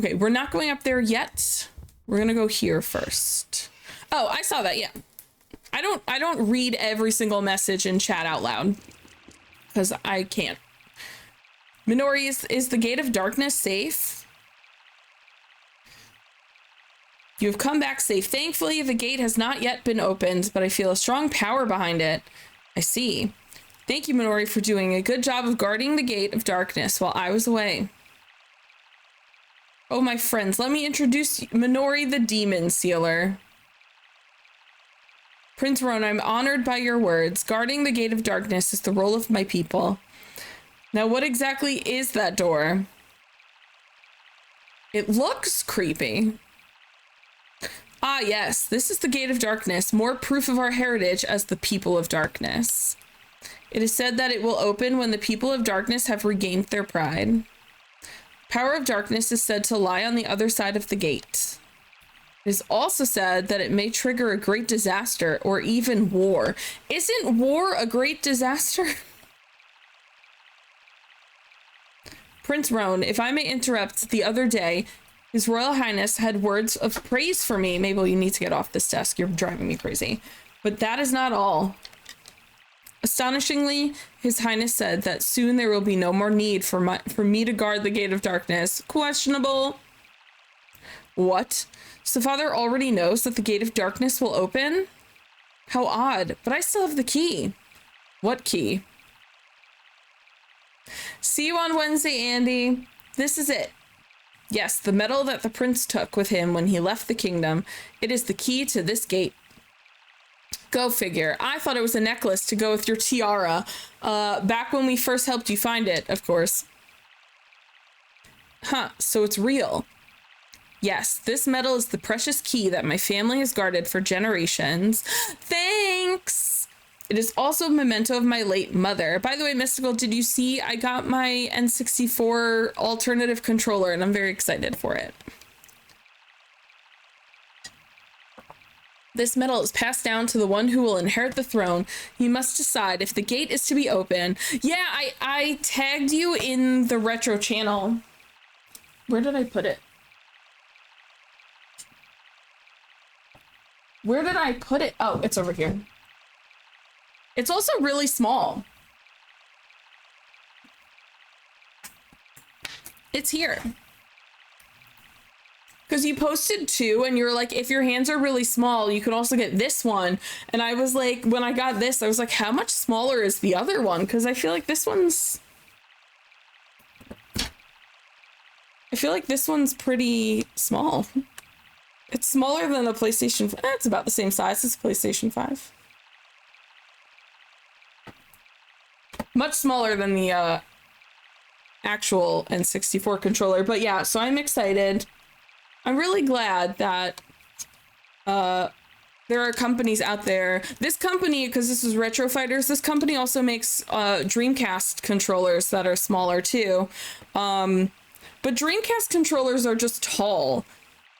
Okay, we're not going up there yet. We're gonna go here first. Oh, I saw that, yeah. I don't read every single message in chat out loud. Because I can't. Minori, is the Gate of Darkness safe? You have come back safe. Thankfully, the gate has not yet been opened, but I feel a strong power behind it. I see. Thank you, Minori, for doing a good job of guarding the Gate of Darkness while I was away. Oh, my friends, let me introduce Minori the Demon Sealer. Prince Roan, I'm honored by your words. Guarding the Gate of Darkness is the role of my people. Now, what exactly is that door? It looks creepy. Ah, yes, this is the Gate of Darkness, more proof of our heritage as the people of darkness. It is said that it will open when the people of darkness have regained their pride. Power of darkness is said to lie on the other side of the gate. It is also said that it may trigger a great disaster or even war. Isn't war a great disaster? Prince Roan, if I may interrupt, the other day, His Royal Highness had words of praise for me. Mabel, you need to get off this desk. You're driving me crazy. But that is not all. Astonishingly, His Highness said that soon there will be no more need for me to guard the Gate of Darkness. Questionable. What? So Father already knows that the Gate of Darkness will open? How odd, but I still have the key. What key? See you on Wednesday, Andy. This is it. Yes, the medal that the prince took with him when he left the kingdom. It is the key to this gate. Go figure. I thought it was a necklace to go with your tiara. Back when we first helped you find it, of course. Huh, so it's real. Yes, this medal is the precious key that my family has guarded for generations. Thanks! It is also a memento of my late mother. By the way, Mystical, did you see I got my N64 alternative controller and I'm very excited for it. This medal is passed down to the one who will inherit the throne. You must decide if the gate is to be open. Yeah, I tagged you in the retro channel. Where did I put it? Where did I put it? Oh, it's over here. It's also really small. It's here. Because you posted two and you're like, if your hands are really small, you can also get this one. And I was like, when I got this, I was like, how much smaller is the other one? Because I feel like this one's... pretty small. It's smaller than the PlayStation 5. It's about the same size as the PlayStation 5. Much smaller than the actual N64 controller. But yeah, so I'm excited. I'm really glad that there are companies out there. This company, because this is Retro Fighters, this company also makes Dreamcast controllers that are smaller too. But Dreamcast controllers are just tall.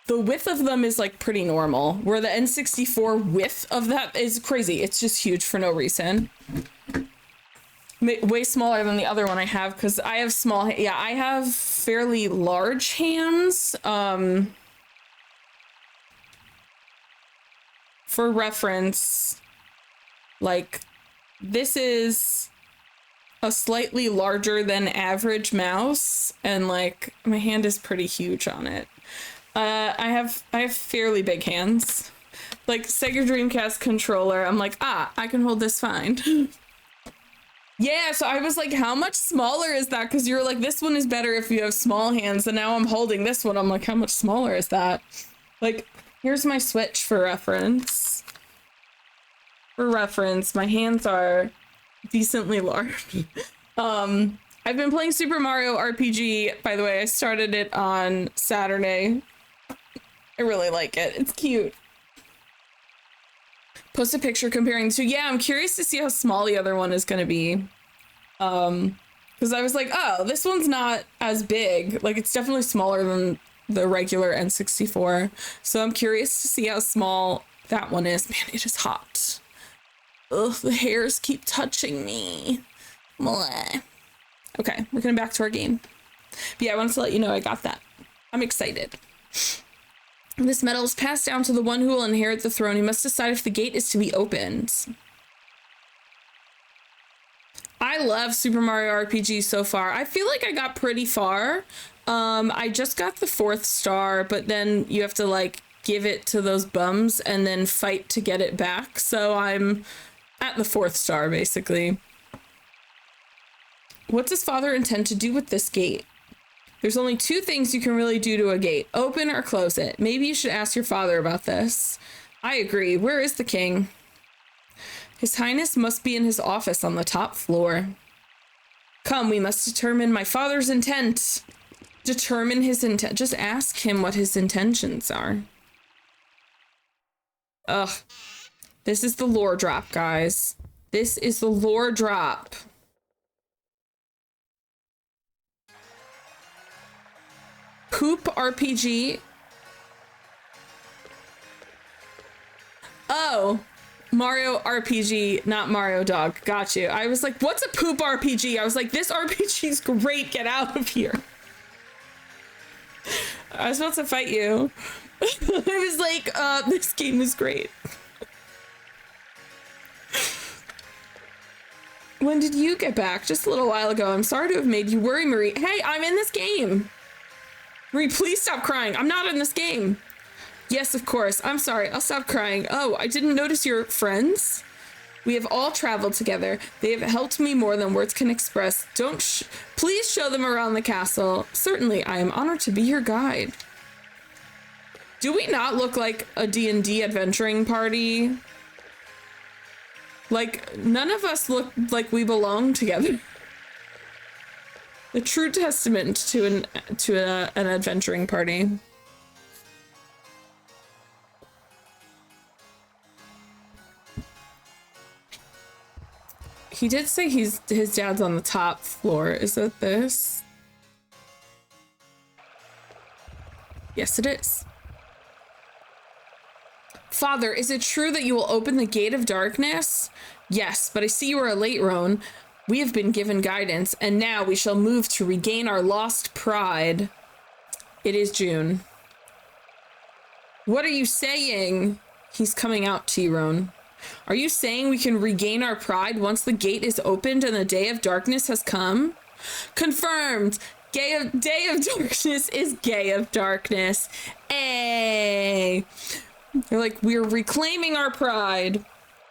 The width of them is like pretty normal, where the N64 width of that is crazy. It's just huge for no reason. Way smaller than the other one I have, because I have small, yeah, I have fairly large hands. For reference, like, this is a slightly larger than average mouse, and like, my hand is pretty huge on it. I have fairly big hands. Like, Sega Dreamcast controller, I'm like, I can hold this fine. Yeah, so I was like, how much smaller is that? Because you're like, this one is better if you have small hands, and now I'm holding this one. I'm like, how much smaller is that? Like, here's my Switch for reference. For reference, my hands are decently large. I've been playing Super Mario RPG, by the way. I started it on Saturday. I really like it. It's cute. Post a picture comparing the two. Yeah, I'm curious to see how small the other one is going to be. Because I was like, oh, this one's not as big. Like, it's definitely smaller than the regular N64. So I'm curious to see how small that one is. Man, it is hot. Ugh, the hairs keep touching me. Blah. Okay, we're getting back to our game. But yeah, I wanted to let you know I got that. I'm excited. This medal is passed down to the one who will inherit the throne. He must decide if the gate is to be opened. I love Super Mario RPG so far. I feel like I got pretty far. I just got the 4th star, but then you have to like give it to those bums and then fight to get it back. So I'm at the 4th star, basically. What does father intend to do with this gate? There's only 2 things you can really do to a gate. Open or close it. Maybe you should ask your father about this. I agree. Where is the king? His Highness must be in his office on the top floor. Come, we must determine my father's intent. Determine his intent. Just ask him what his intentions are. Ugh. This is the lore drop, guys. This is the lore drop. Poop RPG. Oh. Mario RPG, not Mario Dog. Got you. I was like, what's a poop RPG? I was like, this RPG's great. Get out of here. I was about to fight you. I was like, this game is great. When did you get back? Just a little while ago. I'm sorry to have made you worry, Marie. Hey, I'm in this game. Marie, please stop crying. I'm not in this game. Yes, of course. I'm sorry. I'll stop crying. Oh, I didn't notice your friends. We have all traveled together. They have helped me more than words can express. Please show them around the castle. Certainly, I am honored to be your guide. Do we not look like a D&D adventuring party? Like, none of us look like we belong together. The true testament to an adventuring party. He did say his dad's on the top floor. Is it this? Yes, it is. Father, is it true that you will open the gate of darkness? Yes, but I see you are late, Roan. We have been given guidance, and now we shall move to regain our lost pride. It is June. What are you saying? He's coming out to you, Roan. Are you saying we can regain our pride once the gate is opened and the day of darkness has come? Confirmed! Day of darkness is gay of darkness. Ay! They're like, we're reclaiming our pride,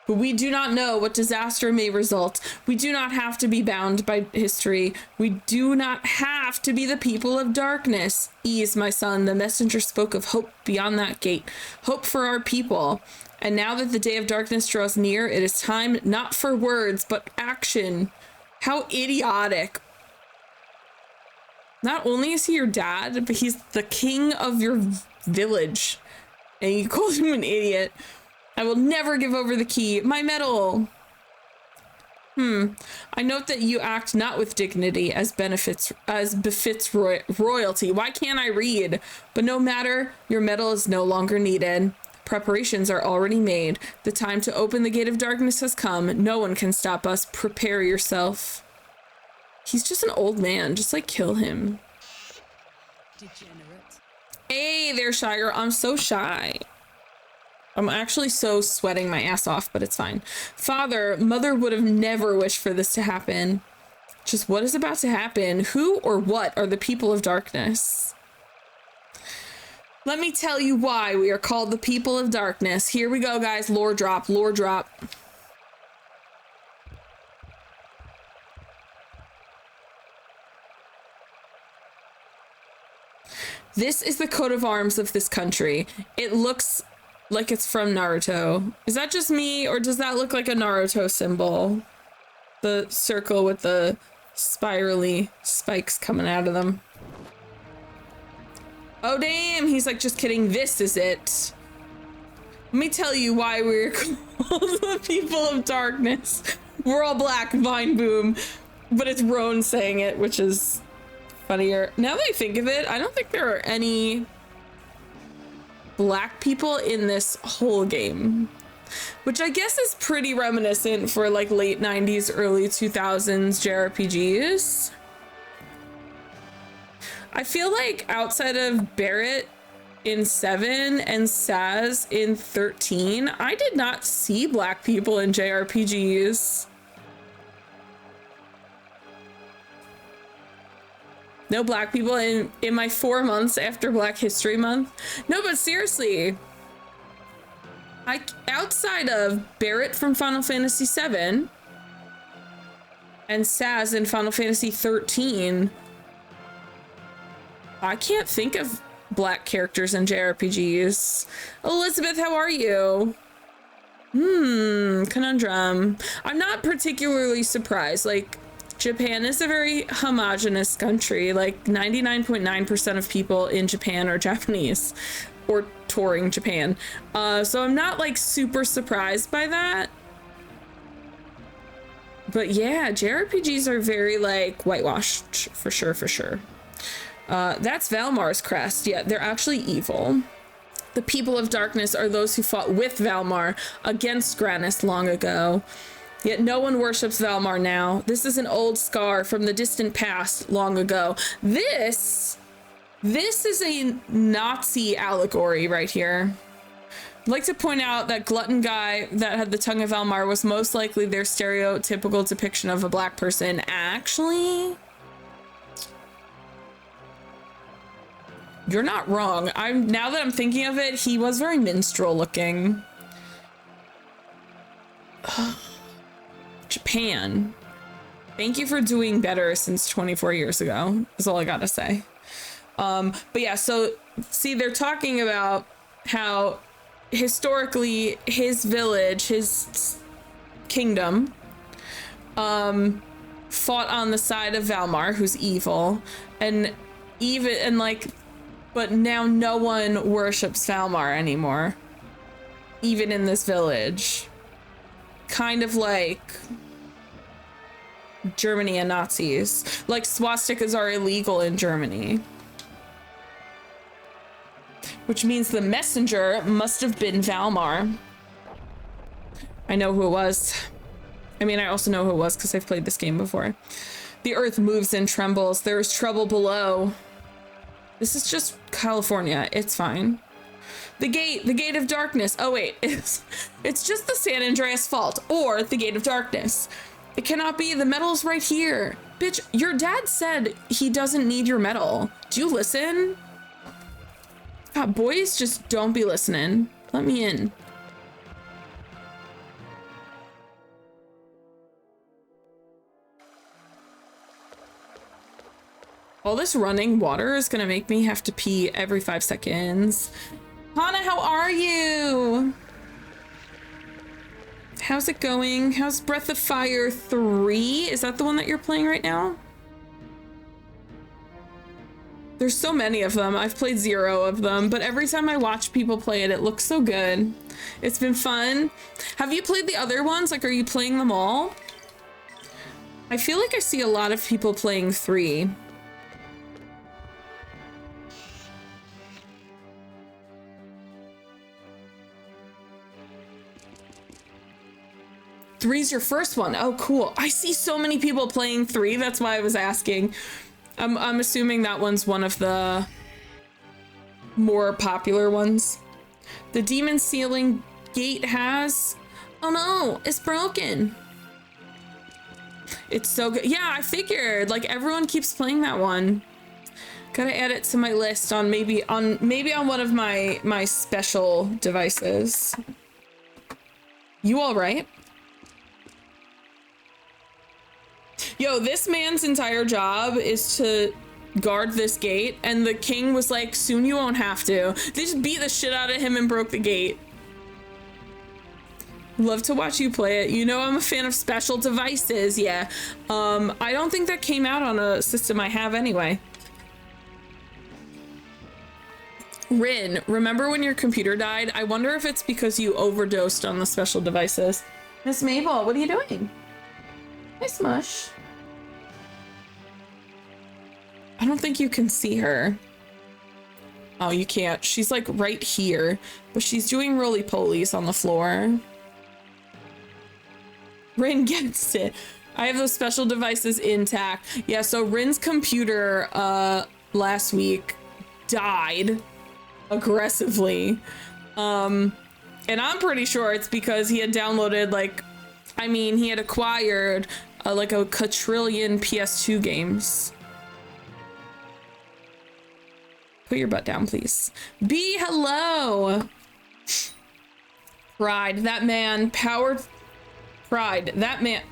but we do not know what disaster may result. We do not have to be bound by history. We do not have to be the people of darkness. Ease, my son, the messenger spoke of hope beyond that gate. Hope for our people. And now that the day of darkness draws near, it is time not for words, but action. How idiotic. Not only is he your dad, but he's the king of your village. And you called him an idiot. I will never give over the key. My medal. I note that you act not with dignity as befits royalty. Why can't I read? But no matter, your medal is no longer needed. Preparations are already made. The time to open the gate of darkness has come. No one can stop us. Prepare yourself. He's just an old man. Just like kill him. Degenerate. Hey there, Shire. I'm so shy. I'm actually so sweating my ass off, but it's fine. Father, Mother would have never wished for this to happen. Just what is about to happen? Who or what are the people of darkness? Let me tell you why we are called the people of darkness. Here we go, guys. Lore drop, lore drop. This is the coat of arms of this country. It looks like it's from Naruto. Is that just me, or does that look like a Naruto symbol? The circle with the spirally spikes coming out of them. Oh, damn. He's like, just kidding. This is it. Let me tell you why we're called the people of darkness. We're all black, Vine Boom. But it's Roan saying it, which is funnier. Now that I think of it, I don't think there are any black people in this whole game. Which I guess is pretty reminiscent for like late 90s, early 2000s JRPGs. I feel like outside of Barrett in 7 and Saz in 13, I did not see black people in JRPGs. No black people in my 4 months after Black History Month. No, but seriously, outside of Barrett from Final Fantasy 7 and Saz in Final Fantasy 13, I can't think of black characters in JRPGs. Elizabeth, how are you? Conundrum. I'm not particularly surprised. Like, Japan is a very homogenous country. Like 99.9% of people in Japan are Japanese or touring Japan. So I'm not like super surprised by that. But yeah, JRPGs are very like whitewashed for sure, for sure. That's Valmar's crest. Yeah, they're actually evil. The people of darkness are those who fought with Valmar against Granis long ago. Yet no one worships Valmar now. This is an old scar from the distant past long ago. This is a Nazi allegory right here. I'd like to point out that glutton guy that had the tongue of Valmar was most likely their stereotypical depiction of a black person. Actually, you're not wrong. Now that I'm thinking of it, he was very minstrel looking. Japan. Thank you for doing better since 24 years ago, is all I gotta say. But yeah, so see, they're talking about how historically his village, his kingdom, fought on the side of Valmar, who's evil, but now no one worships Valmar anymore, even in this village. Kind of like Germany and Nazis. Like swastikas are illegal in Germany. Which means the messenger must have been Valmar. I know who it was. I mean, I also know who it was because I've played this game before. The earth moves and trembles. There is trouble below. This is just California. It's fine. The gate of darkness. Oh wait, it's just the San Andreas Fault or the Gate of Darkness. It cannot be. The medal's right here. Bitch, your dad said he doesn't need your medal. Do you listen? God, boys, just don't be listening. Let me in. All this running water is gonna make me have to pee every 5 seconds. Hannah, how are you? How's it going? How's Breath of Fire 3? Is that the one that you're playing right now? There's so many of them. I've played 0 of them, but every time I watch people play it, it looks so good. It's been fun. Have you played the other ones? Like, are you playing them all? I feel like I see a lot of people playing 3. Three's your first one. Oh, cool. I see so many people playing 3. That's why I was asking. I'm assuming that one's one of the more popular ones. The demon ceiling gate has... Oh no, it's broken. It's so good. Yeah, I figured. Like, everyone keeps playing that one. Gotta add it to my list on maybe on one of my special devices. You all right? Yo, this man's entire job is to guard this gate, and the king was like, soon you won't have to. They just beat the shit out of him and broke the gate. Love to watch you play it. You know I'm a fan of special devices, yeah. I don't think that came out on a system I have anyway. Rin, remember when your computer died? I wonder if it's because you overdosed on the special devices. Miss Mabel, what are you doing? Hi, Smush. I don't think you can see her. Oh, you can't. She's like right here, but she's doing roly-polies on the floor. Rin gets it. I have those special devices intact. Yeah, so Rin's computer last week died aggressively. And I'm pretty sure it's because he had downloaded like, I mean, he had acquired like a quadrillion PS2 games. Put your butt down, please. B, hello. Pride, that man, powered. Pride, that man.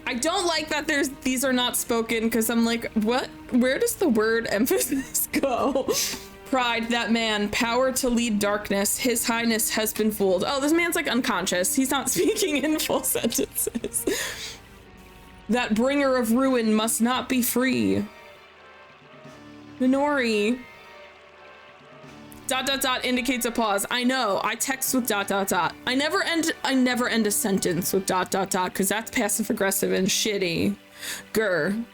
I don't like that these are not spoken because I'm like, what? Where does the word emphasis go? Pride, that man, power to lead darkness. His Highness has been fooled. Oh, this man's like unconscious. He's not speaking in full sentences. That bringer of ruin must not be free. Minori. ... indicates a pause. I know. I text with ... I never end a sentence with ... because that's passive aggressive and shitty. Grr.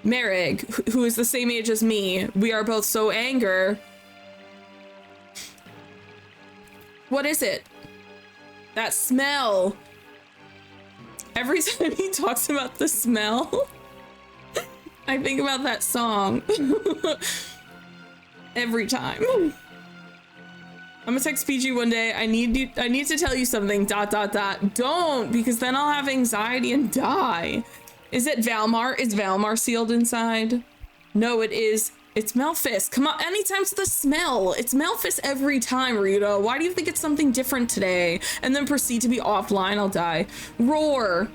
Merrig, who is the same age as me. We are both so anger. What is it? That smell. Every time he talks about the smell, I think about that song. Every time. I'm gonna text PG one day. I need to tell you something ... Don't, because then I'll have anxiety and die. Is it Valmar? Is Valmar sealed inside? No, it is. It's Melphis. Come on, anytime it's the smell. It's Melphis every time, Rita. Why do you think it's something different today? And then proceed to be offline, I'll die. Roar.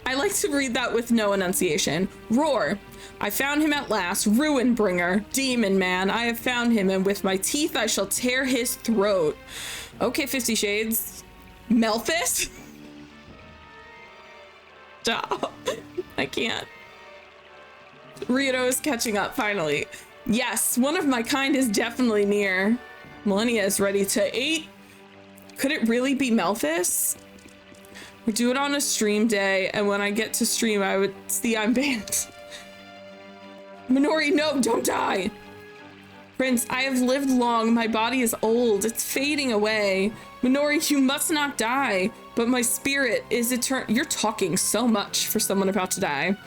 I like to read that with no enunciation. Roar. I found him at last, Ruin Bringer, Demon Man. I have found him, and with my teeth I shall tear his throat. Okay, 50 Shades. Melphis? Stop. I can't. Rito is catching up, finally. Yes, one of my kind is definitely near. Millennia is ready to eat. Could it really be Melphis? We do it on a stream day, and when I get to stream, I would see I'm banned. Minori, no, don't die. Prince, I have lived long. My body is old. It's fading away. Minori, you must not die. But my spirit is eternal. You're talking so much for someone about to die.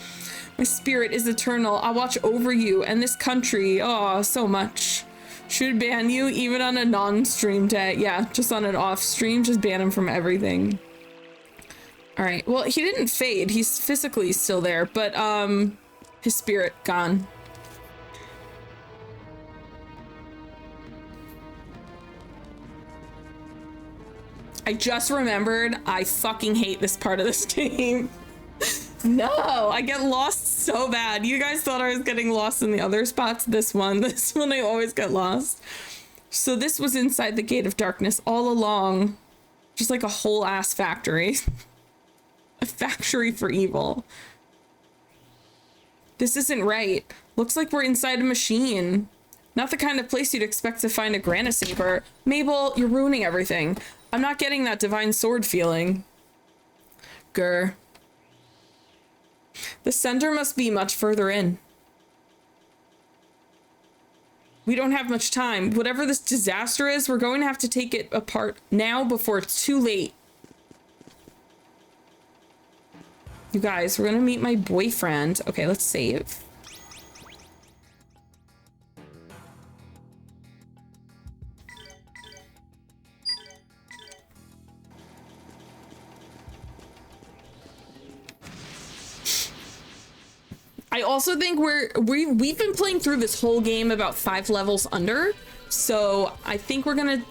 My spirit is eternal. I'll watch over you and this country. Oh, so much. Should ban you even on a non-stream day. Yeah, just on an off stream. Just ban him from everything. All right. Well, he didn't fade. He's physically still there, but his spirit gone. I just remembered I fucking hate this part of this game. No, I get lost so bad. You guys thought I was getting lost in the other spots. This one I always get lost. So this was inside the Gate of Darkness all along. Just like a whole ass factory. A factory for evil. This isn't right. Looks like we're inside a machine. Not the kind of place you'd expect to find a Grandia Saber. Mabel, you're ruining everything. I'm not getting that divine sword feeling. Grr. The center must be much further in. We don't have much time. Whatever this disaster is, we're going to have to take it apart now before it's too late. You guys, we're gonna meet my boyfriend. Okay, let's save. I also think we've been playing through this whole game about 5 levels under, so I think we're gonna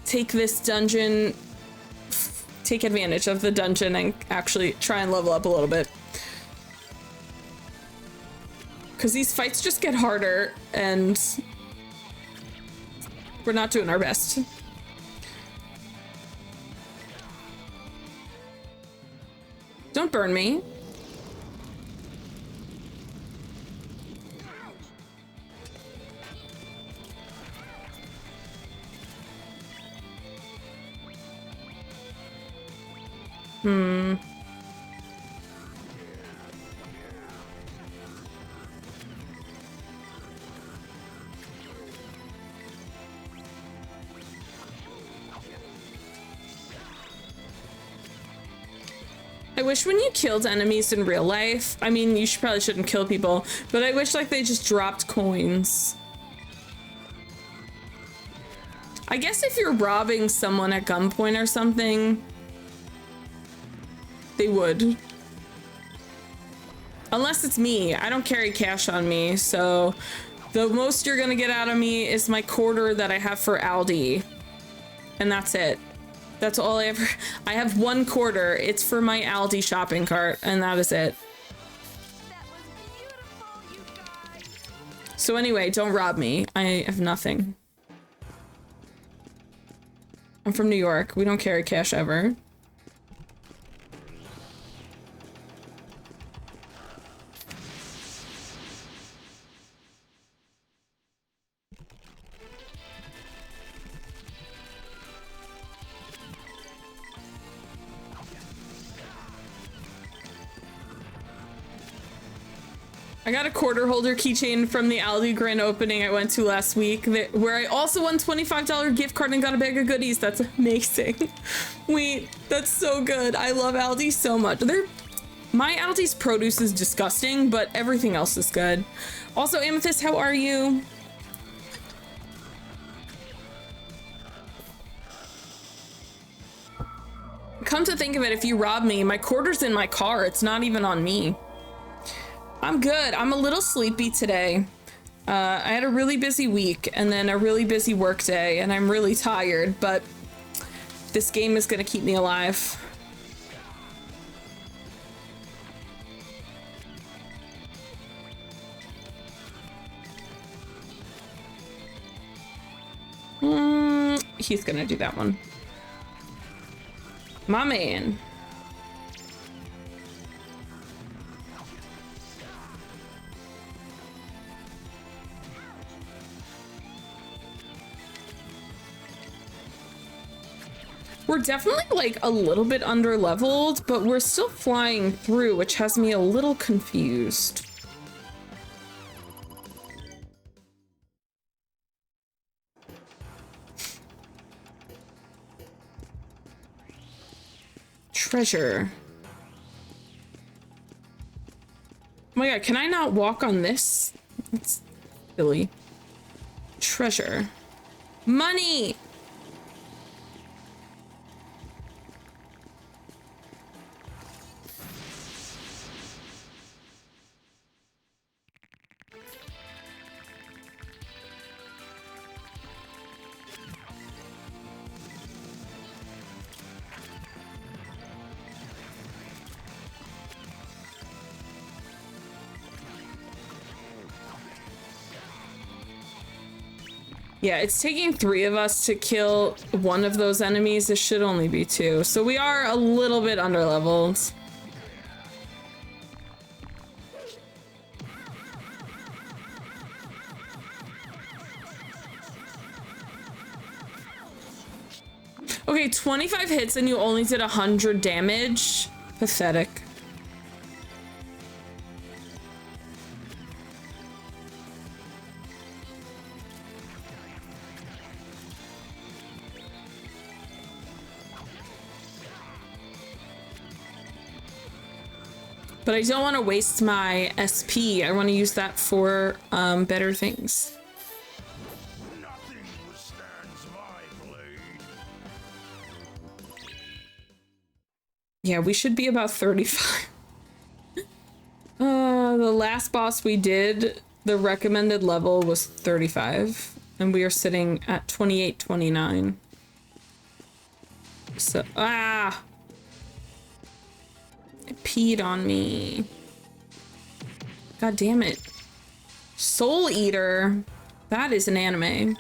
take this dungeon, take advantage of the dungeon and actually try and level up a little bit. Because these fights just get harder and we're not doing our best. Don't burn me. I wish when you killed enemies in real life, I mean, you probably shouldn't kill people, but I wish like they just dropped coins. I guess if you're robbing someone at gunpoint or something, they would. Unless it's me. I don't carry cash on me, so the most you're gonna get out of me is my quarter that I have for Aldi. And that's it. That's all I ever... I have 1 quarter. It's for my Aldi shopping cart, and that is it. That was beautiful, you guys. So anyway, don't rob me. I have nothing. I'm from New York. We don't carry cash ever. I got a quarter holder keychain from the Aldi grand opening I went to last week, where I also won $25 gift card and got a bag of goodies. That's amazing. Wait, that's so good. I love Aldi so much. My Aldi's produce is disgusting, but everything else is good. Also, Amethyst, how are you? Come to think of it, if you rob me, my quarter's in my car. It's not even on me. I'm good. I'm a little sleepy today. I had a really busy week and then a really busy work day, and I'm really tired, but this game is gonna keep me alive. He's gonna do that one. My man. We're definitely like a little bit under leveled, but we're still flying through, which has me a little confused. Treasure. Oh my god, can I not walk on this? That's silly. Treasure. Money! Yeah, it's taking 3 of us to kill one of those enemies. It should only be 2. So we are a little bit underleveled. Okay, 25 hits and you only did 100 damage. Pathetic. But I don't want to waste my SP. I want to use that for better things. Nothing withstands my blade. Yeah, we should be about 35. The last boss we did, the recommended level was 35. And we are sitting at 28, 29. So, It peed on me. God damn it. Soul Eater. That is an anime.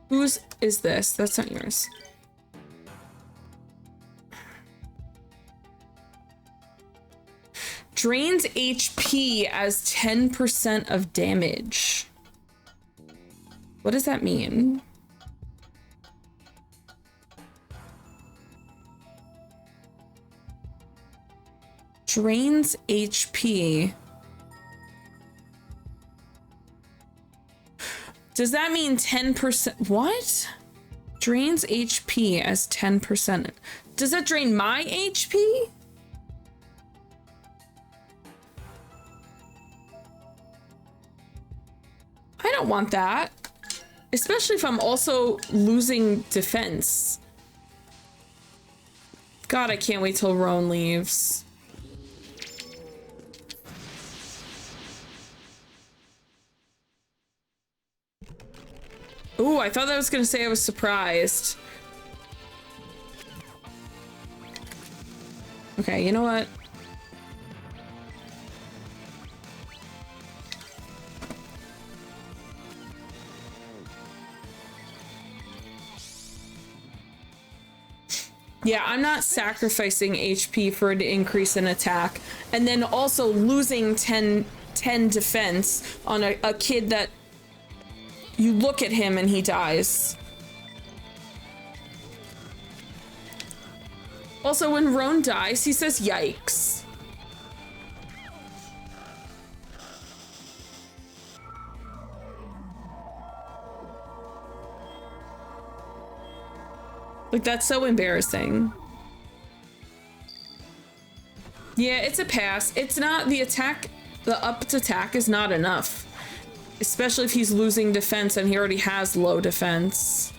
Whose is this? That's not yours. Drains HP as 10% of damage. What does that mean? Drains HP. Does that mean 10%? What? Drains HP as 10%. Does that drain my HP? I don't want that. Especially if I'm also losing defense. God, I can't wait till Roan leaves. Ooh, I thought that was gonna say I was surprised. Okay, you know what? Yeah, I'm not sacrificing HP for an increase in attack and then also losing 10 defense on a kid that you look at him and he dies. Also, when Roan dies, he says, yikes. Like, that's so embarrassing. Yeah, it's a pass. It's not the attack, the upped attack is not enough. Especially if he's losing defense and he already has low defense.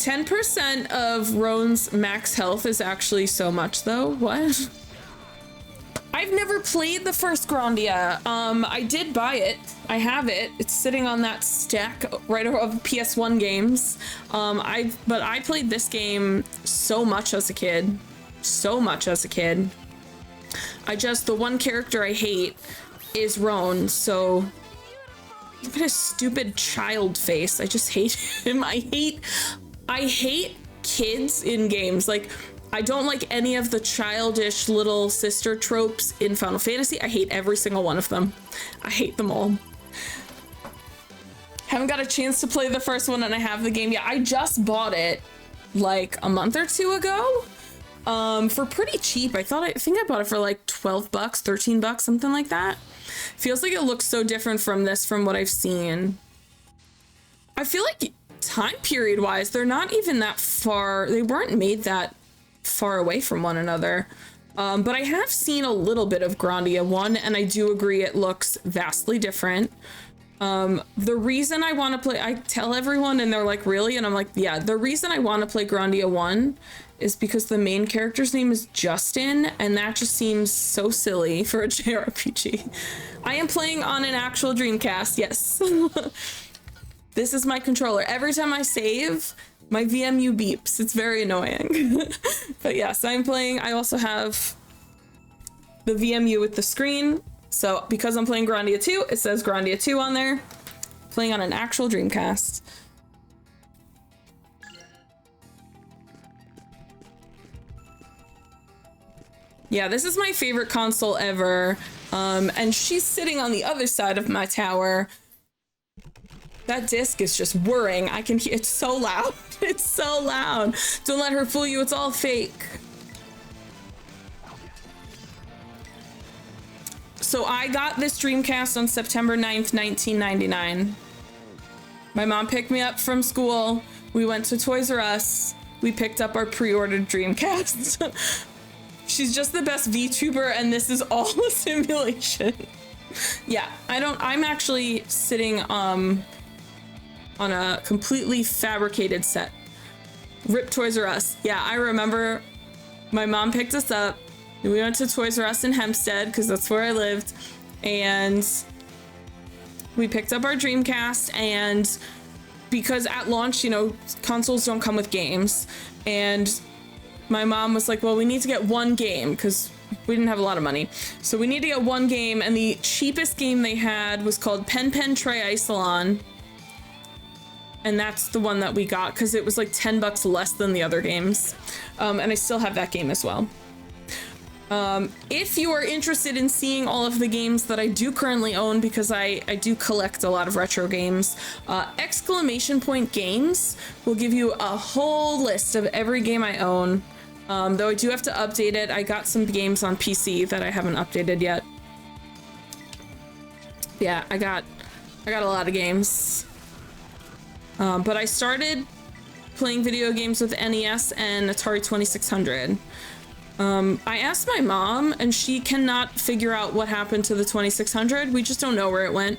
%, of Roan's max health is actually so much though. What? I've never played the first Grandia. I did buy it. I have it. It's sitting on that stack right of PS1 games. But I played this game so much as a kid. So much as a kid. The one character I hate is Roan, so look at his stupid child face. I just hate him. I hate kids in games. Like, I don't like any of the childish little sister tropes in Final Fantasy. I hate every single one of them. I hate them all. Haven't got a chance to play the first one and I have the game yet. I just bought it like a month or two ago for pretty cheap. I think I bought it for like 12 bucks, 13 bucks, something like that. Feels like it looks so different from this, from what I've seen. I feel like time period wise, they're not even that far. They weren't made that far away from one another. But I have seen a little bit of Grandia 1 and I do agree it looks vastly different. The reason I want to play, I tell everyone and they're like, really? And I'm like, yeah, the reason I want to play Grandia 1 is because the main character's name is Justin and that just seems so silly for a JRPG. I am playing on an actual Dreamcast, yes. This is my controller. Every time I save, my VMU beeps. It's very annoying. But yes, I'm playing. I also have the VMU with the screen. So because I'm playing Grandia 2, it says Grandia 2 on there. Playing on an actual Dreamcast. Yeah, this is my favorite console ever. And she's sitting on the other side of my tower. That disc is just whirring. I can hear, it's so loud. It's so loud. Don't let her fool you, it's all fake. So I got this Dreamcast on September 9th, 1999. My mom picked me up from school. We went to Toys R Us. We picked up our pre-ordered Dreamcast. She's just the best VTuber and this is all a simulation. Yeah, I'm actually sitting on a completely fabricated set. Rip Toys R Us. Yeah, I remember my mom picked us up. We went to Toys R Us in Hempstead because that's where I lived. And we picked up our Dreamcast and because at launch, you know, consoles don't come with games. And my mom was like, well, we need to get one game because we didn't have a lot of money. So we need to get one game. And the cheapest game they had was called Pen Triathlon. And that's the one that we got because it was like 10 bucks less than the other games. And I still have that game as well. If you are interested in seeing all of the games that I do currently own, because I do collect a lot of retro games, ! Games will give you a whole list of every game I own. Though I do have to update it. I got some games on PC that I haven't updated yet. Yeah, I got a lot of games. But I started playing video games with NES and Atari 2600. I asked my mom, and she cannot figure out what happened to the 2600. We just don't know where it went.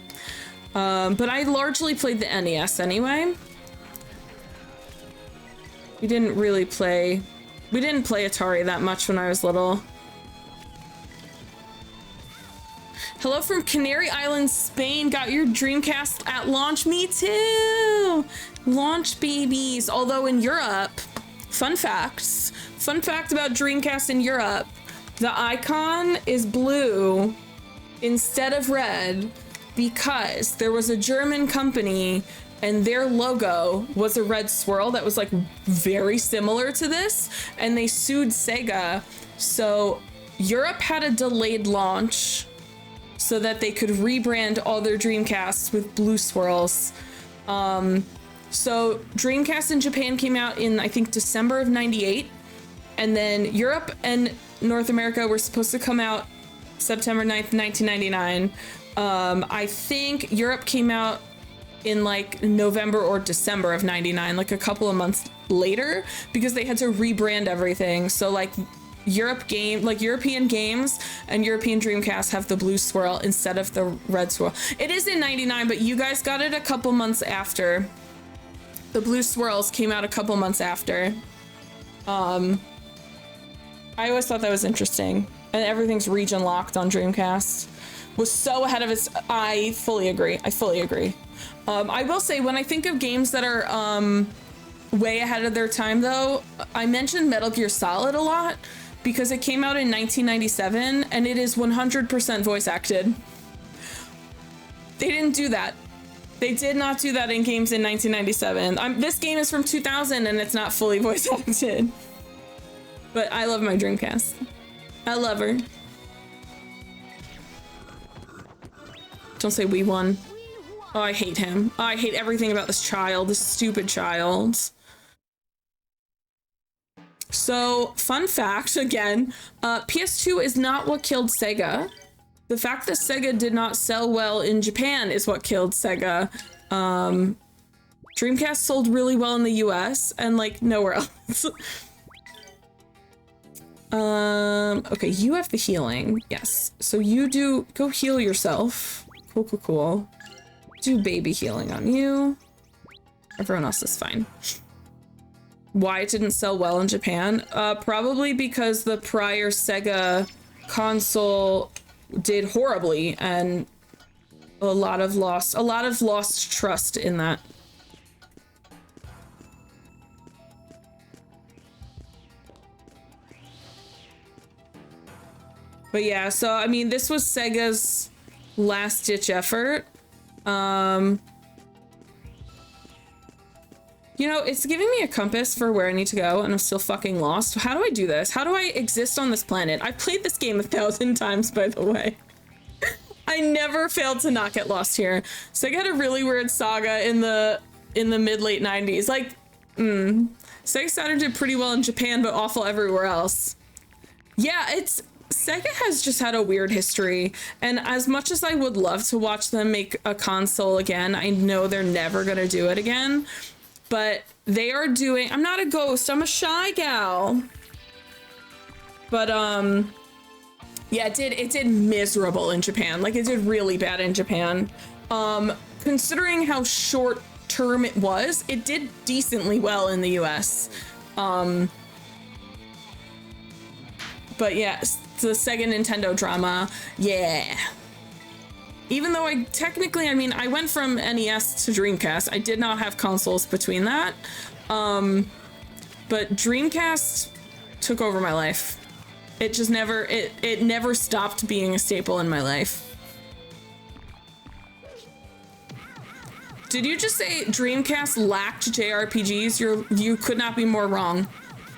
But I largely played the NES anyway. We didn't play Atari that much when I was little. Hello from Canary Islands, Spain. Got your Dreamcast at launch. Me too. Launch babies. Although in Europe, fun fact about Dreamcast in Europe, the icon is blue instead of red because there was a German company and their logo was a red swirl that was like very similar to this, and they sued Sega. So Europe had a delayed launch so that they could rebrand all their Dreamcasts with blue swirls. So Dreamcast in Japan came out in, I think, December of 98. And then Europe and North America were supposed to come out September 9th, 1999. I think Europe came out in like November or December of 99, like a couple of months later, because they had to rebrand everything. So like European games and European Dreamcast have the blue swirl instead of the red swirl. It is in 99, but you guys got it a couple months after. The blue swirls came out a couple months after. I always thought that was interesting. And everything's region locked on Dreamcast. Was so ahead of its... I fully agree. I will say, when I think of games that are way ahead of their time, though, I mentioned Metal Gear Solid a lot because it came out in 1997 and it is 100% voice acted. They didn't do that. They did not do that in games in 1997. This game is from 2000 and it's not fully voice acted. But I love my Dreamcast. I love her. Don't say we won. Oh, I hate him. Oh, I hate everything about this child, this stupid child. So, fun fact, again, PS2 is not what killed Sega. The fact that Sega did not sell well in Japan is what killed Sega. Dreamcast sold really well in the US and like nowhere else. Okay, you have the healing. Yes. So you go heal yourself. Cool. Do baby healing on you. Everyone else is fine. Why it didn't sell well in Japan? Probably because the prior Sega console did horribly and a lot of lost trust in that. But yeah, so I mean, this was Sega's last ditch effort. You know, it's giving me a compass for where I need to go, and I'm still fucking lost. How do I do this? How do I exist on this planet? I've played this game 1,000 times, by the way. I never failed to not get lost here. Sega had a really weird saga in the mid-late 90s. Like, Sega Saturn did pretty well in Japan, but awful everywhere else. Yeah, Sega has just had a weird history, and as much as I would love to watch them make a console again, I know they're never gonna do it again. But they are doing... I'm not a ghost, I'm a shy gal. But, yeah, it did miserable in Japan. Like, it did really bad in Japan. Considering how short term it was, it did decently well in the US. But yeah, the Sega Nintendo drama, yeah. Even though I went from NES to Dreamcast. I did not have consoles between that. But Dreamcast took over my life. It just never, it never stopped being a staple in my life. Did you just say Dreamcast lacked JRPGs? You could not be more wrong.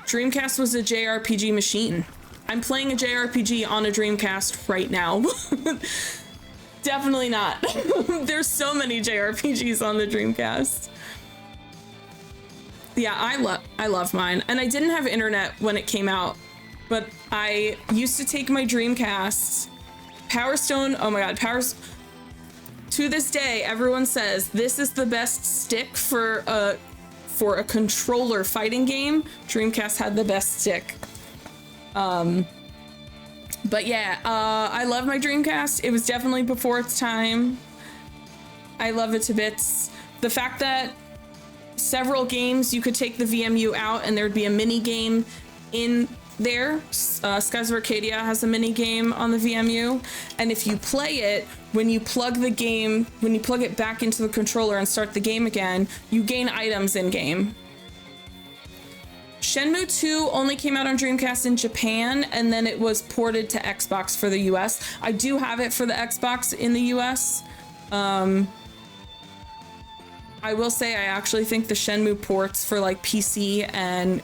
Dreamcast was a JRPG machine. I'm playing a JRPG on a Dreamcast right now. Definitely not. There's so many JRPGs on the Dreamcast. Yeah, I love mine. And I didn't have internet when it came out, but I used to take my Dreamcast. Power Stone, oh my god, to this day, everyone says this is the best stick for a controller fighting game. Dreamcast had the best stick. But yeah, I love my Dreamcast. It was definitely before its time. I love it to bits. The fact that several games you could take the VMU out and there'd be a mini game in there. Skies of Arcadia has a mini game on the VMU, and if you play it, when you plug it back into the controller and start the game again, you gain items in game. Shenmue 2 only came out on Dreamcast in Japan, and then it was ported to Xbox for the US. I do have it for the Xbox in the US. I will say I actually think the Shenmue ports for like PC and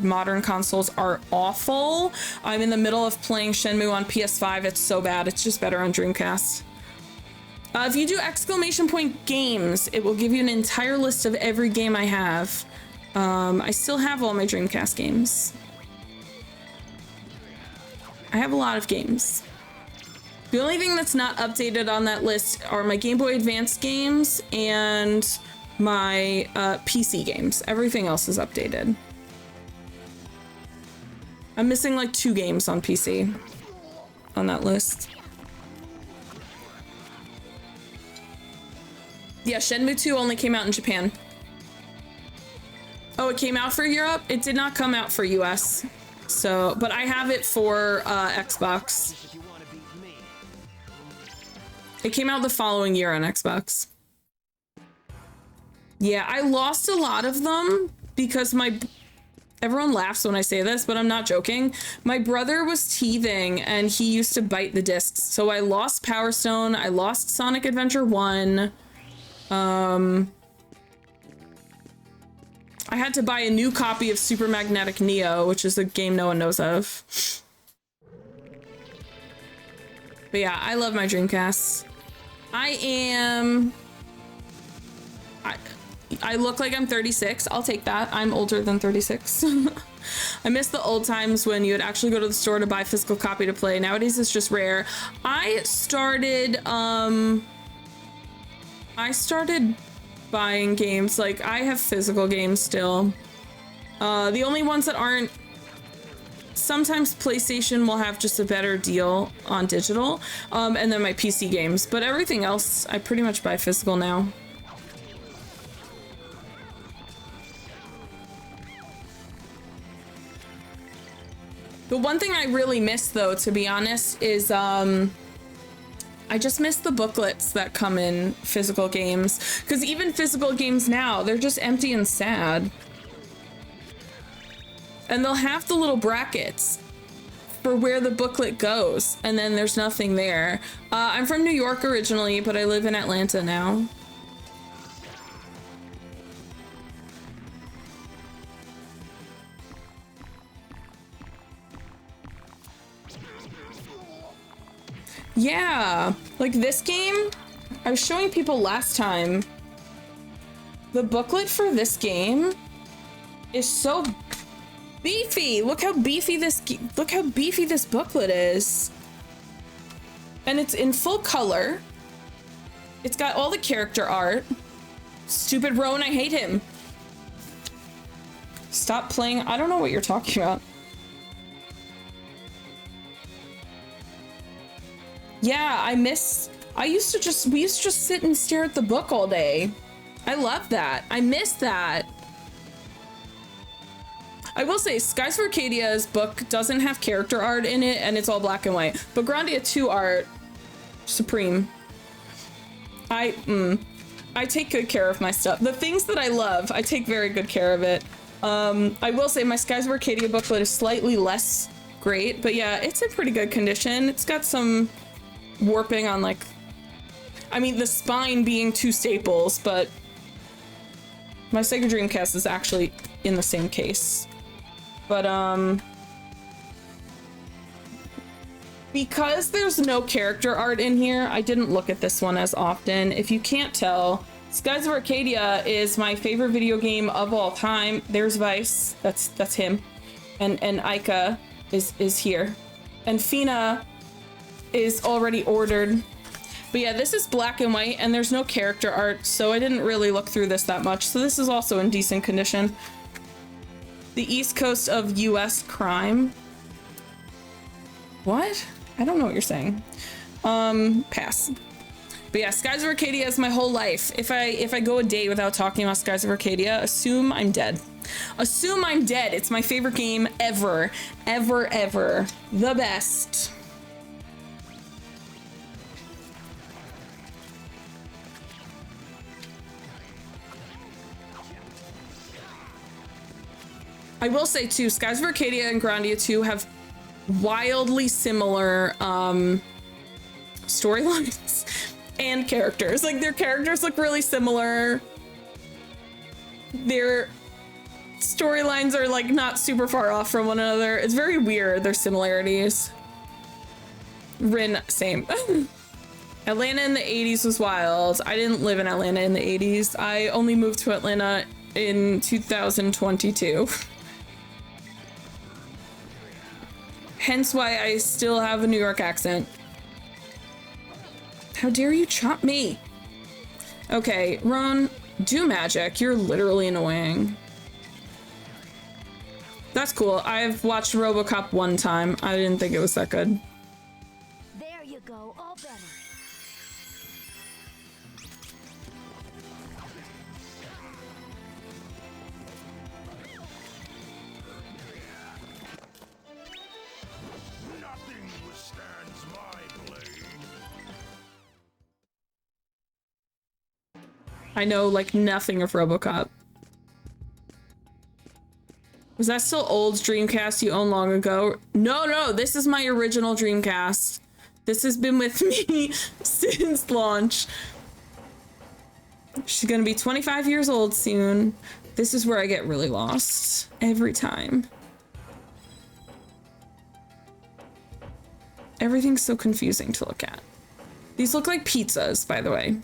modern consoles are awful. I'm in the middle of playing Shenmue on PS5. It's so bad. It's just better on Dreamcast. If you do ! games, it will give you an entire list of every game I have. I still have all my Dreamcast games. I have a lot of games. The only thing that's not updated on that list are my Game Boy Advance games and my PC games. Everything else is updated. I'm missing like 2 games on PC on that list. Yeah, Shenmue 2 only came out in Japan. Oh, it came out for Europe? It did not come out for US. So, but I have it for Xbox. It came out the following year on Xbox. Yeah, I lost a lot of them because everyone laughs when I say this, but I'm not joking. My brother was teething and he used to bite the discs. So I lost Power Stone, I lost Sonic Adventure 1. I had to buy a new copy of Super Magnetic Neo, which is a game no one knows of. But yeah, I love my Dreamcast. I look like I'm 36. I'll take that. I'm older than 36. I miss the old times when you would actually go to the store to buy a physical copy to play. Nowadays it's just rare. I started buying games. Like, I have physical games still. The only ones that aren't, sometimes PlayStation will have just a better deal on digital, and then my PC games, but everything else I pretty much buy physical now. The one thing I really miss, though, to be honest, is I just miss the booklets that come in physical games, because even physical games now, they're just empty and sad. And they'll have the little brackets for where the booklet goes, and then there's nothing there. I'm from New York originally, but I live in Atlanta now. Yeah, like this game, I was showing people last time. The booklet for this game is so beefy. Look how beefy this booklet is. And it's in full color. It's got all the character art. Stupid Rowan, I hate him. Stop playing. I don't know what you're talking about. Yeah, we used to just sit and stare at the book all day. I love that. I miss that. I will say, Skies of Arcadia's book doesn't have character art in it, and it's all black and white. But Grandia II art, supreme. I take good care of my stuff. The things that I love, I take very good care of it. I will say my Skies of Arcadia booklet is slightly less great, but yeah, it's in pretty good condition. It's got some warping on, like, I mean, the spine being 2 staples, but my Sega Dreamcast is actually in the same case. But because there's no character art in here, I didn't look at this one as often. If you can't tell, Skies of Arcadia is my favorite video game of all time. There's Vice. That's him. And Ica is here. And Fina is already ordered. But yeah, this is black and white and there's no character art, so I didn't really look through this that much. So this is also in decent condition. The East Coast of US crime. What? I don't know what you're saying. Pass. But yeah, Skies of Arcadia is my whole life. If I go a day without talking about Skies of Arcadia, assume I'm dead. Assume I'm dead. It's my favorite game ever. Ever, ever. The best. I will say too, Skies of Arcadia and Grandia II have wildly similar storylines and characters. Like their characters look really similar. Their storylines are like not super far off from one another. It's very weird, their similarities. Rin, same. Atlanta in the 80s was wild. I didn't live in Atlanta in the 80s. I only moved to Atlanta in 2022. Hence why I still have a New York accent. How dare you chop me? Okay, Ron, do magic. You're literally annoying. That's cool. I've watched RoboCop one time. I didn't think it was that good. There you go, all better. Nothing withstands my blade. I know like nothing of RoboCop. Was that still old Dreamcast you owned long ago? No, this is my original Dreamcast. This has been with me since launch. She's gonna be 25 years old soon. This is where I get really lost every time. Everything's so confusing to look at. These look like pizzas, by the way.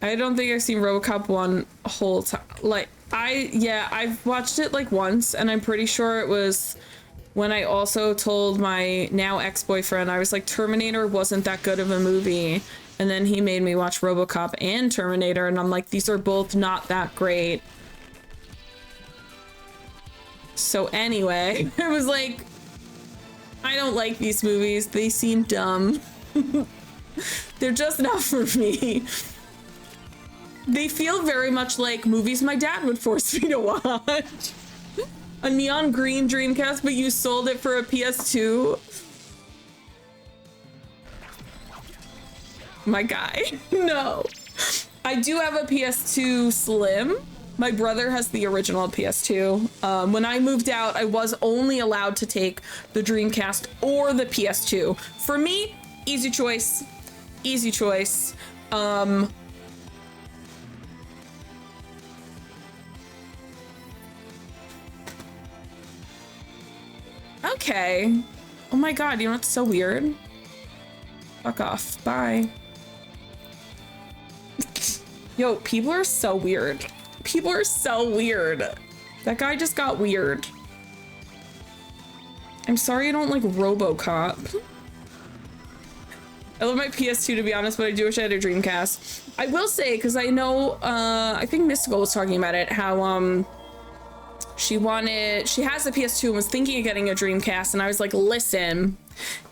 I don't think I've seen RoboCop 1 whole time. Like, I've watched it like once, and I'm pretty sure it was when I also told my now ex-boyfriend, I was like, Terminator wasn't that good of a movie. And then he made me watch RoboCop and Terminator, and I'm like, these are both not that great. So anyway, I was like, I don't like these movies. They seem dumb. They're just not for me. They feel very much like movies my dad would force me to watch. A neon green Dreamcast, but you sold it for a PS2. My guy. No. I do have a PS2 Slim. My brother has the original PS2. When I moved out, I was only allowed to take the Dreamcast or the PS2. For me, easy choice. Easy choice. Okay. Oh my god, you know what's so weird? Fuck off. Bye. Yo, people are so weird. People are so weird. That guy just got weird. I'm sorry I don't like RoboCop. I love my PS2 to be honest, but I do wish I had a Dreamcast. I will say, because I know, I think Mystical was talking about it, how, she has a PS2 and was thinking of getting a Dreamcast, and I was like, listen,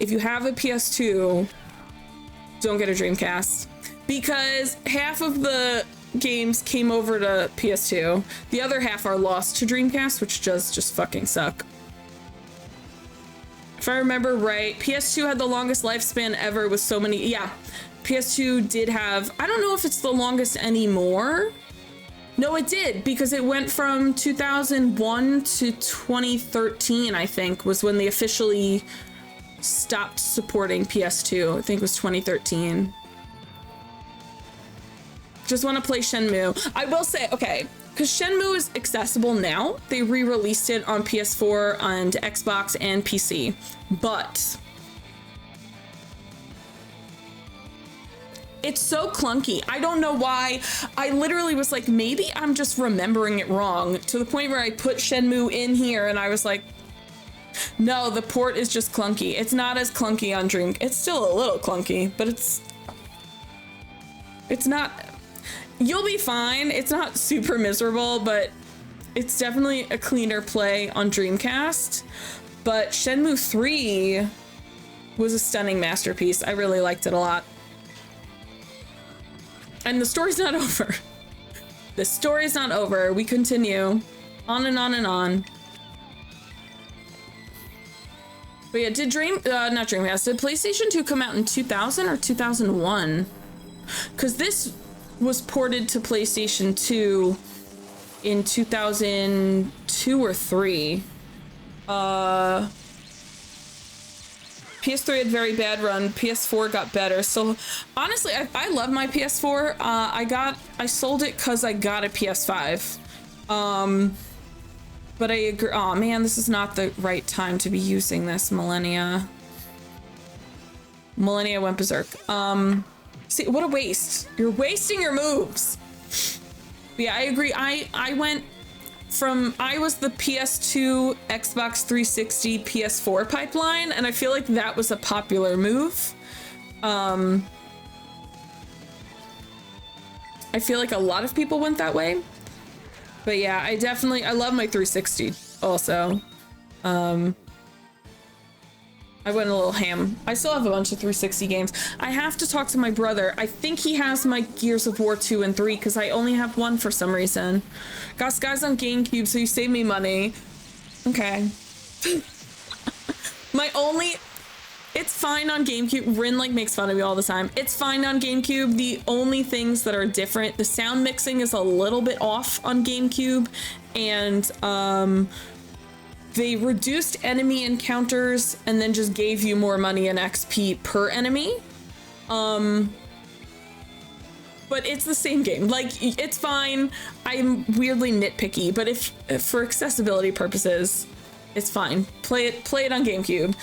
if you have a PS2, don't get a Dreamcast. Because half of the games came over to PS2. The other half are lost to Dreamcast, which does just fucking suck. If I remember right, PS2 had the longest lifespan ever with so many, yeah. PS2 did have, I don't know if it's the longest anymore. No, it did, because it went from 2001 to 2013, I think, was when they officially stopped supporting PS2. I think it was 2013. Just want to play Shenmue. I will say, okay, because Shenmue is accessible now. They re-released it on PS4 and Xbox and PC, but it's so clunky. I don't know why. I literally was like, maybe I'm just remembering it wrong, to the point where I put Shenmue in here and I was like, no, the port is just clunky. It's not as clunky on Dream. It's still a little clunky, but it's not, you'll be fine. It's not super miserable, but it's definitely a cleaner play on Dreamcast. But Shenmue 3 was a stunning masterpiece. I really liked it a lot. And the story's not over. The story's not over. We continue on and on and on. But yeah, did not Dreamcast, did PlayStation 2 come out in 2000 or 2001? Because this was ported to PlayStation 2 in 2002 or 3. PS3 had very bad run. PS4 got better. So honestly, I love my PS4. I sold it because I got a PS5. But I agree. Oh man, this is not the right time to be using this. Millennia went berserk. See, what a waste. You're wasting your moves. But yeah, I agree. I was the PS2, Xbox 360, PS4 pipeline, and I feel like that was a popular move. I feel like a lot of people went that way. But yeah, I love my 360 also. I went a little ham. I still have a bunch of 360 games. I have to talk to my brother. I think he has my Gears of War 2 and 3 because I only have one for some reason. Got guys on GameCube, so you save me money. Okay. It's fine on GameCube. Rin like makes fun of me all the time. It's fine on GameCube. The only things that are different, the sound mixing is a little bit off on GameCube, and they reduced enemy encounters and then just gave you more money and XP per enemy. But it's the same game. Like, it's fine. I'm weirdly nitpicky, but if for accessibility purposes, it's fine. Play it on GameCube.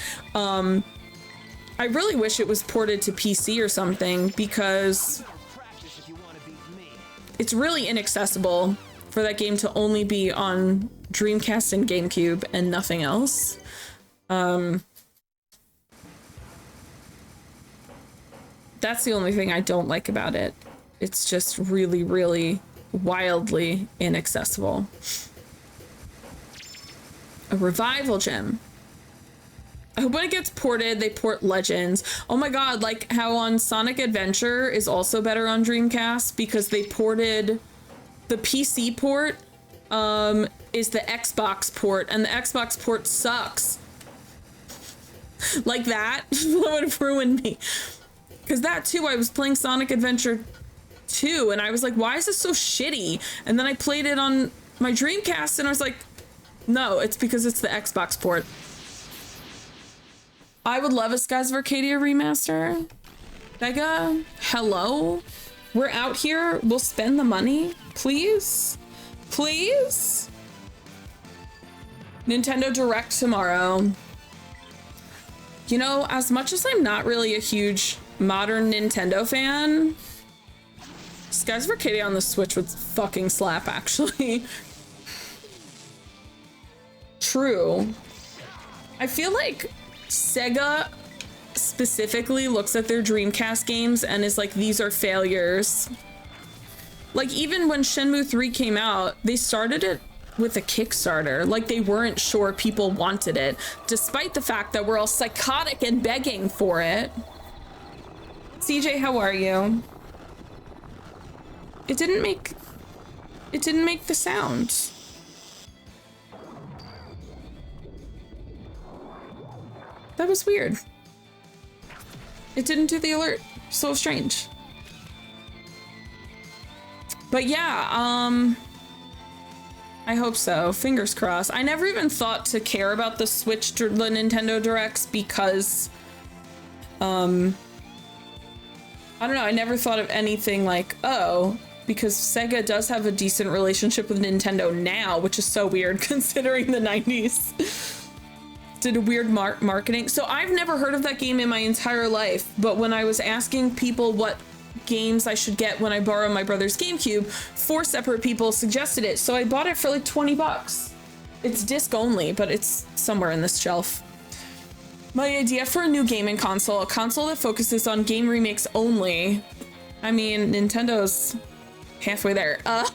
I really wish it was ported to PC or something because it's really inaccessible for that game to only be on Dreamcast and GameCube and nothing else. That's the only thing I don't like about it. It's just really, really wildly inaccessible. A revival gem. I hope when it gets ported, they port Legends. Oh my god, like how on Sonic Adventure is also better on Dreamcast because they ported the PC port is the Xbox port, and the Xbox port sucks. Like that would have ruined me. Because that too, I was playing Sonic Adventure 2 and I was like, why is this so shitty? And then I played it on my Dreamcast and I was like, no, it's because it's the Xbox port. I would love a Skies of Arcadia remaster. Sega, hello? We're out here. We'll spend the money. Please? Please? Nintendo Direct tomorrow. You know, as much as I'm not really a huge modern Nintendo fan, Skies of Arcadia on the Switch would fucking slap, actually. True. I feel like Sega specifically looks at their Dreamcast games and is like, these are failures. Like, even when Shenmue 3 came out, they started it with a Kickstarter. Like, they weren't sure people wanted it, despite the fact that we're all psychotic and begging for it. CJ, how are you? It didn't make the sound. That was weird. It didn't do the alert. So strange. But yeah, I hope so. Fingers crossed. I never even thought to care about the Switch, the Nintendo Directs, because I don't know, I never thought of anything like, oh, because Sega does have a decent relationship with Nintendo now, which is so weird considering the 90s. Did a weird marketing. So I've never heard of that game in my entire life, but when I was asking people what games I should get when I borrow my brother's GameCube, 4 separate people suggested it. So I bought it for like 20 bucks. It's disc only, but it's somewhere in this shelf. My idea for a new gaming console, a console that focuses on game remakes only. I mean, Nintendo's halfway there. That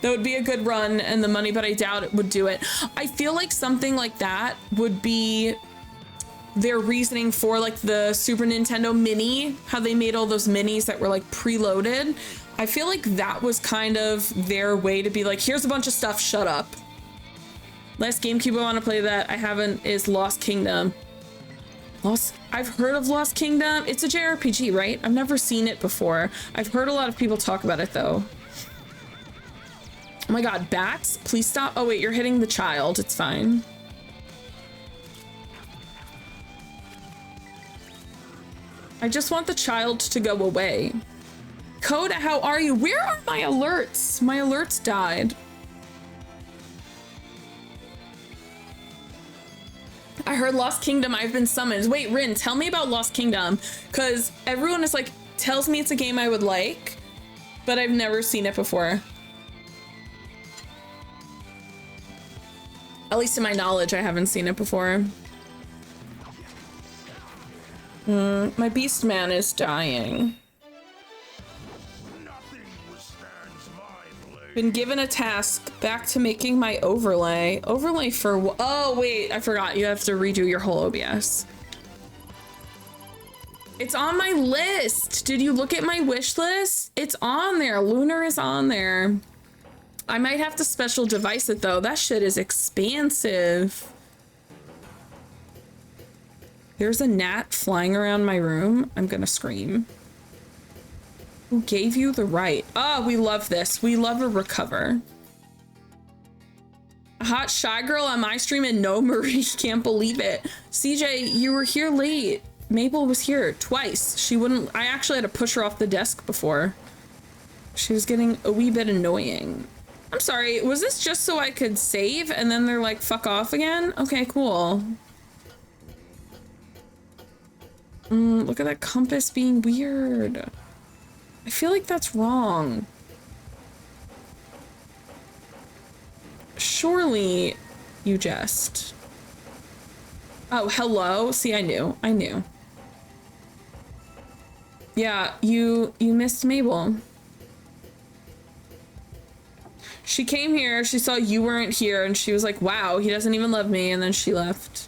would be a good run and the money, but I doubt it would do it. I feel like something like that would be their reasoning for like the Super Nintendo Mini, how they made all those minis that were like preloaded. I feel like that was kind of their way to be like, here's a bunch of stuff, shut up. Last GameCube I want to play that I haven't is Lost Kingdom. I've heard of Lost Kingdom. It's a JRPG, right? I've never seen it before. I've heard a lot of people talk about it though. Oh my god, bats, please stop. Oh wait, you're hitting the child. It's fine. I just want the child to go away. Coda, how are you? Where are my alerts? My alerts died. I heard Lost Kingdom, I've been summoned. Wait, Rin, tell me about Lost Kingdom. Because everyone is like, tells me it's a game I would like, but I've never seen it before. At least to my knowledge, I haven't seen it before. My beast man is dying. Been given a task, back to making my overlay. Overlay for what? Oh wait, I forgot. You have to redo your whole OBS. It's on my list. Did you look at my wish list? It's on there. Lunar is on there. I might have to special device it though. That shit is expansive. There's a gnat flying around my room. I'm gonna scream. Who gave you the right? Oh, we love this. We love a recover. A hot shy girl on my stream and no Marie, can't believe it. CJ, you were here late. Mabel was here twice. She wouldn't, I actually had to push her off the desk before. She was getting a wee bit annoying. I'm sorry, was this just so I could save and then they're like, fuck off again? Okay, cool. Look at that compass being weird. I feel like that's wrong. Surely you just... Oh, hello? See, I knew. Yeah, you missed Mabel. She came here, she saw you weren't here, and she was like, wow, he doesn't even love me, and then she left.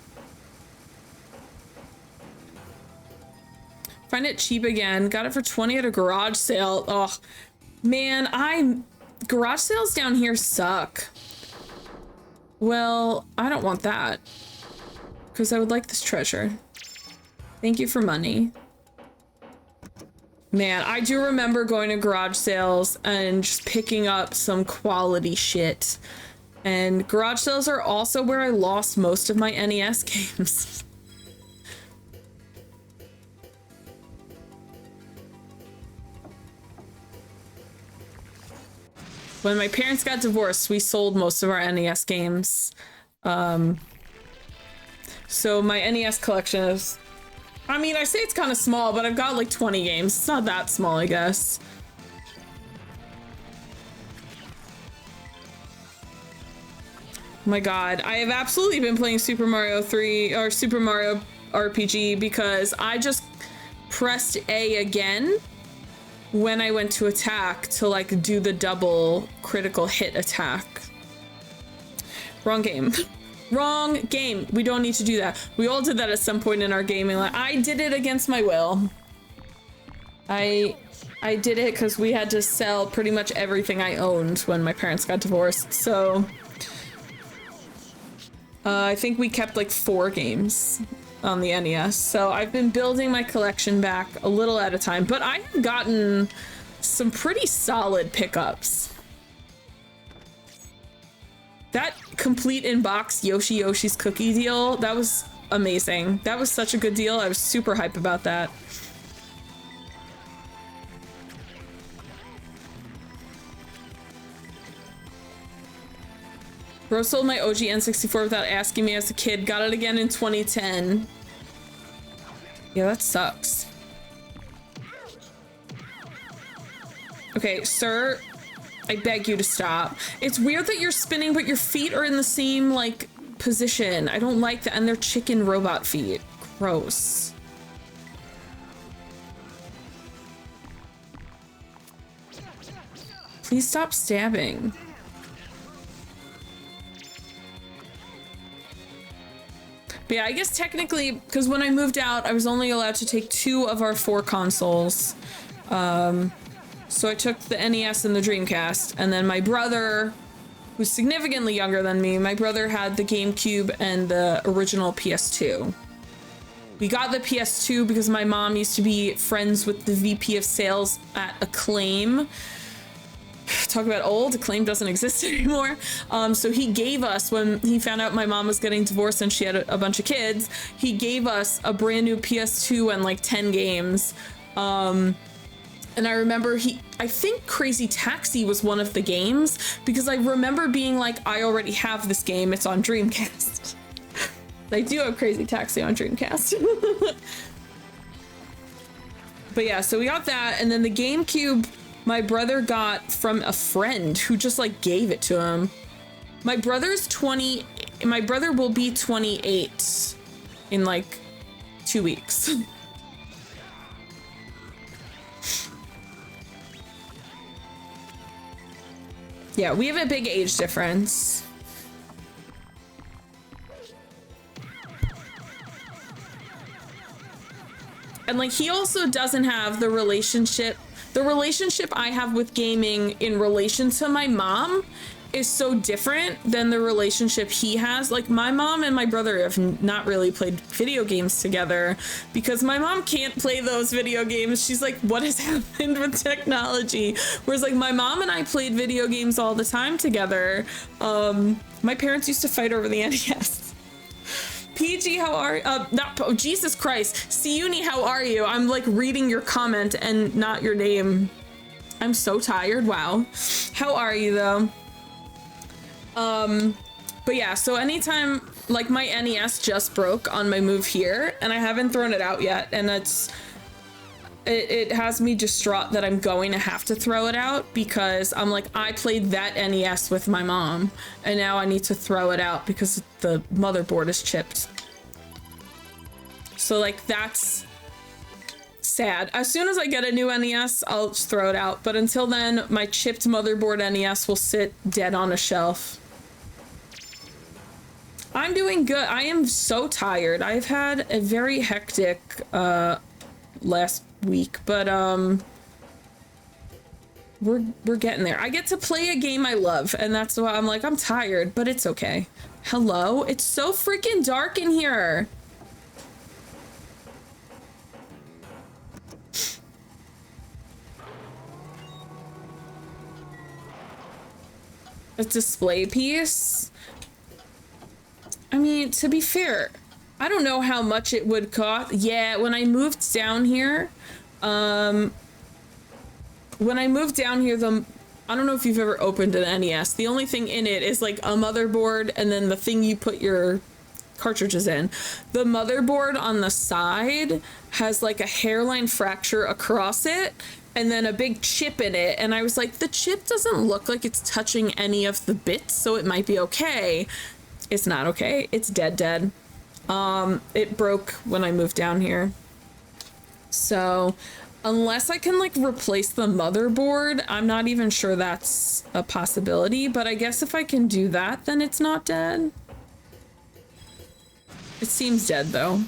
Find it cheap again. Got it for 20 at a garage sale. Oh, man, garage sales down here suck. Well, I don't want that. Because I would like this treasure. Thank you for money. Man, I do remember going to garage sales and just picking up some quality shit. And garage sales are also where I lost most of my NES games. When my parents got divorced, we sold most of our NES games. So my NES collection is, I mean, I say it's kind of small, but I've got like 20 games. It's not that small, I guess. Oh my god, I have absolutely been playing Super Mario 3 or Super Mario RPG because I just pressed A again when I went to attack to like do the double critical hit attack. Wrong game. Wrong game. We don't need to do that. We all did that at some point in our gaming life. I did it against my will. I did it because we had to sell pretty much everything I owned when my parents got divorced. So I think we kept like 4 games on the NES. So I've been building my collection back a little at a time, but I have gotten some pretty solid pickups. That complete in-box Yoshi's Cookie deal, that was amazing. That was such a good deal. I was super hype about that. Bro sold my OG N64 without asking me as a kid. Got it again in 2010. Yeah, that sucks. Okay, sir, I beg you to stop. It's weird that you're spinning, but your feet are in the same, like, position. I don't like that. And they're chicken robot feet. Gross. Please stop stabbing. But yeah, I guess technically, because when I moved out, I was only allowed to take 2 of our 4 consoles. So I took the NES and the Dreamcast, and then my brother, who's significantly younger than me, my brother had the GameCube and the original PS2. We got the PS2 because my mom used to be friends with the VP of sales at Acclaim. Talk about old, Acclaim doesn't exist anymore. So he gave us, when he found out my mom was getting divorced and she had a bunch of kids, he gave us a brand new PS2 and like 10 games. And I remember I think Crazy Taxi was one of the games, because I remember being like, I already have this game, it's on Dreamcast. I do have Crazy Taxi on Dreamcast. But yeah, so we got that, and then the GameCube my brother got from a friend who just like gave it to him. My brother will be 28 in like 2 weeks. Yeah, we have a big age difference. And like, he also doesn't have the relationship I have with gaming in relation to my mom is so different than the relationship he has. Like, my mom and my brother have not really played video games together because my mom can't play those video games. She's like, what has happened with technology? Whereas like my mom and I played video games all the time together. My parents used to fight over the NES. PG, how are oh, Jesus Christ. Siuni, how are you? I'm like reading your comment and not your name. I'm so tired. Wow. How are you though? But yeah, so anytime, like, my NES just broke on my move here and I haven't thrown it out yet, and it has me distraught that I'm going to have to throw it out because I'm like, I played that NES with my mom and now I need to throw it out because the motherboard is chipped. So like, that's sad. As soon as I get a new NES, I'll just throw it out. But until then, my chipped motherboard NES will sit dead on a shelf. I'm doing good. I am so tired. I've had a very hectic last week, but we're getting there. I get to play a game I love, and that's why I'm like, I'm tired, but it's okay. Hello? It's so freaking dark in here. A display piece? I mean, to be fair, I don't know how much it would cost. Yeah, when I moved down here, I don't know if you've ever opened an NES. The only thing in it is like a motherboard and then the thing you put your cartridges in. The motherboard on the side has like a hairline fracture across it and then a big chip in it. And I was like, the chip doesn't look like it's touching any of the bits, so it might be okay. It's not okay. It's dead. It broke when I moved down here. So unless I can like replace the motherboard, I'm not even sure that's a possibility, but I guess if I can do that, then it's not dead. It seems dead though.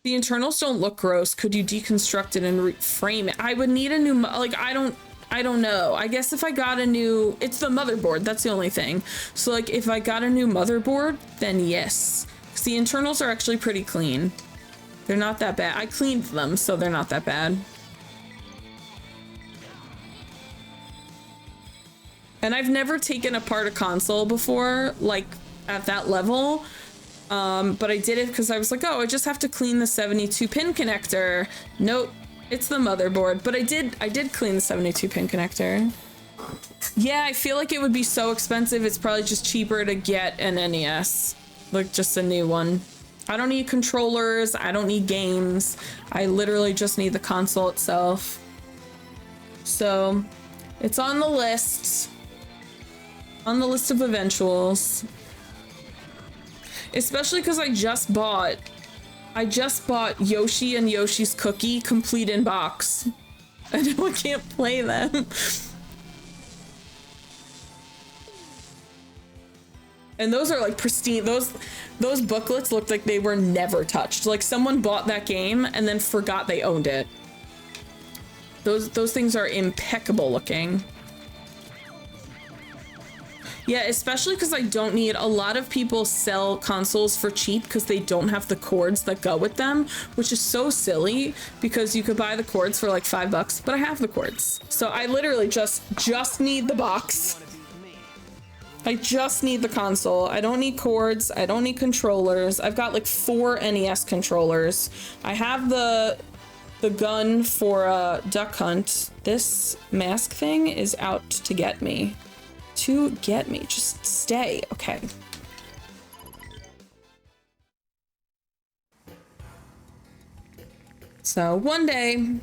The internals don't look gross. Could you deconstruct it and reframe it? I would need a new, like, I don't know. I guess if I got a new, it's the motherboard. That's the only thing. So like if I got a new motherboard, then yes. Because the internals are actually pretty clean. They're not that bad. I cleaned them, so they're not that bad. And I've never taken apart a console before, like at that level. But I did it because I was like, oh, I just have to clean the 72 pin connector. Nope. It's the motherboard, but I did clean the 72 pin connector. Yeah, I feel like it would be so expensive. It's probably just cheaper to get an NES. Like, just a new one. I don't need controllers. I don't need games. I literally just need the console itself. So, it's on the list. On the list of eventuals. Especially because I just bought Yoshi and Yoshi's Cookie complete in box. I know I can't play them. And those are like pristine. Those booklets looked like they were never touched. Like someone bought that game and then forgot they owned it. Those things are impeccable looking. Yeah, especially because I don't need, a lot of people sell consoles for cheap because they don't have the cords that go with them, which is so silly because you could buy the cords for like $5, but I have the cords. So I literally just need the box. I just need the console. I don't need cords. I don't need controllers. I've got like 4 NES controllers. I have the gun for Duck Hunt. This mask thing is out to get me. To get me. Just stay. Okay. So one day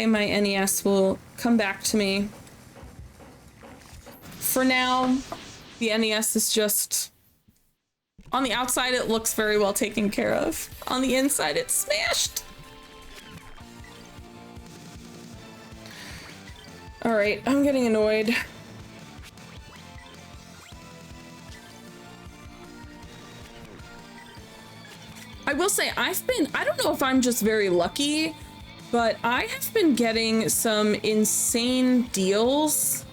my NES will come back to me. For now, the NES is just, on the outside it looks very well taken care of. On the inside it's smashed. All right, I'm getting annoyed. I will say I don't know if I'm just very lucky, but I have been getting some insane deals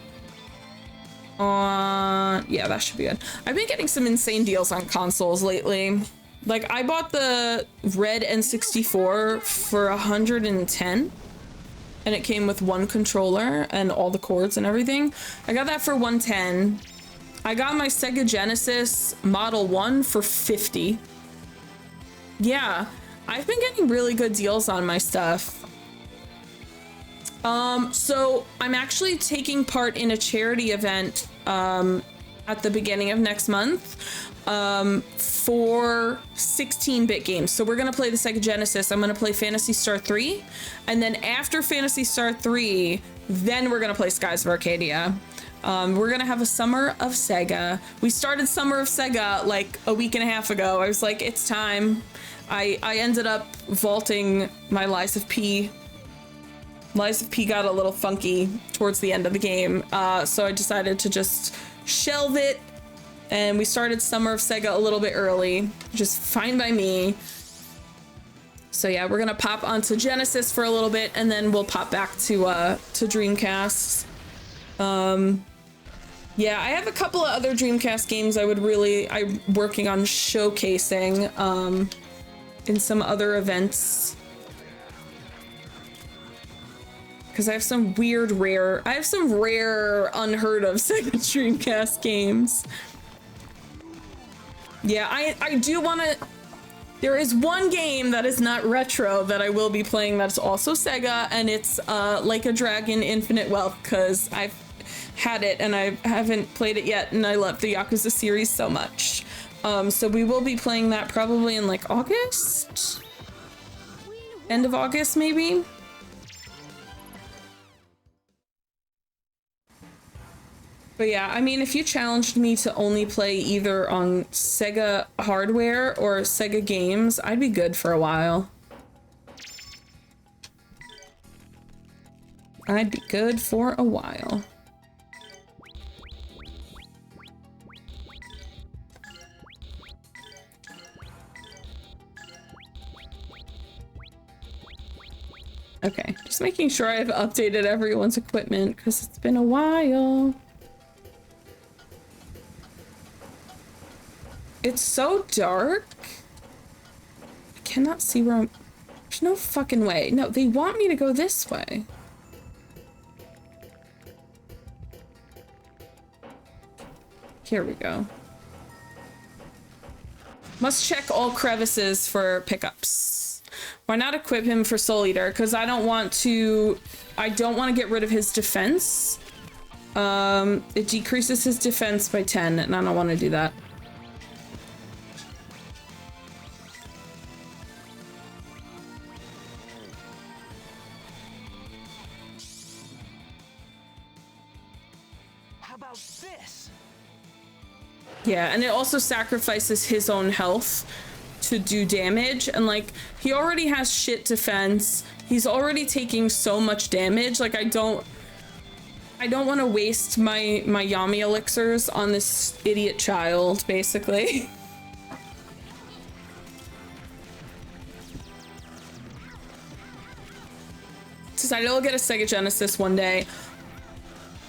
on, yeah, that should be good. I've been getting some insane deals on consoles lately. Like I bought the red N64 for 110 and it came with 1 controller and all the cords and everything. I got that for 110. I got my Sega Genesis Model 1 for 50. Yeah, I've been getting really good deals on my stuff. So I'm actually taking part in a charity event at the beginning of next month for 16-bit games. So we're gonna play the Sega Genesis. I'm gonna play Phantasy Star 3, and then after Phantasy Star 3, then we're gonna play Skies of Arcadia. We're gonna have a Summer of Sega. We started Summer of Sega like a week and a half ago. I was like, it's time. I ended up vaulting my Lies of P. Lies of P got a little funky towards the end of the game, so I decided to just shelve it, and we started Summer of Sega a little bit early, just fine by me. So yeah, we're gonna pop onto Genesis for a little bit, and then we'll pop back to Dreamcast. Yeah, I have a couple of other Dreamcast games I'm working on showcasing in some other events. Because I have some rare, unheard of Sega Dreamcast games. Yeah, I do want to, there is one game that is not retro that I will be playing that's also Sega, and it's Like a Dragon Infinite Wealth, because I've had it and I haven't played it yet, and I love the Yakuza series so much. So we will be playing that probably in like August? End of August, maybe? But yeah, I mean, if you challenged me to only play either on Sega hardware or Sega games, I'd be good for a while. I'd be good for a while. Okay, just making sure I've updated everyone's equipment because it's been a while. It's so dark. I cannot see where I'm... There's no fucking way. No, they want me to go this way. Here we go. Must check all crevices for pickups. Why not equip him for Soul Eater? Because I don't want to get rid of his defense. It decreases his defense by 10, and I don't want to do that. How about this? Yeah, and it also sacrifices his own health to do damage, and like he already has shit defense. He's already taking so much damage. Like I don't want to waste my Yami elixirs on this idiot child, basically. Decided I'll get a Sega Genesis one day.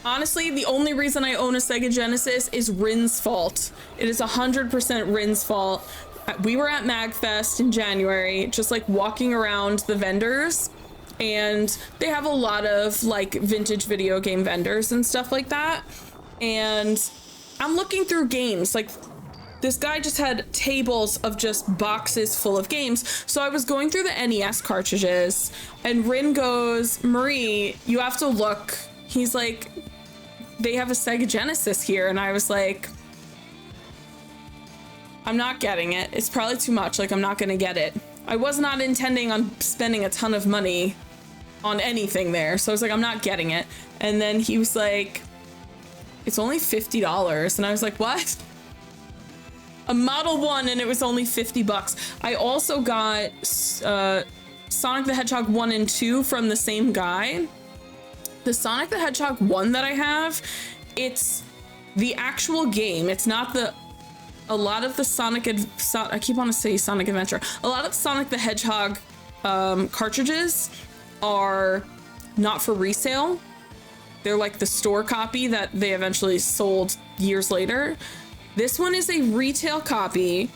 Honestly, the only reason I own a Sega Genesis is Rin's fault. It is 100% Rin's fault. We were at MagFest in January, just like walking around the vendors, and they have a lot of like vintage video game vendors and stuff like that. And I'm looking through games, like this guy just had tables of just boxes full of games. So I was going through the NES cartridges, and Rin goes, Marie, you have to look. He's like, they have a Sega Genesis here. And I was like, I'm not getting it. It's probably too much. Like, I'm not gonna get it. I was not intending on spending a ton of money on anything there. So I was like, I'm not getting it. And then he was like, it's only $50. And I was like, what? A Model 1 and it was only 50 bucks. I also got Sonic the Hedgehog 1 and 2 from the same guy. The Sonic the Hedgehog 1 that I have, it's the actual game. It's not the... A lot of the I keep wanting to say Sonic Adventure. A lot of Sonic the Hedgehog cartridges are not for resale. They're like the store copy that they eventually sold years later. This one is a retail copy,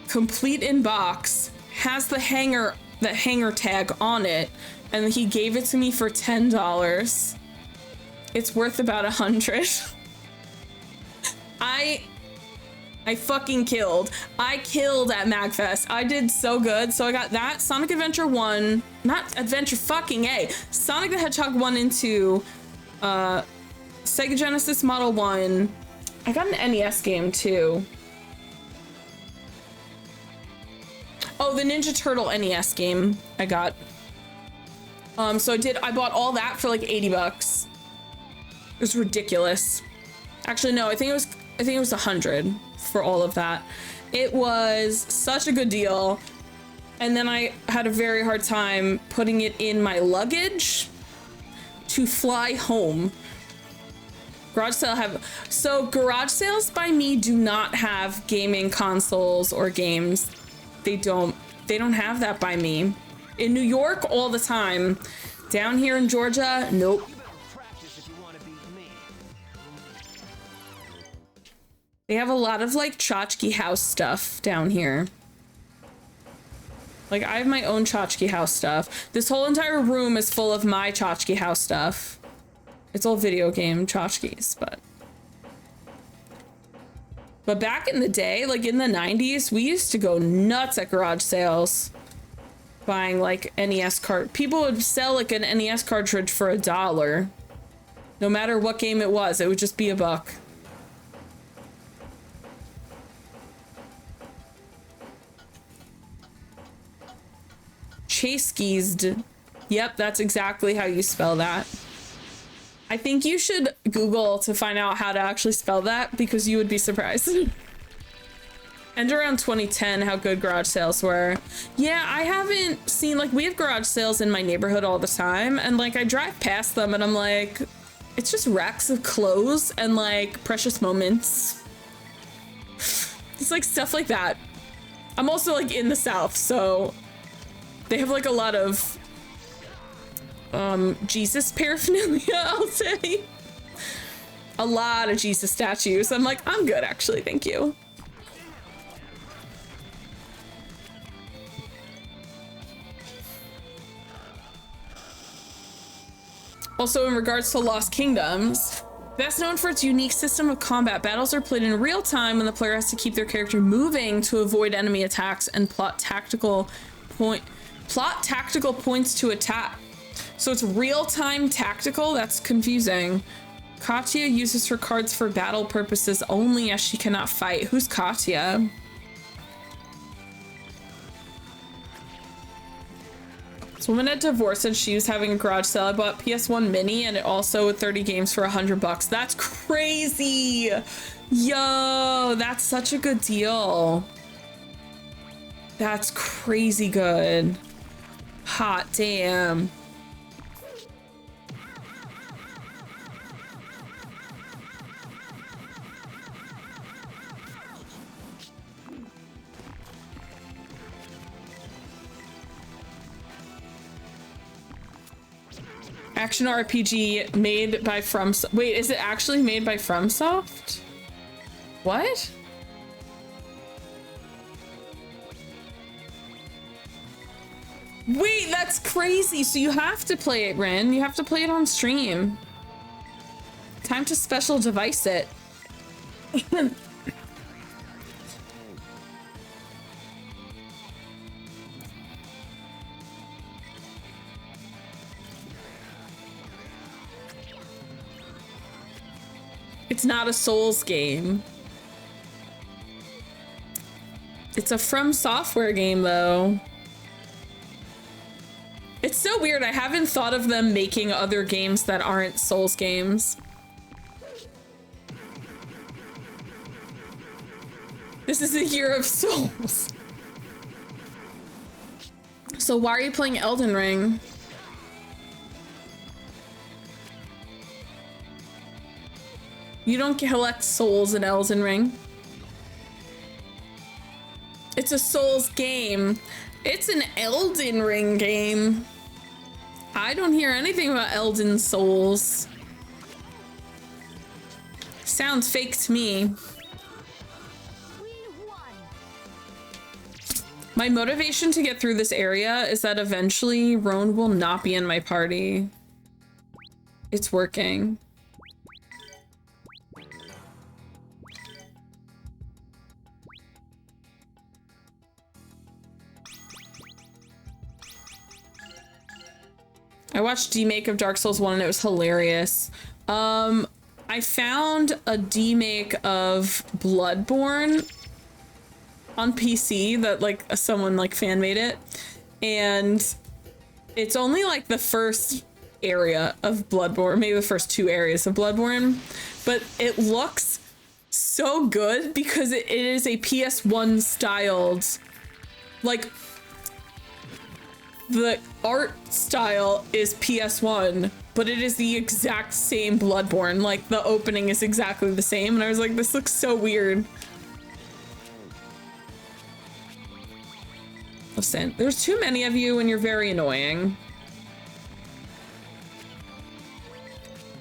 complete in box, has the hanger tag on it, and he gave it to me for $10. It's worth about $100. I fucking killed. I killed at MagFest. I did so good. So I got that, Sonic Adventure 1, not Adventure fucking A, Sonic the Hedgehog 1 and 2, Sega Genesis Model 1. I got an NES game too. Oh, the Ninja Turtle NES game I got. So I bought all that for like 80 bucks. It was ridiculous. Actually, no, I think it was 100 for all of that. It was such a good deal. And then I had a very hard time putting it in my luggage to fly home. Garage sales by me do not have gaming consoles or games. They don't have that by me. In New York, all the time. Down here in Georgia, nope. They have a lot of like tchotchke house stuff down here. Like I have my own tchotchke house stuff. This whole entire room is full of my tchotchke house stuff. It's all video game tchotchkes, but back in the day, like in the 90s, we used to go nuts at garage sales buying like NES cart. People would sell like an NES cartridge for $1. No matter what game it was, it would just be $1. Chaskeezed. Yep, that's exactly how you spell that. I think you should Google to find out how to actually spell that, because you would be surprised. And around 2010, how good garage sales were. Yeah, I haven't seen, like, we have garage sales in my neighborhood all the time, and like I drive past them and I'm like, it's just racks of clothes and like precious moments. It's like stuff like that. I'm also like in the South, so they have like a lot of Jesus paraphernalia, I'll say. A lot of Jesus statues. I'm like, I'm good actually, thank you. Also, in regards to Lost Kingdoms, best known for its unique system of combat, battles are played in real time when the player has to keep their character moving to avoid enemy attacks and plot tactical Plot tactical points to attack. So it's real-time tactical? That's confusing. Katya uses her cards for battle purposes only as she cannot fight. Who's Katya? This woman had divorced and she was having a garage sale. I bought PS1 Mini and it also with 30 games for $100. That's crazy. Yo, that's such a good deal. That's crazy good. Hot damn. Action RPG made by Wait, is it actually made by FromSoft? What? Wait, that's crazy. So you have to play it, Rin. You have to play it on stream. Time to special device it. It's not a Souls game. It's a From Software game, though. It's so weird. I haven't thought of them making other games that aren't Souls games. This is the year of Souls. So why are you playing Elden Ring? You don't collect souls in Elden Ring. It's a Souls game. It's an Elden Ring game. I don't hear anything about Elden Souls. Sounds fake to me. My motivation to get through this area is that eventually Roan will not be in my party. It's working. I watched demake of Dark Souls 1 and it was hilarious. I found a demake of Bloodborne on PC that like someone like fan made it, and it's only like the first area of Bloodborne, maybe the first 2 areas of Bloodborne, but it looks so good because it is a PS1 styled, like the art style is PS1, but it is the exact same Bloodborne. Like the opening is exactly the same, and I was like, this looks so weird. Listen, there's too many of you and you're very annoying.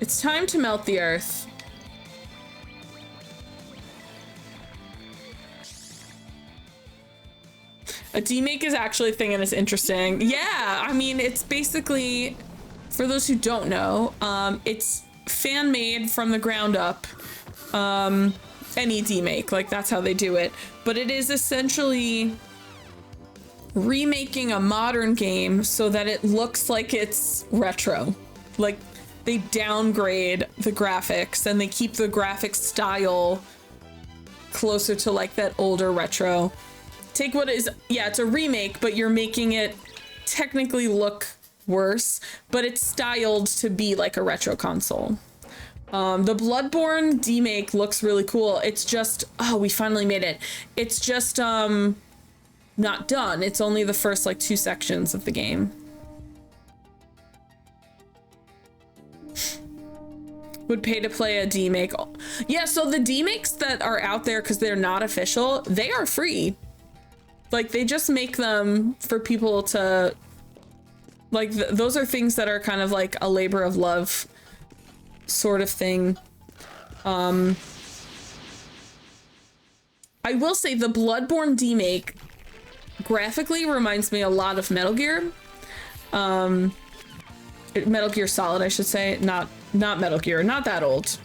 It's time to melt the earth. A demake is actually a thing and it's interesting. Yeah, I mean, it's basically, for those who don't know, it's fan made from the ground up. Any demake, like that's how they do it. But it is essentially remaking a modern game so that it looks like it's retro. Like they downgrade the graphics and they keep the graphic style closer to like that older retro. Take what is, yeah, it's a remake, but you're making it technically look worse, but it's styled to be like a retro console. The Bloodborne demake looks really cool. It's just, oh, we finally made it. It's just not done. It's only the first like 2 sections of the game. Would pay to play a demake. Yeah, so the demakes that are out there, because they're not official, they are free. Like they just make them for people to like, those are things that are kind of like a labor of love sort of thing. I will say the Bloodborne demake graphically reminds me a lot of Metal Gear. Metal Gear Solid, I should say, not Metal Gear, not that old.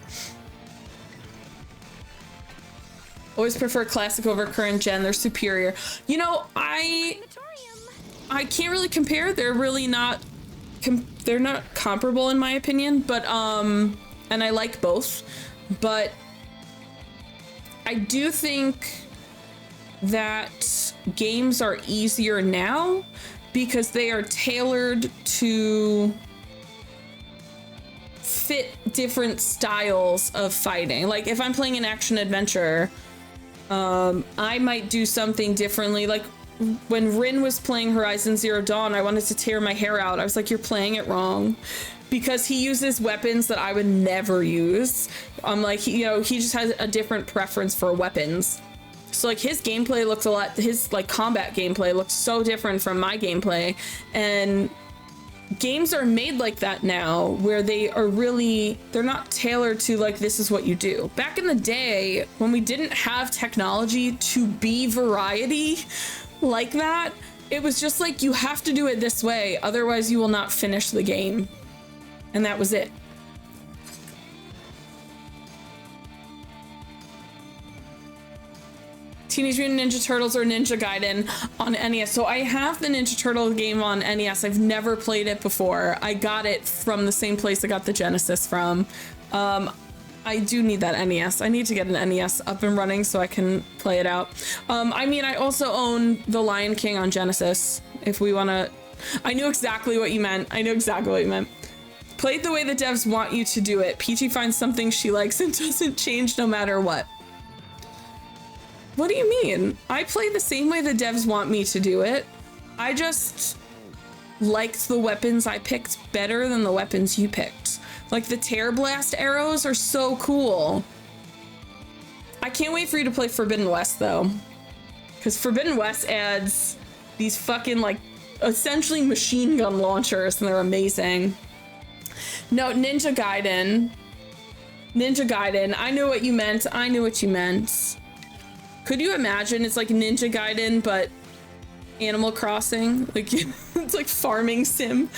Always prefer classic over current gen, they're superior. You know, I can't really compare. They're really not, they're not comparable in my opinion, but, and I like both, but I do think that games are easier now because they are tailored to fit different styles of fighting. Like if I'm playing an action adventure, I might do something differently. Like when Rin was playing Horizon Zero Dawn, I wanted to tear my hair out. I was like, you're playing it wrong. Because he uses weapons that I would never use. I'm like, he just has a different preference for weapons. So like his gameplay looks a lot, his like combat gameplay looks so different from my gameplay. And games are made like that now, where they are really, they're not tailored to like, this is what you do. Back in the day, when we didn't have technology to be variety like that, it was just like, you have to do it this way, otherwise you will not finish the game. And that was it. Teenage Mutant Ninja Turtles or Ninja Gaiden on NES. So I have the Ninja Turtle game on NES. I've never played it before. I got it from the same place I got the Genesis from. I do need that NES. I need to get an NES up and running so I can play it out. I mean, I also own The Lion King on Genesis, if we want to... I knew exactly what you meant. I knew exactly what you meant. Played the way the devs want you to do it. Peachy finds something she likes and doesn't change no matter what. What do you mean? I play the same way the devs want me to do it. I just liked the weapons I picked better than the weapons you picked. Like the Tear Blast arrows are so cool. I can't wait for you to play Forbidden West though. Because Forbidden West adds these fucking like essentially machine gun launchers and they're amazing. No, Ninja Gaiden. Ninja Gaiden. I knew what you meant. I knew what you meant. Could you imagine it's like Ninja Gaiden, but Animal Crossing? Like, it's like farming sim.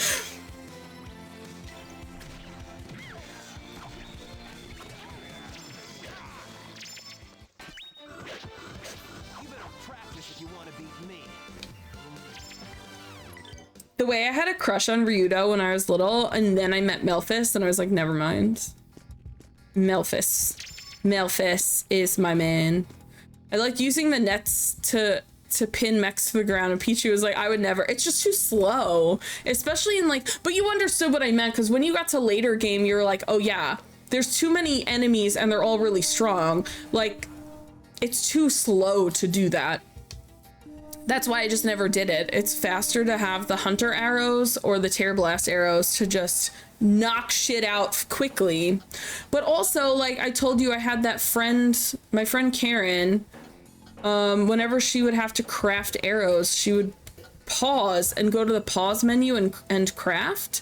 The way I had a crush on Ryudo when I was little, and then I met Melphis, and I was like, never mind. Melphis. Melphis is my man. I like using the nets to pin mechs to the ground, and Peachy was like, I would never. It's just too slow. Especially in like, but you understood what I meant, because when you got to later game, you were like, oh yeah, there's too many enemies and they're all really strong. Like, it's too slow to do that. That's why I just never did it. It's faster to have the hunter arrows or the tear blast arrows to just knock shit out quickly. But also, like I told you, I had that friend, my friend Karen, whenever she would have to craft arrows, she would pause and go to the pause menu and craft.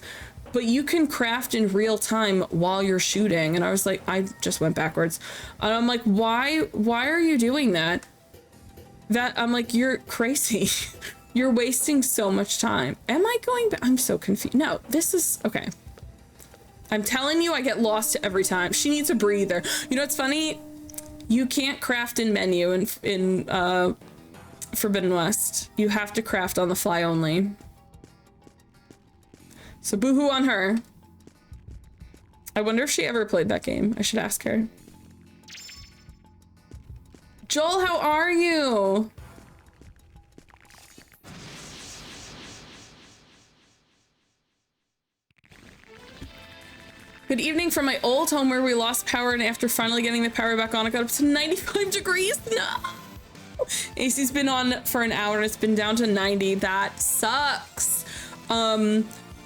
But you can craft in real time while you're shooting. And I was like, I just went backwards. And I'm like, why are you doing that? I'm like, you're crazy. You're wasting so much time. Am I going back? I'm so confused. No, this is okay. I'm telling you, I get lost every time. She needs a breather. You know what's funny? You can't craft in menu in Forbidden West. You have to craft on the fly only. So boohoo on her. I wonder if she ever played that game. I should ask her. Joel, how are you? Good evening from my old home where we lost power, and after finally getting the power back on, it got up to 95 degrees. No! AC's been on for an hour and it's been down to 90. That sucks.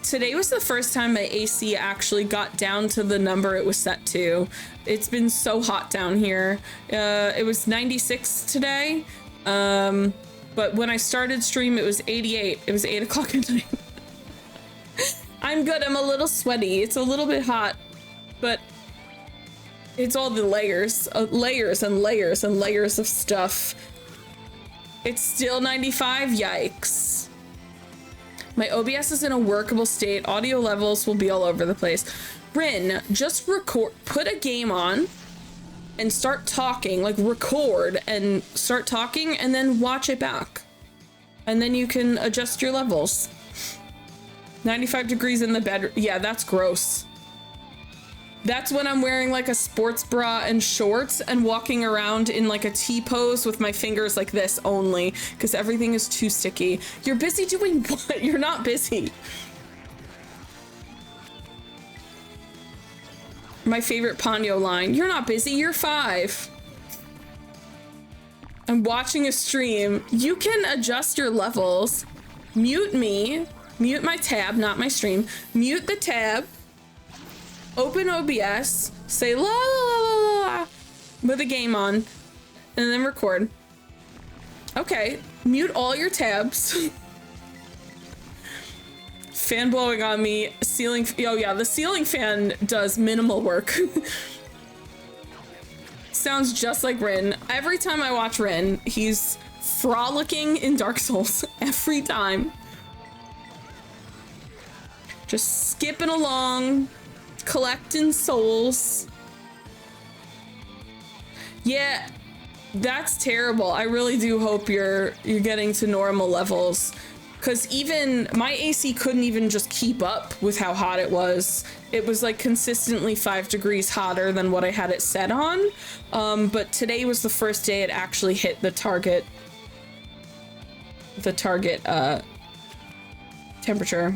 Today was the first time my AC actually got down to the number it was set to. It's been so hot down here. It was 96 today. But when I started stream, it was 88. It was 8 o'clock at night. I'm good. I'm a little sweaty. It's a little bit hot, but it's all the layers, layers and layers and layers of stuff. It's still 95. Yikes. My OBS is in a workable state. Audio levels will be all over the place. Rin, just record, put a game on and start talking, like record and start talking and then watch it back. And then you can adjust your levels. 95 degrees in the bed. Yeah, that's gross. That's when I'm wearing like a sports bra and shorts and walking around in like a T pose with my fingers like this only because everything is too sticky. You're busy doing what? You're not busy. My favorite Ponyo line. You're not busy, you're 5. I'm watching a stream. You can adjust your levels. Mute me. Mute my tab, not my stream. Mute the tab. Open OBS. Say la la la la la with a game on. And then record. Okay. Mute all your tabs. Fan blowing on me. Ceiling. Oh yeah, the ceiling fan does minimal work. Sounds just like Rin. Every time I watch Rin, he's frolicking in Dark Souls. Every time. Just skipping along, collecting souls. Yeah, that's terrible. I really do hope you're getting to normal levels. Because even my AC couldn't even just keep up with how hot it was. It was like consistently 5 degrees hotter than what I had it set on. But today was the first day it actually hit the target temperature.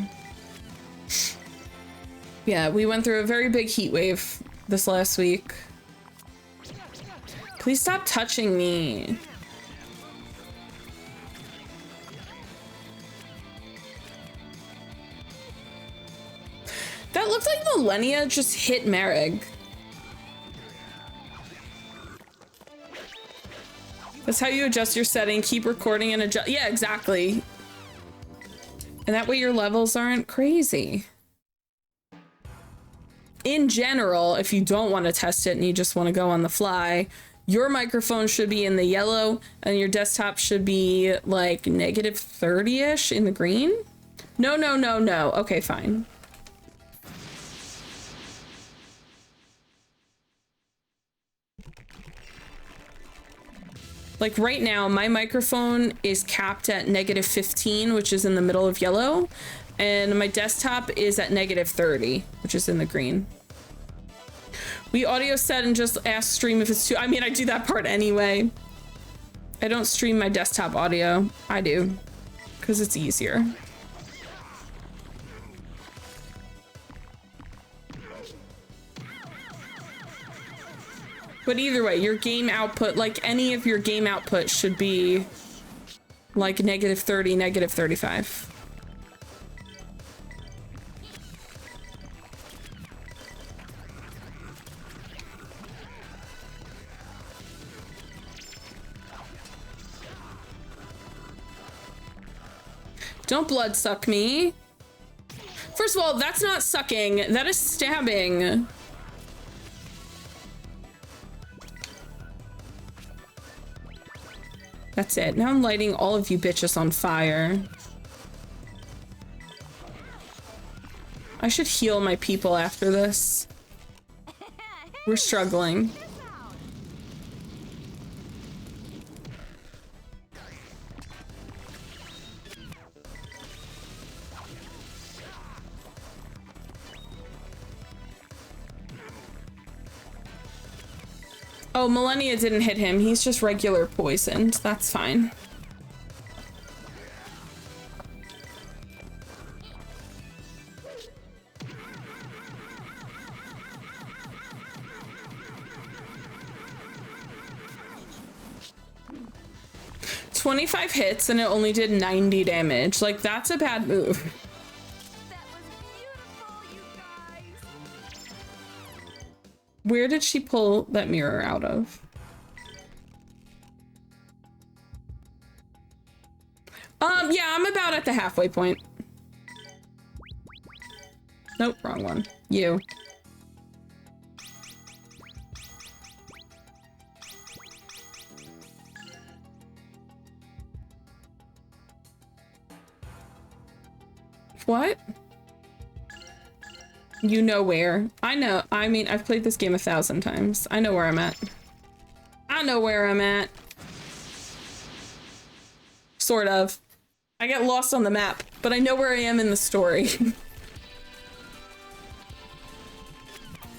Yeah, we went through a very big heat wave this last week. Please stop touching me. That looked like Millennia just hit Merrick. That's how you adjust your setting. Keep recording and adjust. Yeah, exactly. And that way your levels aren't crazy. In general, if you don't want to test it and you just want to go on the fly, your microphone should be in the yellow and your desktop should be like negative 30-ish in the green. No, no, no, no. Okay, fine. Like right now, my microphone is capped at negative 15, which is in the middle of yellow, and my desktop is at negative 30, which is in the green. We audio set and just ask stream if it's too. I mean, I do that part anyway. I don't stream my desktop audio. I do, because it's easier. But either way, your game output, like any of your game output, should be like negative 30, negative 35. Don't blood suck me. First of all, that's not sucking. That is stabbing. That's it. Now I'm lighting all of you bitches on fire. I should heal my people after this. We're struggling. Oh, Millennia didn't hit him. He's just regular poisoned. That's fine. "25 hits and it only did 90 damage. Like, that's a bad move. Where did she pull that mirror out of? Yeah, I'm about at the halfway point. Nope, wrong one. You. What? You know where. I know. I mean, I've played this game 1,000 times. I know where I'm at. I know where I'm at. Sort of. I get lost on the map, but I know where I am in the story.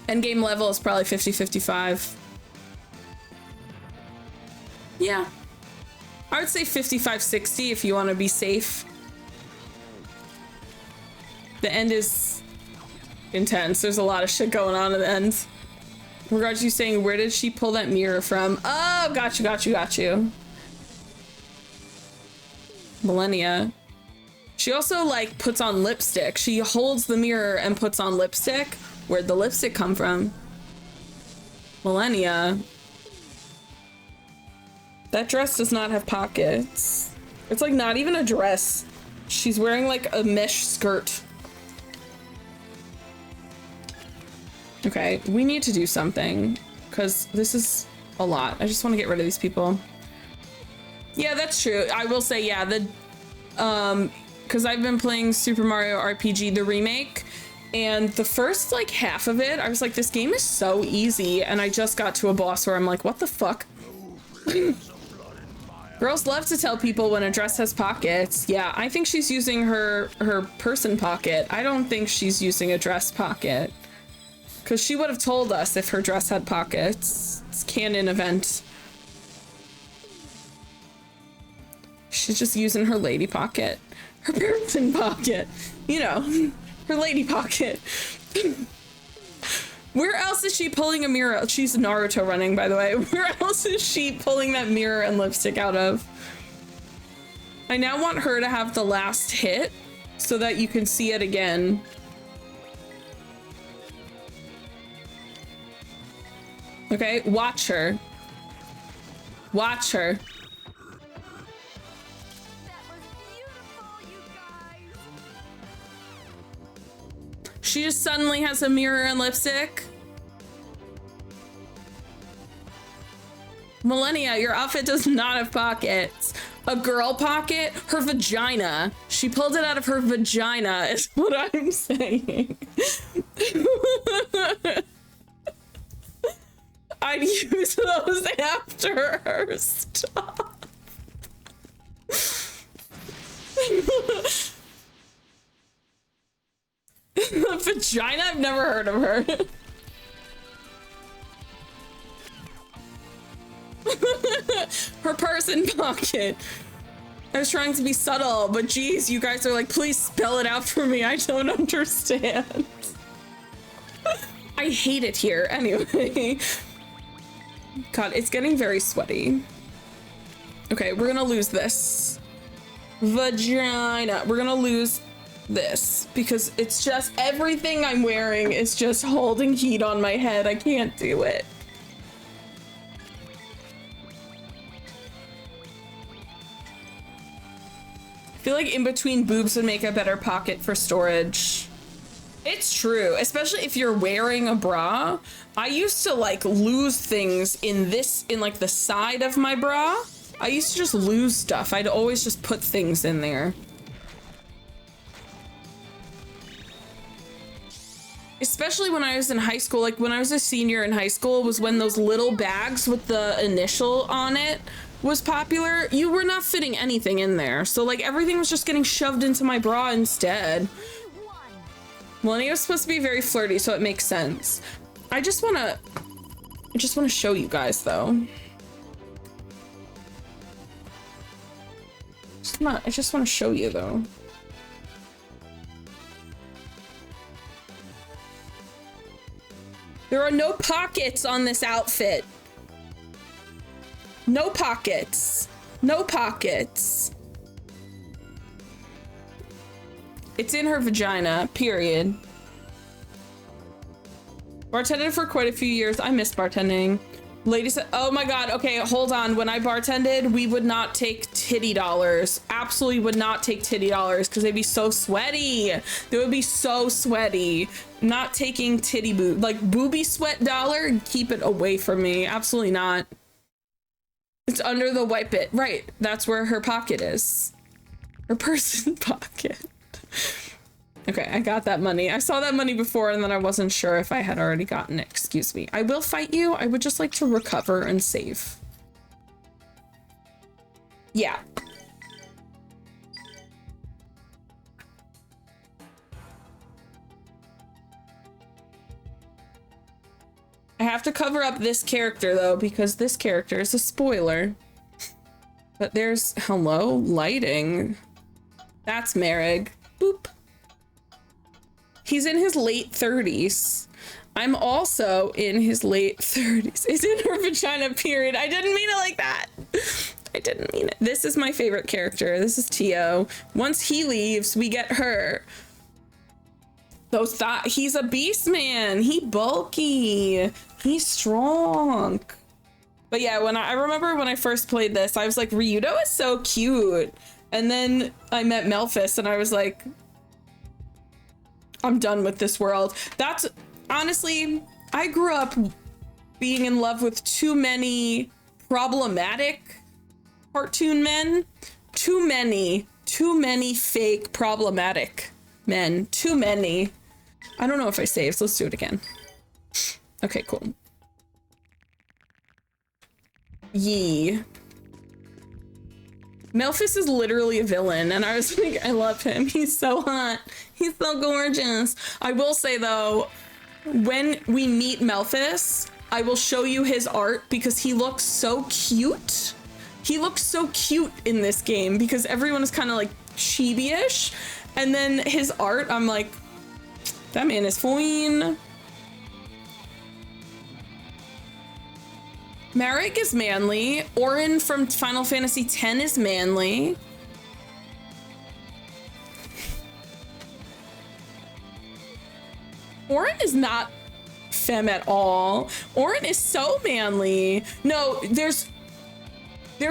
Endgame level is probably 50-55. Yeah. I would say 55-60 if you want to be safe. The end is intense. There's a lot of shit going on at the end. In regards to you saying, where did she pull that mirror from? Oh, got you. Millennia. She also, like, puts on lipstick. She holds the mirror and puts on lipstick. Where'd the lipstick come from? Millennia. That dress does not have pockets. It's, like, not even a dress. She's wearing, like, a mesh skirt. Okay, we need to do something. Because this is a lot. I just want to get rid of these people. Yeah, that's true. I will say, yeah, because I've been playing Super Mario RPG, the remake, and the first, like, half of it, I was like, this game is so easy, and I just got to a boss where I'm like, what the fuck? Girls love to tell people when a dress has pockets. Yeah, I think she's using her person pocket. I don't think she's using a dress pocket. Because she would have told us if her dress had pockets. It's canon event. She's just using her lady pocket. Her person pocket. You know, her lady pocket. Where else is she pulling a mirror? She's Naruto running, by the way. Where else is she pulling that mirror and lipstick out of? I now want her to have the last hit so that you can see it again. Okay, watch her. Watch her. That was beautiful, you guys. She just suddenly has a mirror and lipstick. Millennia, your outfit does not have pockets. A girl pocket? Her vagina. She pulled it out of her vagina is what I'm saying. I'd use those after her. Stop. Vagina? I've never heard of her. Her person pocket. I was trying to be subtle, but geez, you guys are like, please spell it out for me. I don't understand. I hate it here. Anyway. God, it's getting very sweaty. Okay, we're gonna lose this. Vagina. We're gonna lose this because it's just everything I'm wearing is just holding heat on my head. I can't do it. I feel like in between boobs would make a better pocket for storage. It's true, especially if you're wearing a bra. I used to like lose things in like the side of my bra. I used to just lose stuff. I'd always just put things in there. Especially when I was in high school, like when I was a senior in high school was when those little bags with the initial on it was popular. You were not fitting anything in there. So like everything was just getting shoved into my bra instead. Millennia was supposed to be very flirty, so it makes sense. I just wanna show you guys though. I just wanna show you though. There are no pockets on this outfit. No pockets. No pockets. It's in her vagina, period. Bartended for quite a few years. I miss bartending. Ladies, oh my God. Okay, hold on. When I bartended, we would not take titty dollars. Absolutely would not take titty dollars because they'd be so sweaty. They would be so sweaty. Not taking titty like booby sweat dollar. Keep it away from me. Absolutely not. It's under the white bit. Right. That's where her pocket is. Her person pocket. Okay, I got that money. I saw that money before and then I wasn't sure if I had already gotten it. Excuse me. I will fight you. I would just like to recover and save. Yeah. have to cover up this character though, because this character is a spoiler. But there's, hello, lighting. That's Merrig. Boop. He's in his late 30s. I'm also in his late 30s. It's in her vagina, period. I didn't mean it like that. I didn't mean it. This is my favorite character. This is Tio. Once he leaves, we get her. Those thought he's a beast man. He bulky. He's strong. But yeah, when I remember when I first played this, I was like, Ryudo is so cute. And then I met Melphis and I was like, I'm done with this world. That's honestly, I grew up being in love with too many problematic cartoon men. Too many fake problematic men. Too many. I don't know if I saved. Let's do it again. Okay, cool. Yee. Melphis is literally a villain, and I was like, I love him. He's so hot. He's so gorgeous. I will say though, when we meet Melphis, I will show you his art because he looks so cute. He looks so cute in this game because everyone is kind of like chibi-ish. And then his art, I'm like, that man is fine. Merrig is manly. Auron from Final Fantasy X is manly. Auron is not femme at all. Auron is so manly. No, there's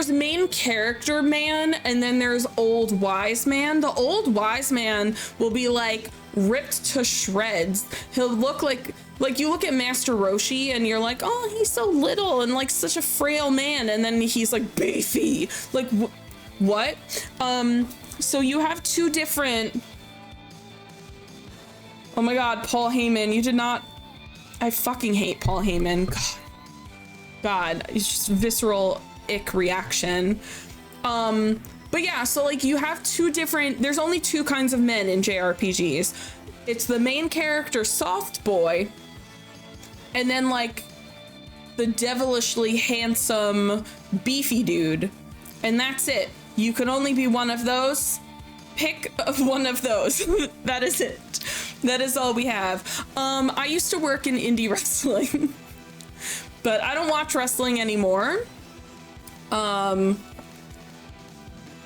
main character man, and then there's old wise man. The old wise man will be like ripped to shreds. He'll look like you look at Master Roshi and you're like, oh, he's so little and like such a frail man, and then he's like beefy. Like what? So you have two different. Oh my god, Paul Heyman, you did not. I fucking hate Paul Heyman. God, it's just visceral ick reaction. But yeah, so like you have two different, there's only two kinds of men in JRPGs. It's the main character soft boy, and then like the devilishly handsome beefy dude, and that's it. You can only be one of those. Pick one of those. That is it. That is all we have. I used to work in indie wrestling, but I don't watch wrestling anymore.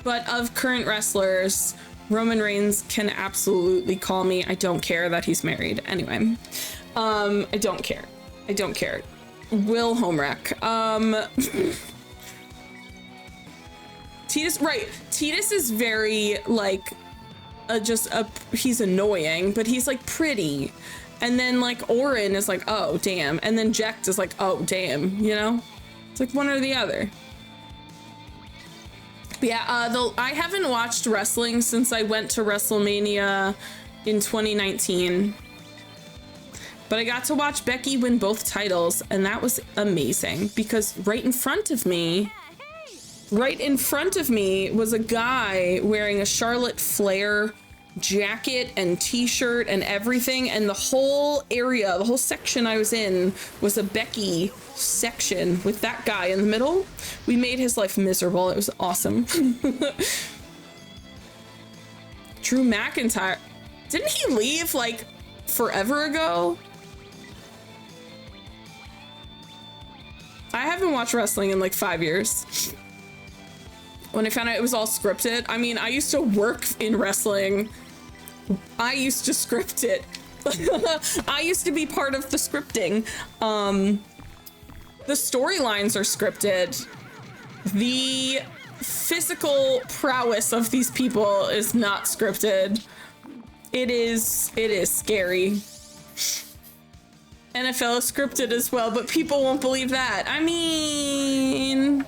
But of current wrestlers, Roman Reigns can absolutely call me. I don't care that he's married. Anyway, I don't care. I don't care. Will Homewreck. Titus, right. Titus is very like, he's annoying, but he's like pretty. And then like Auron is like, oh, damn. And then Jecht is like, oh, damn, you know? It's like one or the other. But yeah, I haven't watched wrestling since I went to WrestleMania in 2019. But I got to watch Becky win both titles, and that was amazing because right in front of me was a guy wearing a Charlotte Flair jacket and t-shirt and everything, and the whole area, the whole section I was in was a Becky section with that guy in the middle. We made his life miserable. It was awesome. Drew McIntyre, didn't he leave like forever ago? I haven't watched wrestling in like 5 years. When I found out it was all scripted, I mean, I used to work in wrestling. I used to script it. I used to be part of the scripting. The storylines are scripted. The physical prowess of these people is not scripted. It is scary. NFL is scripted as well, but people won't believe that. I mean,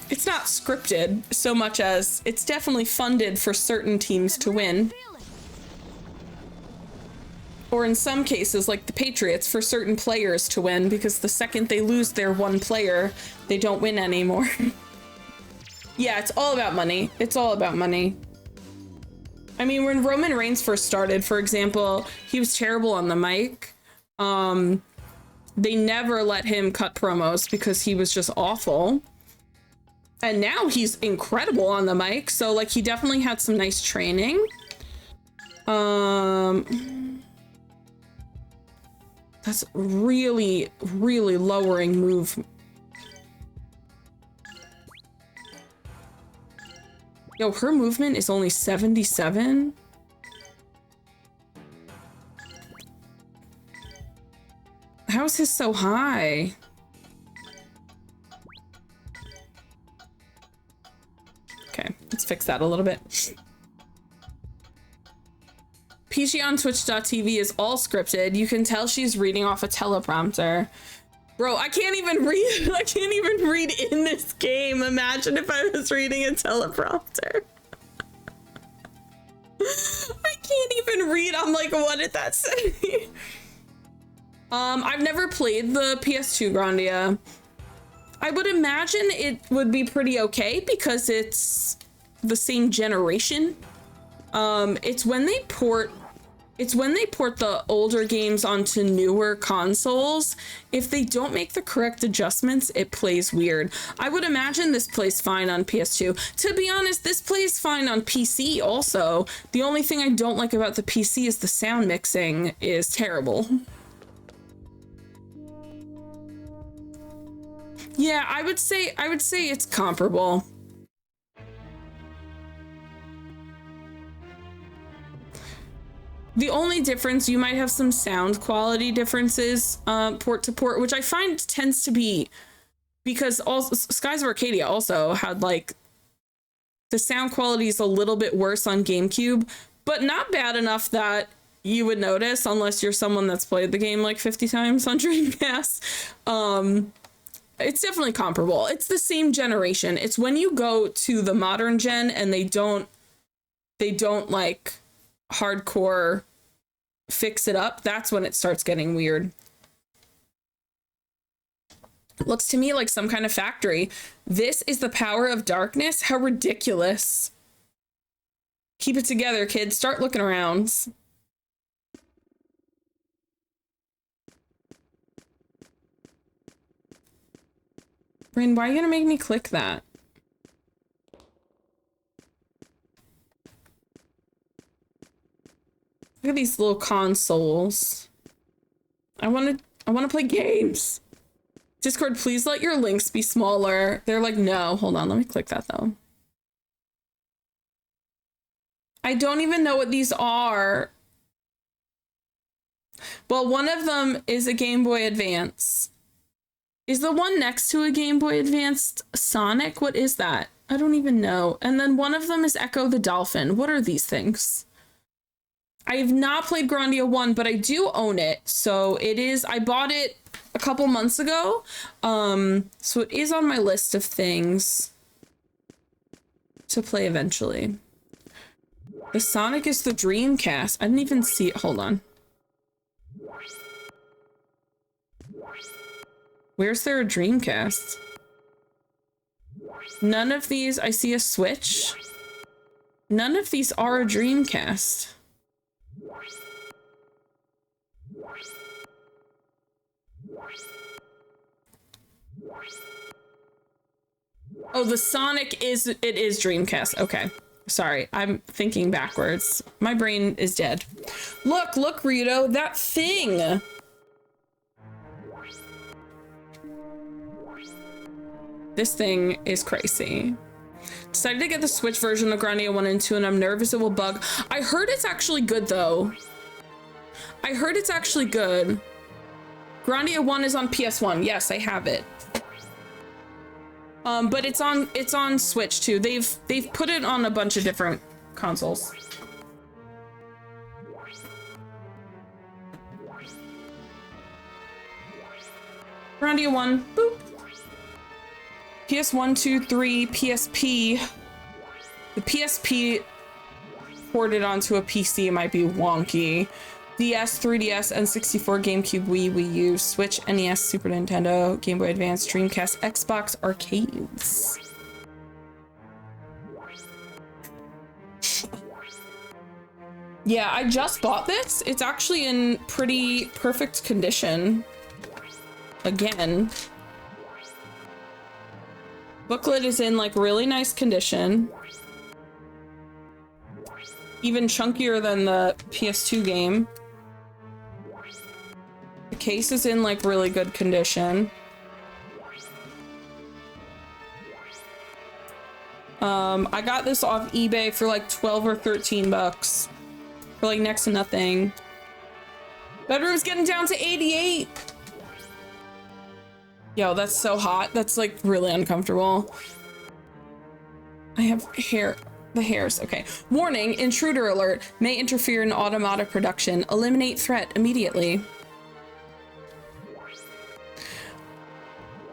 it's not scripted so much as it's definitely funded for certain teams to win. Or in some cases, like the Patriots, for certain players to win, because the second they lose their one player, they don't win anymore. Yeah, it's all about money. It's all about money. I mean, when Roman Reigns first started, for example, he was terrible on the mic. They never let him cut promos because he was just awful. And now he's incredible on the mic. So like he definitely had some nice training. That's really, really lowering move. Yo, her movement is only 77. How is his so high? Okay, let's fix that a little bit. Peachy on twitch.tv is all scripted. You can tell she's reading off a teleprompter. Bro, I can't even read. I can't even read in this game. Imagine if I was reading a teleprompter. I can't even read. I'm like, what did that say? I've never played the PS2 Grandia. I would imagine it would be pretty okay because it's the same generation. It's when they port the older games onto newer consoles. If they don't make the correct adjustments, it plays weird. I would imagine this plays fine on PS2. To be honest, this plays fine on PC also. The only thing I don't like about the PC is the sound mixing is terrible. Yeah, I would say it's comparable. The only difference, you might have some sound quality differences port to port, which I find tends to be because also Skies of Arcadia also had like the sound quality is a little bit worse on GameCube, but not bad enough that you would notice unless you're someone that's played the game like 50 times on Dreamcast. It's definitely comparable. It's the same generation. It's when you go to the modern gen and they don't like hardcore fix it up, that's when it starts getting weird. Looks to me like some kind of factory. This is the power of darkness. How ridiculous. Keep it together, kids. Start looking around. Brain, why are you gonna make me click that? Look at these little consoles. I want to play games. Discord, please let your links be smaller. They're like, no. Hold on, let me click that though. I don't even know what these are. Well, one of them is a Game Boy Advance. Is the one next to a Game Boy Advanced Sonic? What is that? I don't even know. And then one of them is Echo the Dolphin. What are these things? I have not played Grandia 1, but I do own it. So it is, I bought it a couple months ago. So it is on my list of things to play eventually. The Sonic is the Dreamcast. I didn't even see it. Hold on. Where's there a Dreamcast? None of these, I see a Switch. None of these are a Dreamcast. Oh, the Sonic is, it is Dreamcast. Okay. Sorry, I'm thinking backwards. My brain is dead. Look, Rito, that thing. This thing is crazy. Decided to get the Switch version of Grandia 1 and 2, and I'm nervous it will bug. I heard it's actually good, though. I heard it's actually good. Grandia 1 is on PS1. Yes, I have it. But it's on Switch, too. They've put it on a bunch of different consoles. Grandia 1. Boop. PS1, 2, 3, PSP. The PSP ported onto a PC might be wonky. DS, 3DS, N64, GameCube, Wii U, Switch, NES, Super Nintendo, Game Boy Advance, Dreamcast, Xbox, arcades. Yeah, I just bought this. It's actually in pretty perfect condition. Again. Booklet is in like really nice condition. Even chunkier than the PS2 game. The case is in like really good condition. I got this off eBay for like 12 or 13 bucks. For like next to nothing. Bedroom's getting down to 88. Yo, that's so hot. That's like really uncomfortable. I have hair. The hairs. Okay. Warning, intruder alert. May interfere in automata production. Eliminate threat immediately.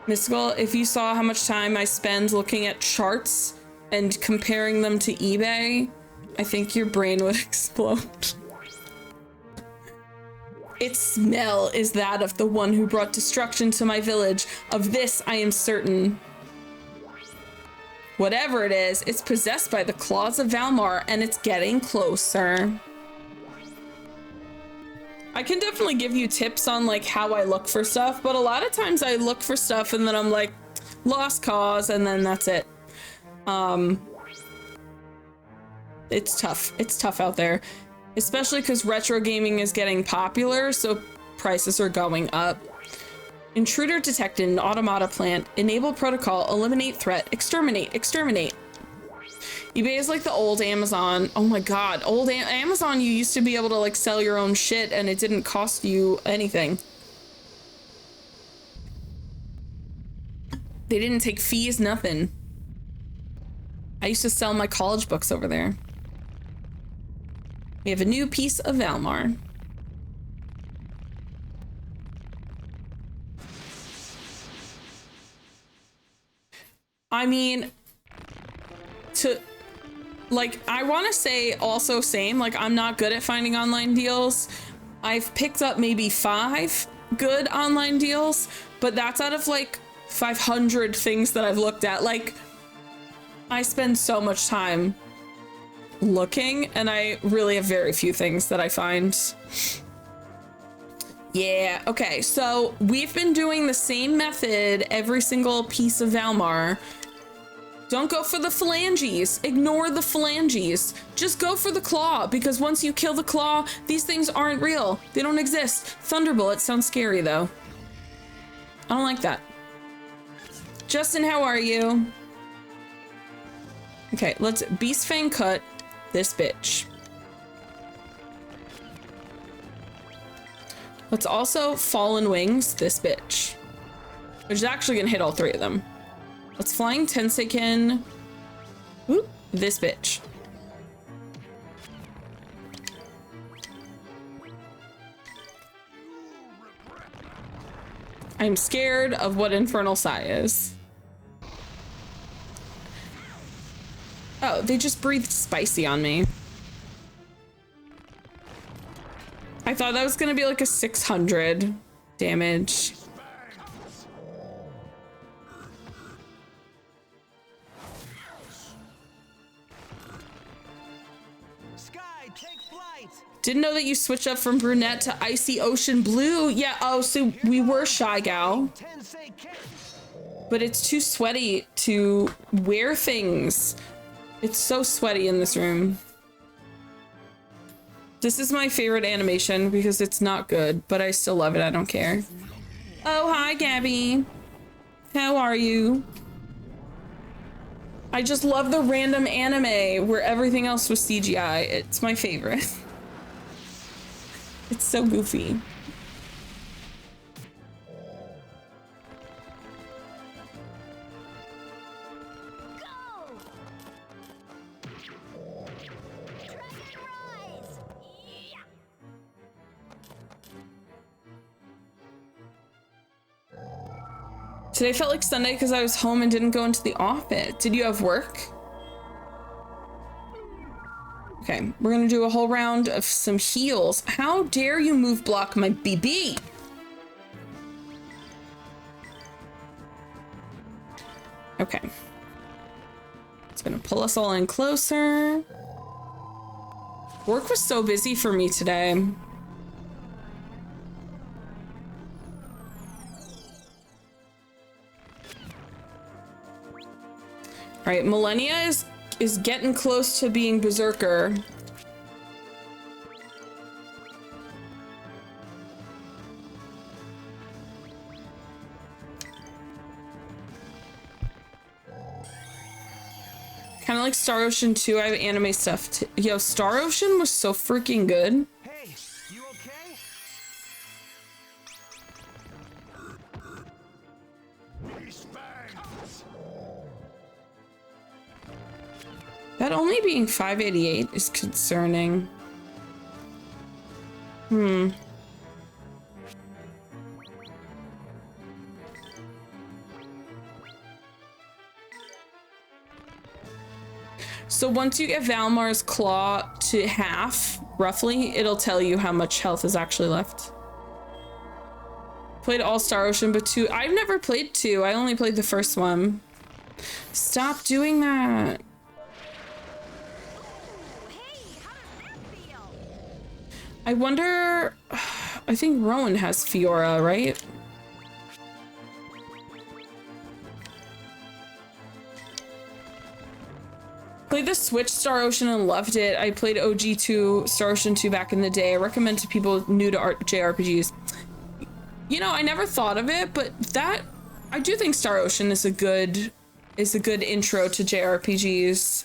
Mystical, if you saw how much time I spend looking at charts and comparing them to eBay, I think your brain would explode. Its smell is that of the one who brought destruction to my village. Of this I am certain. Whatever it is, it's possessed by the claws of Valmar, and it's getting closer. I can definitely give you tips on like how I look for stuff, but a lot of times I look for stuff and then I'm like, lost cause, and then that's it. It's tough. It's tough out there, especially because retro gaming is getting popular, so prices are going up. Intruder detected in automata plant. Enable protocol. Eliminate threat. Exterminate. Exterminate. eBay is like the old Amazon. Oh my god. Old Amazon, you used to be able to like sell your own shit and it didn't cost you anything. They didn't take fees, nothing. I used to sell my college books over there. We have a new piece of Valmar. I mean, I want to say also same, like, I'm not good at finding online deals. I've picked up maybe 5 good online deals, but that's out of like 500 things that I've looked at. Like, I spend so much time looking and I really have very few things that I find. Yeah, okay, so we've been doing the same method every single piece of Valmar. Don't go for the phalanges. Ignore the phalanges. Just go for the claw, because once you kill the claw, these things aren't real. They don't exist. Thunderbolt sounds scary, though. I don't like that. Justin, how are you? Okay, let's Beast Fang cut this bitch. Let's also Fallen Wings this bitch, which is actually gonna hit all 3 of them. Let's Flying Tensekin. Whoop, this bitch. I'm scared of what Infernal Sigh is. Oh, they just breathed spicy on me. I thought that was gonna be like a 600 damage. Didn't know that you switched up from brunette to icy ocean blue. Yeah, oh, so we were Shy Gal. But it's too sweaty to wear things. It's so sweaty in this room. This is my favorite animation because it's not good, but I still love it. I don't care. Oh, hi, Gabby. How are you? I just love the random anime where everything else was CGI. It's my favorite. It's so goofy. Today felt like Sunday because I was home and didn't go into the office. Did you have work? Okay, we're gonna do a whole round of some heals. How dare you move block my BB? Okay. It's gonna pull us all in closer. Work was so busy for me today. All right, Millennia is getting close to being Berserker. Kind of like Star Ocean 2, I have anime stuff too. Yo, Star Ocean was so freaking good. Hey, you okay? Be spanked. That only being 588 is concerning. So once you get Valmar's claw to half, roughly, it'll tell you how much health is actually left. Played all Star Ocean, but 2. I've never played 2. I only played the first one. Stop doing that. Hey, how does that feel? I wonder, I think Rowan has Fiora, right? Played the Switch Star Ocean and loved it. I played OG2 Star Ocean 2 back in the day. I recommend to people new to JRPGs. You know, I never thought of it, but that I do think Star Ocean is a good intro to JRPGs.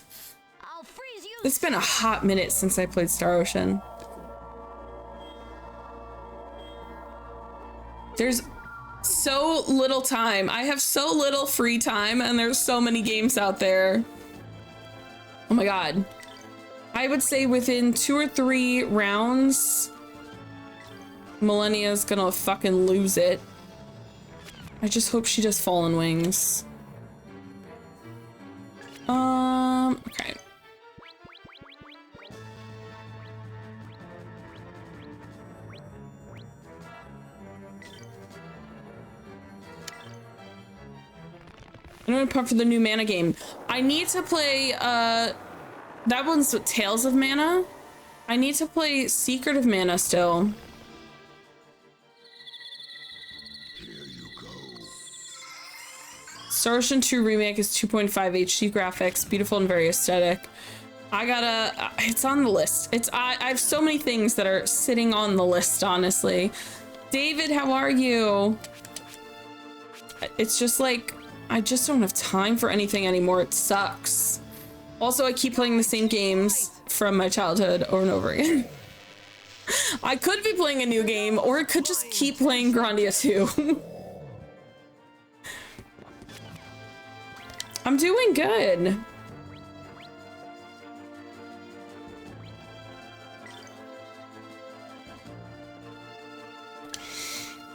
I'll freeze you. It's been a hot minute since I played Star Ocean. There's so little time. I have so little free time, and there's so many games out there. Oh my god. I would say within 2 or 3 rounds, Millennia's gonna fucking lose it. I just hope she does Fallen Wings. Okay. I'm gonna pump for the new Mana game. I need to play, that one's Tales of Mana. I need to play Secret of Mana still. Here you go. Star Ocean 2 Remake is 2.5 HD graphics, beautiful and very aesthetic. I gotta, it's on the list. I have so many things that are sitting on the list, honestly. David, how are you? It's just like, I just don't have time for anything anymore. It sucks. Also, I keep playing the same games from my childhood over and over again. I could be playing a new game, or I could just keep playing Grandia II. I'm doing good.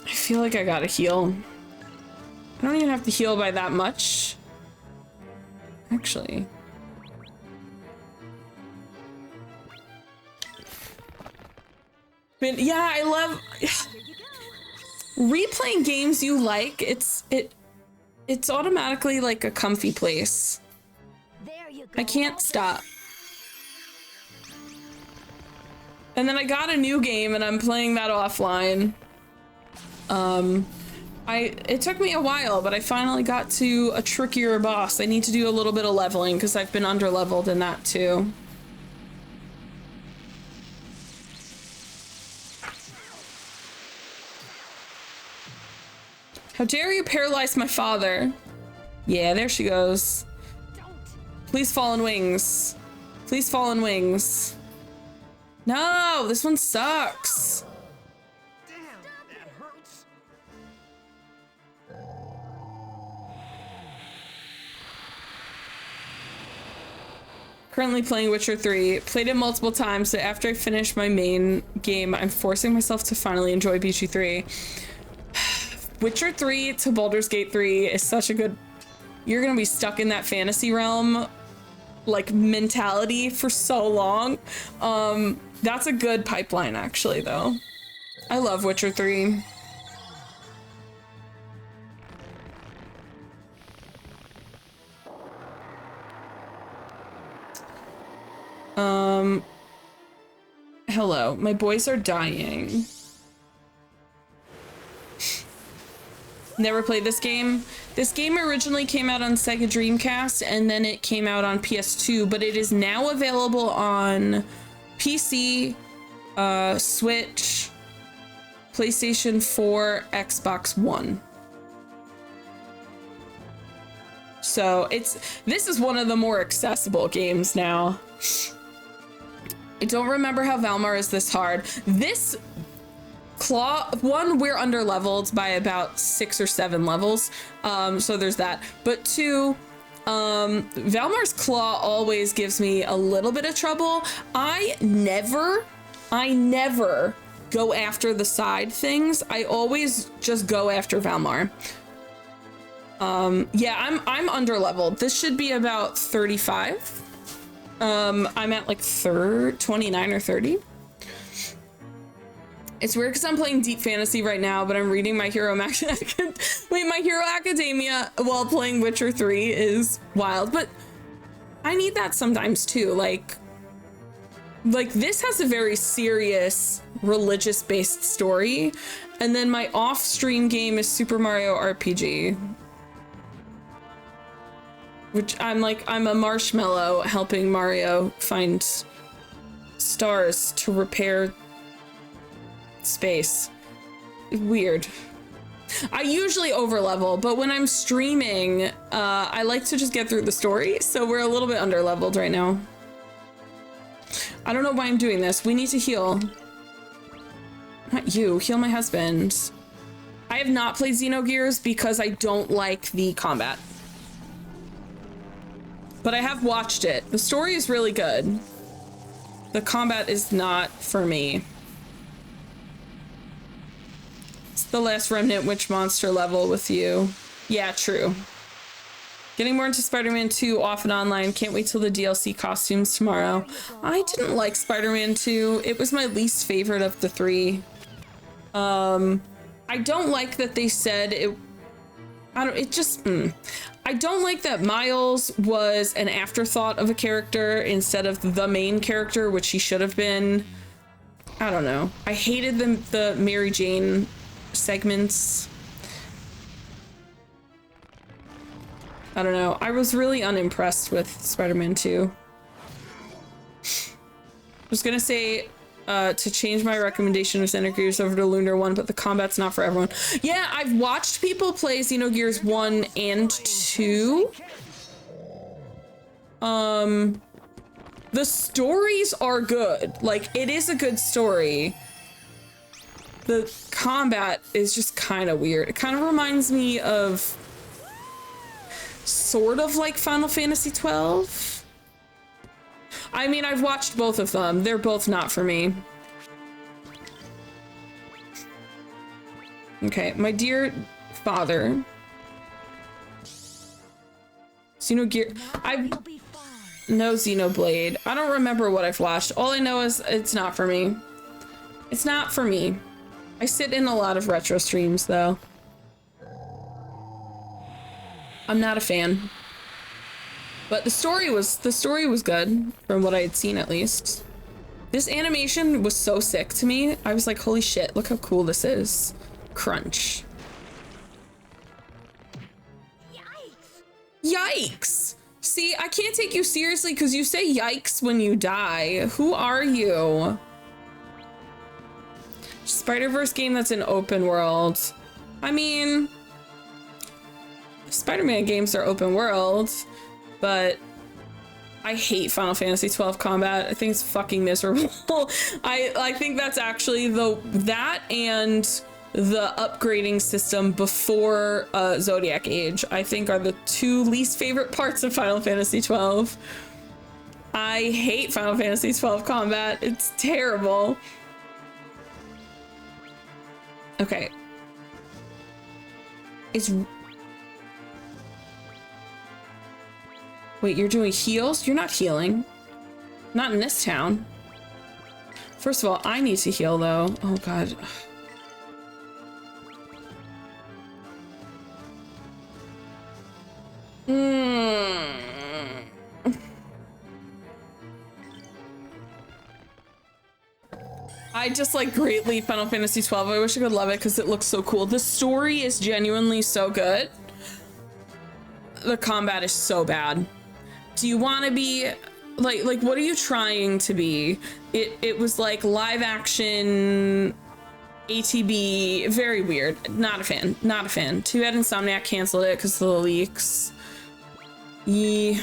I feel like I gotta heal. I don't even have to heal by that much. Actually. But yeah, I love replaying games you like. It's automatically like a comfy place. There you go. I can't stop. And then I got a new game and I'm playing that offline. It took me a while, but I finally got to a trickier boss. I need to do a little bit of leveling because I've been under-leveled in that too. How dare you paralyze my father? Yeah, there she goes. Please Fallen Wings. Please Fallen Wings. No, this one sucks. Damn, that hurts. Currently playing Witcher 3. Played it multiple times, so after I finish my main game, I'm forcing myself to finally enjoy Beachy 3. Witcher 3 to Baldur's Gate 3 is such a good... You're gonna be stuck in that fantasy realm, like, mentality for so long. That's a good pipeline, actually, though. I love Witcher 3. hello. My boys are dying. Never played this game. This game originally came out on Sega Dreamcast and then it came out on PS2, but it is now available on PC, Switch, PlayStation 4, Xbox One. So this is one of the more accessible games now. I don't remember how Valmar is this hard. This claw one, we're under leveled by about 6 or 7 levels. So there's that. But 2, Valmar's claw always gives me a little bit of trouble. I never go after the side things. I always just go after Valmar. Yeah, I'm under leveled. This should be about 35. I'm at like 29 or 30. It's weird because I'm playing Deep Fantasy right now, but I'm reading My Hero My Hero Academia while playing Witcher 3 is wild, but I need that sometimes too. Like this has a very serious religious-based story, and then my off-stream game is Super Mario RPG, which I'm a marshmallow helping Mario find stars to repair space. Weird. I usually overlevel, but when I'm streaming, I like to just get through the story, so we're a little bit underleveled right now. I don't know why I'm doing this. We need to heal. Not you. Heal my husband. I have not played Xenogears because I don't like the combat. But I have watched it. The story is really good. The combat is not for me. It's the last remnant witch monster level with you. Yeah, true. Getting more into Spider-Man 2 off and online. Can't wait till the DLC costumes tomorrow. I didn't like Spider-Man 2. It was my least favorite of the 3. I don't like that they said it. I don't like that Miles was an afterthought of a character instead of the main character, which he should have been. I don't know. I hated the Mary Jane segments. I don't know. I was really unimpressed with Spider-Man 2. I was gonna say to change my recommendation of Xenogears over to Lunar 1, but the combat's not for everyone. Yeah, I've watched people play Xenogears 1 and 2. The stories are good. Like, it is a good story. The combat is just kind of weird. It kind of reminds me of sort of like Final Fantasy 12. I mean, I've watched both of them. They're both not for me. Okay, my dear father. Xenogear. No Xenoblade. I don't remember what I've watched. All I know is it's not for me. It's not for me. I sit in a lot of retro streams though. I'm not a fan. But the story was good, from what I had seen at least. This animation was so sick to me. I was like, holy shit, look how cool this is. Crunch. Yikes! Yikes! See, I can't take you seriously because you say yikes when you die. Who are you? Spider-Verse game that's an open world. I mean, Spider-Man games are open world. But I hate Final Fantasy 12 combat. I think it's fucking miserable. I think that's actually that and the upgrading system before Zodiac Age, I think are the 2 least favorite parts of Final Fantasy 12. I hate Final Fantasy 12 combat. It's terrible. Okay. Wait, you're doing heals? You're not healing. Not in this town. First of all, I need to heal though. Oh god. I just like greatly Final Fantasy 12. I wish I could love it because it looks so cool. The story is genuinely so good. The combat is so bad. Do you want to be like what are you trying to be? It was like live action ATB, very weird. Not a fan. Not a fan. Too bad Insomniac canceled it because of the leaks. Yeah.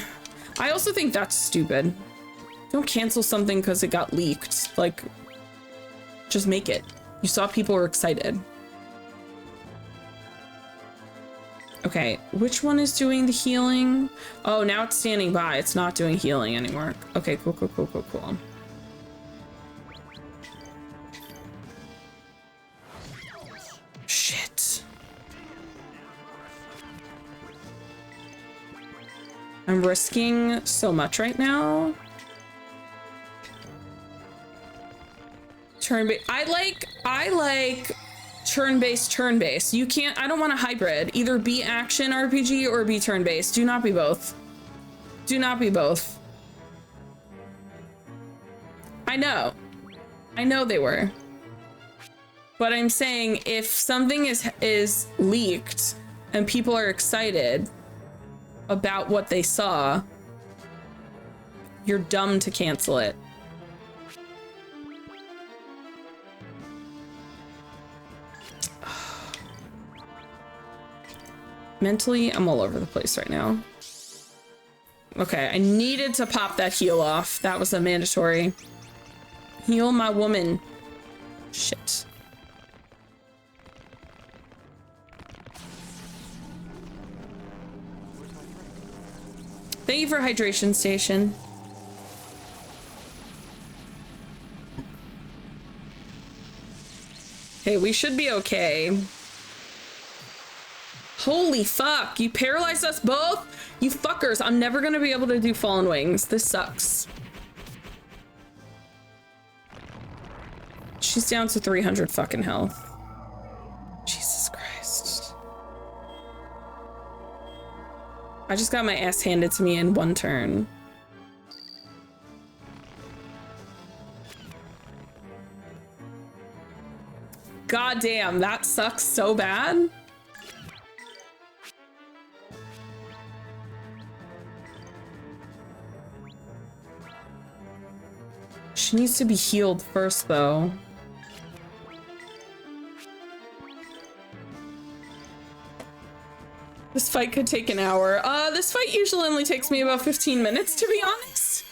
I also think that's stupid. Don't cancel something because it got leaked. Like, just make it. You saw people were excited. Okay, which one is doing the healing? Oh, now it's standing by. It's not doing healing anymore. Okay, cool, cool, cool, cool, cool. Shit. I'm risking so much right now. Turn-based. I like turn-based. You can't, I don't want a hybrid. Either be action RPG or be turn-based. Do not be both. Do not be both. I know they were. But I'm saying if something is leaked and people are excited about what they saw, you're dumb to cancel it. Mentally, I'm all over the place right now. Okay, I needed to pop that heal off. That was a mandatory. Heal my woman. Shit. Thank you for hydration station. Okay, we should be okay. Holy fuck, you paralyzed us both? You fuckers, I'm never gonna be able to do Fallen Wings. This sucks. She's down to 300 fucking health. Jesus Christ. I just got my ass handed to me in one turn. God damn, that sucks so bad. She needs to be healed first, though. This fight could take an hour. This fight usually only takes me about 15 minutes, to be honest.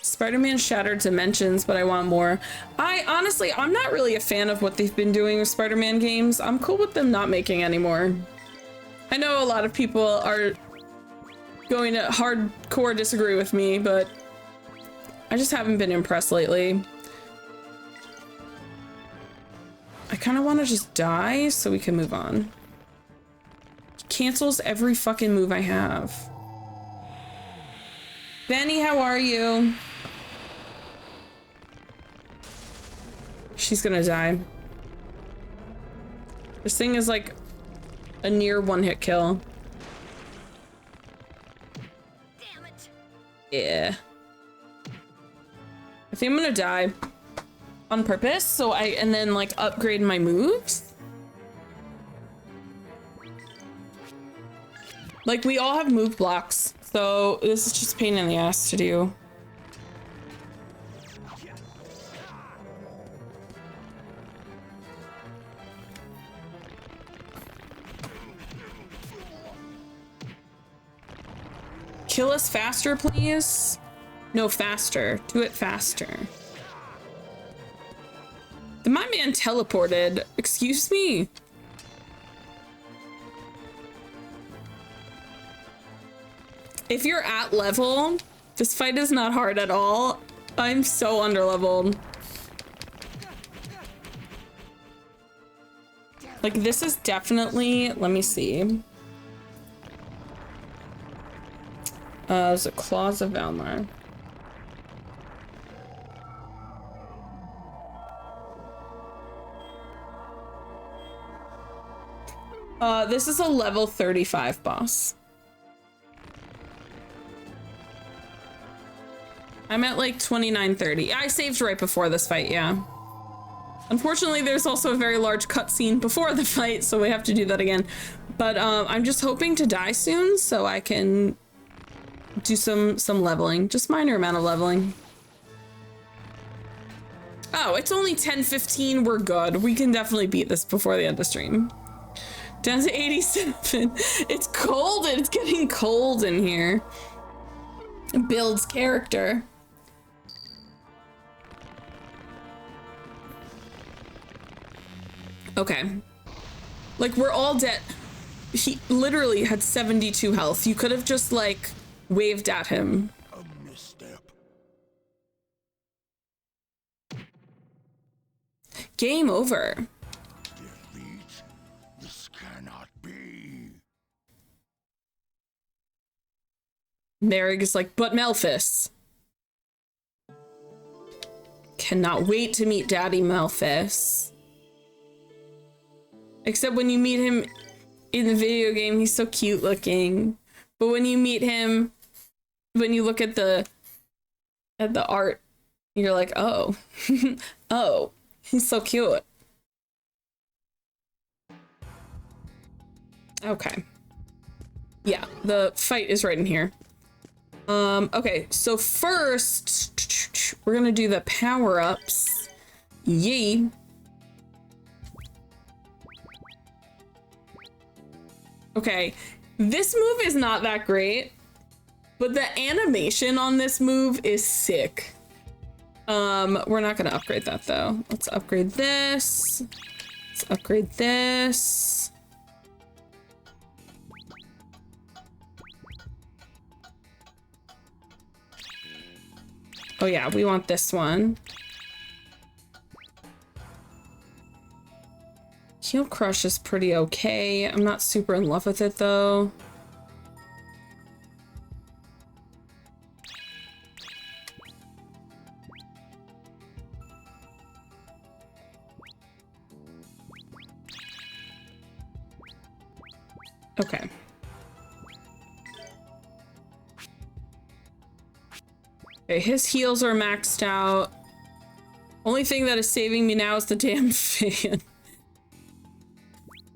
Spider-Man Shattered Dimensions, but I want more. Honestly, I'm not really a fan of what they've been doing with Spider-Man games. I'm cool with them not making any more. I know a lot of people are going to hardcore disagree with me, but I just haven't been impressed lately. I kind of want to just die so we can move on. He cancels every fucking move I have. Benny, how are you? She's gonna die. This thing is like a near one-hit kill. Damn it. Yeah. I think I'm gonna die on purpose, and then like upgrade my moves. Like we all have move blocks, so this is just a pain in the ass to do. Kill us faster, please. No, faster. Do it faster. My man teleported. Excuse me. If you're at level, this fight is not hard at all. I'm so underleveled. Like, this is definitely... Let me see. There's a Claws of Valmar. This is a level 35 boss. I'm at like 29:30. I saved right before this fight, yeah. Unfortunately, there's also a very large cutscene before the fight, so we have to do that again. But I'm just hoping to die soon so I can do some leveling, just minor amount of leveling. Oh, it's only 10:15. We're good. We can definitely beat this before the end of stream. Down to 87. It's cold. It's getting cold in here. It builds character. Okay. Like, we're all dead. He literally had 72 health. You could have just, like, waved at him. A misstep. Game over. Defeat. This cannot be. Merrick is like, but Melphis. Cannot wait to meet Daddy Melphis. Except when you meet him in the video game, he's so cute looking. But when you meet him, when you look at the art, you're like, oh, oh, he's so cute. Okay. Yeah, the fight is right in here. Okay, so first, we're gonna do the power-ups. Yay. Okay, this move is not that great, but the animation on this move is sick. We're not gonna upgrade that though. Let's upgrade this. Let's upgrade this. Oh yeah, we want this one. Heel Crush is pretty okay. I'm not super in love with it though. Okay. Okay, his heals are maxed out. Only thing that is saving me now is the damn fan.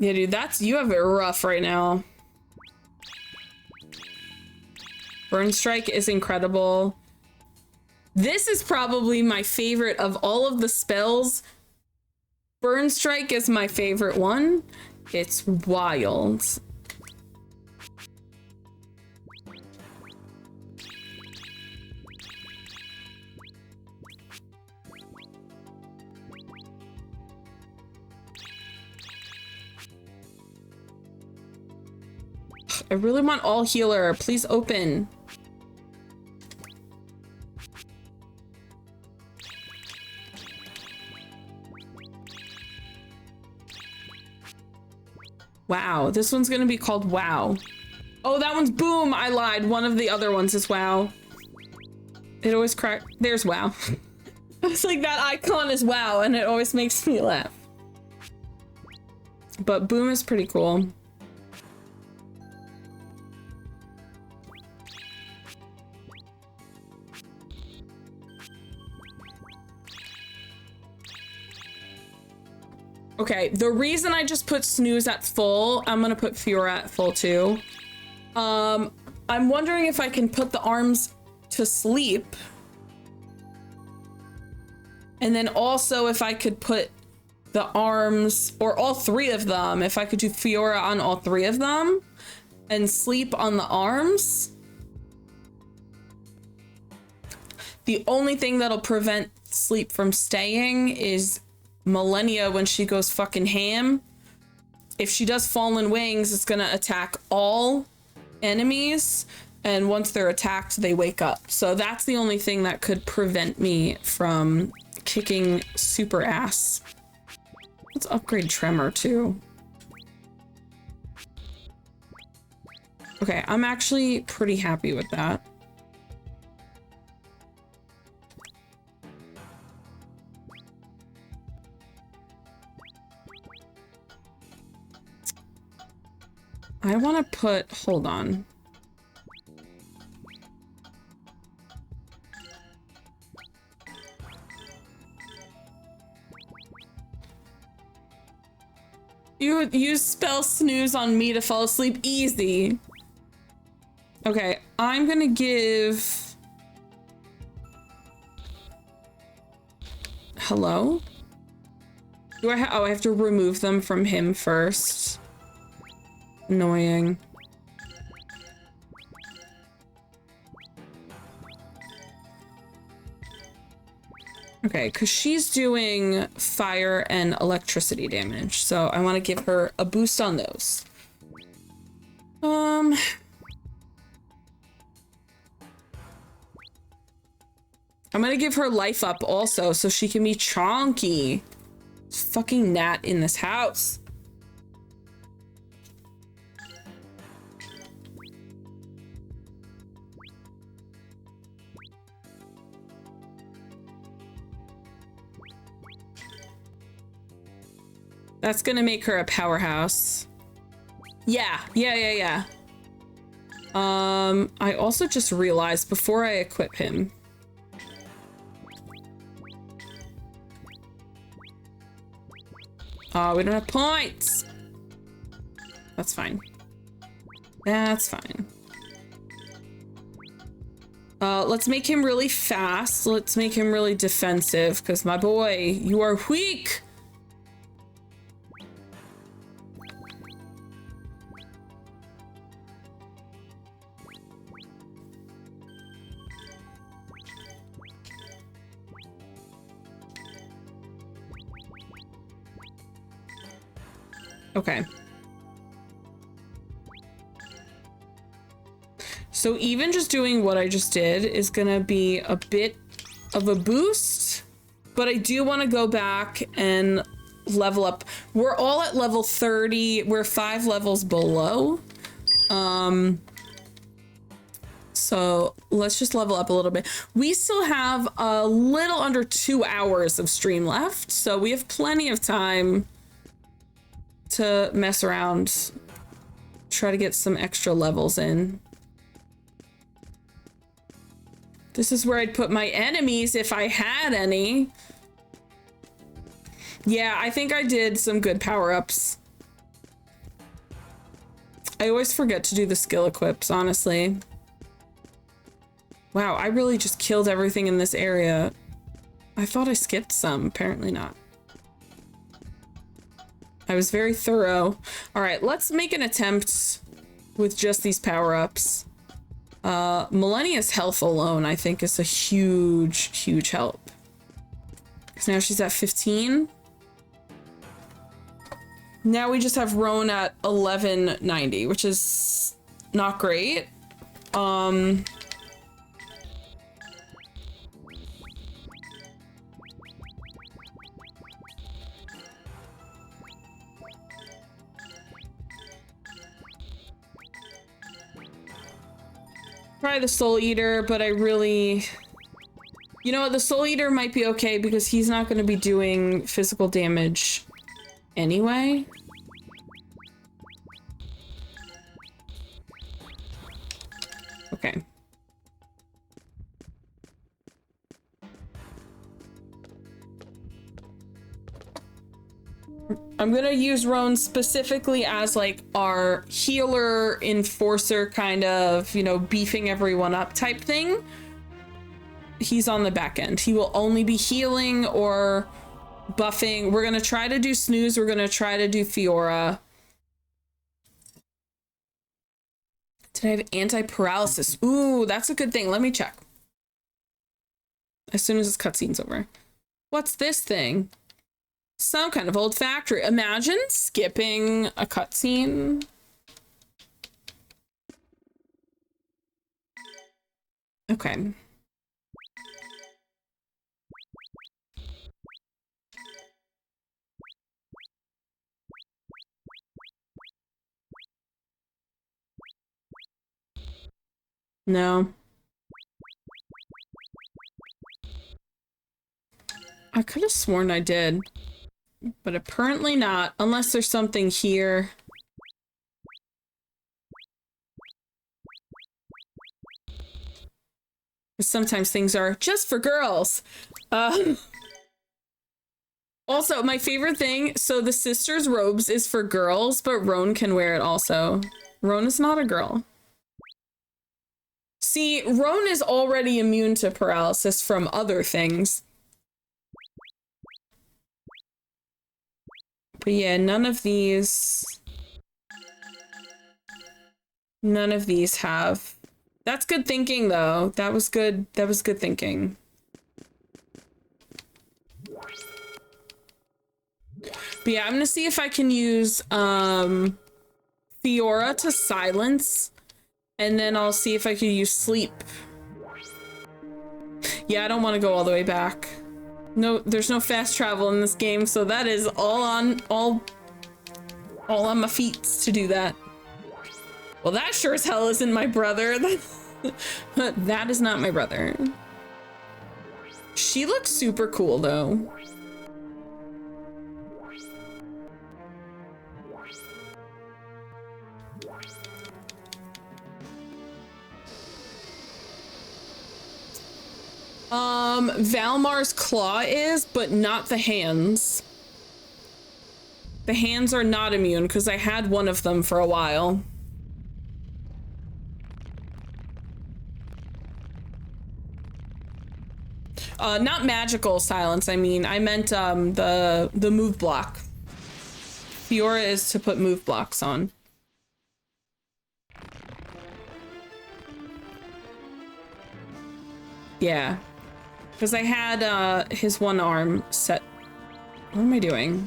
Yeah, dude, you have it rough right now. Burn Strike is incredible. This is probably my favorite of all of the spells. Burn Strike is my favorite one. It's wild. I really want all healer. Please open. Wow, this one's gonna be called Wow. Oh, that one's Boom. I lied. One of the other ones is Wow. It always crack. There's Wow. It's like that icon is Wow, and it always makes me laugh. But Boom is pretty cool. Okay, the reason I just put Snooze at full, I'm gonna put Fiora at full too. I'm wondering if I can put the arms to sleep. And then also if I could put the arms, or all three of them, if I could do Fiora on all three of them and sleep on the arms. The only thing that'll prevent sleep from staying is Millennia when she goes fucking ham. If she does Fallen Wings, it's gonna attack all enemies, and once they're attacked, they wake up. So that's the only thing that could prevent me from kicking super ass. Let's upgrade Tremor too. Okay, I'm actually pretty happy with that. I want to put, hold on. You use spell snooze on me to fall asleep. Easy. Okay, I'm gonna give... Hello? Do I oh, I have to remove them from him first. Annoying. Okay, because she's doing fire and electricity damage, so I want to give her a boost on those. I'm gonna give her life up also, so she can be chonky. There's fucking gnat in this house. That's gonna make her a powerhouse. Yeah. I also just realized before I equip him. Oh, we don't have points. That's fine. That's fine. Let's make him really fast. Let's make him really defensive, because my boy, you are weak. Okay. So even just doing what I just did is gonna be a bit of a boost, but I do want to go back and level up. We're all at level 30. We're 5 levels below. So let's just level up a little bit. We still have a little under 2 hours of stream left, so we have plenty of time to mess around, try to get some extra levels in. This is where I'd put my enemies if I had any. Yeah, I think I did some good power-ups. I always forget to do the skill equips, honestly. Wow, I really just killed everything in this area. I thought I skipped some, apparently not. I was very thorough. All right, let's make an attempt with just these power-ups. Millennia's health alone, I think, is a huge help. Because now she's at 15. Now we just have Roan at 1190, which is not great. Try the Soul Eater, but I really... You know what, the Soul Eater might be okay because he's not going to be doing physical damage anyway. Okay. I'm gonna use Roan specifically as like our healer, enforcer, kind of, you know, beefing everyone up type thing. He's on the back end. He will only be healing or buffing. We're gonna try to do Snooze. We're gonna try to do Fiora. Did I have anti-paralysis? Ooh, that's a good thing. Let me check. As soon as this cutscene's over. What's this thing? Some kind of old factory. Imagine skipping a cutscene. Okay. No. I could have sworn I did. But apparently not, unless there's something here. Sometimes things are just for girls. Also, my favorite thing, so the sister's robes is for girls, but Roan can wear it also. Roan is not a girl. See, Roan is already immune to paralysis from other things. But yeah, none of these have. That's good thinking though. That was good thinking. But yeah, I'm gonna see if I can use Fiora to silence, and then I'll see if I can use sleep. Yeah, I don't want to go all the way back. No, there's no fast travel in this game, so that is all on my feet to do that. Well, that sure as hell isn't my brother. That is not my brother. She looks super cool though. Valmar's claw is, but not the hands. The hands are not immune because I had one of them for a while. Not magical silence, I mean. I meant the move block. Fiora is to put move blocks on. Yeah. Because I had his one arm set. What am I doing?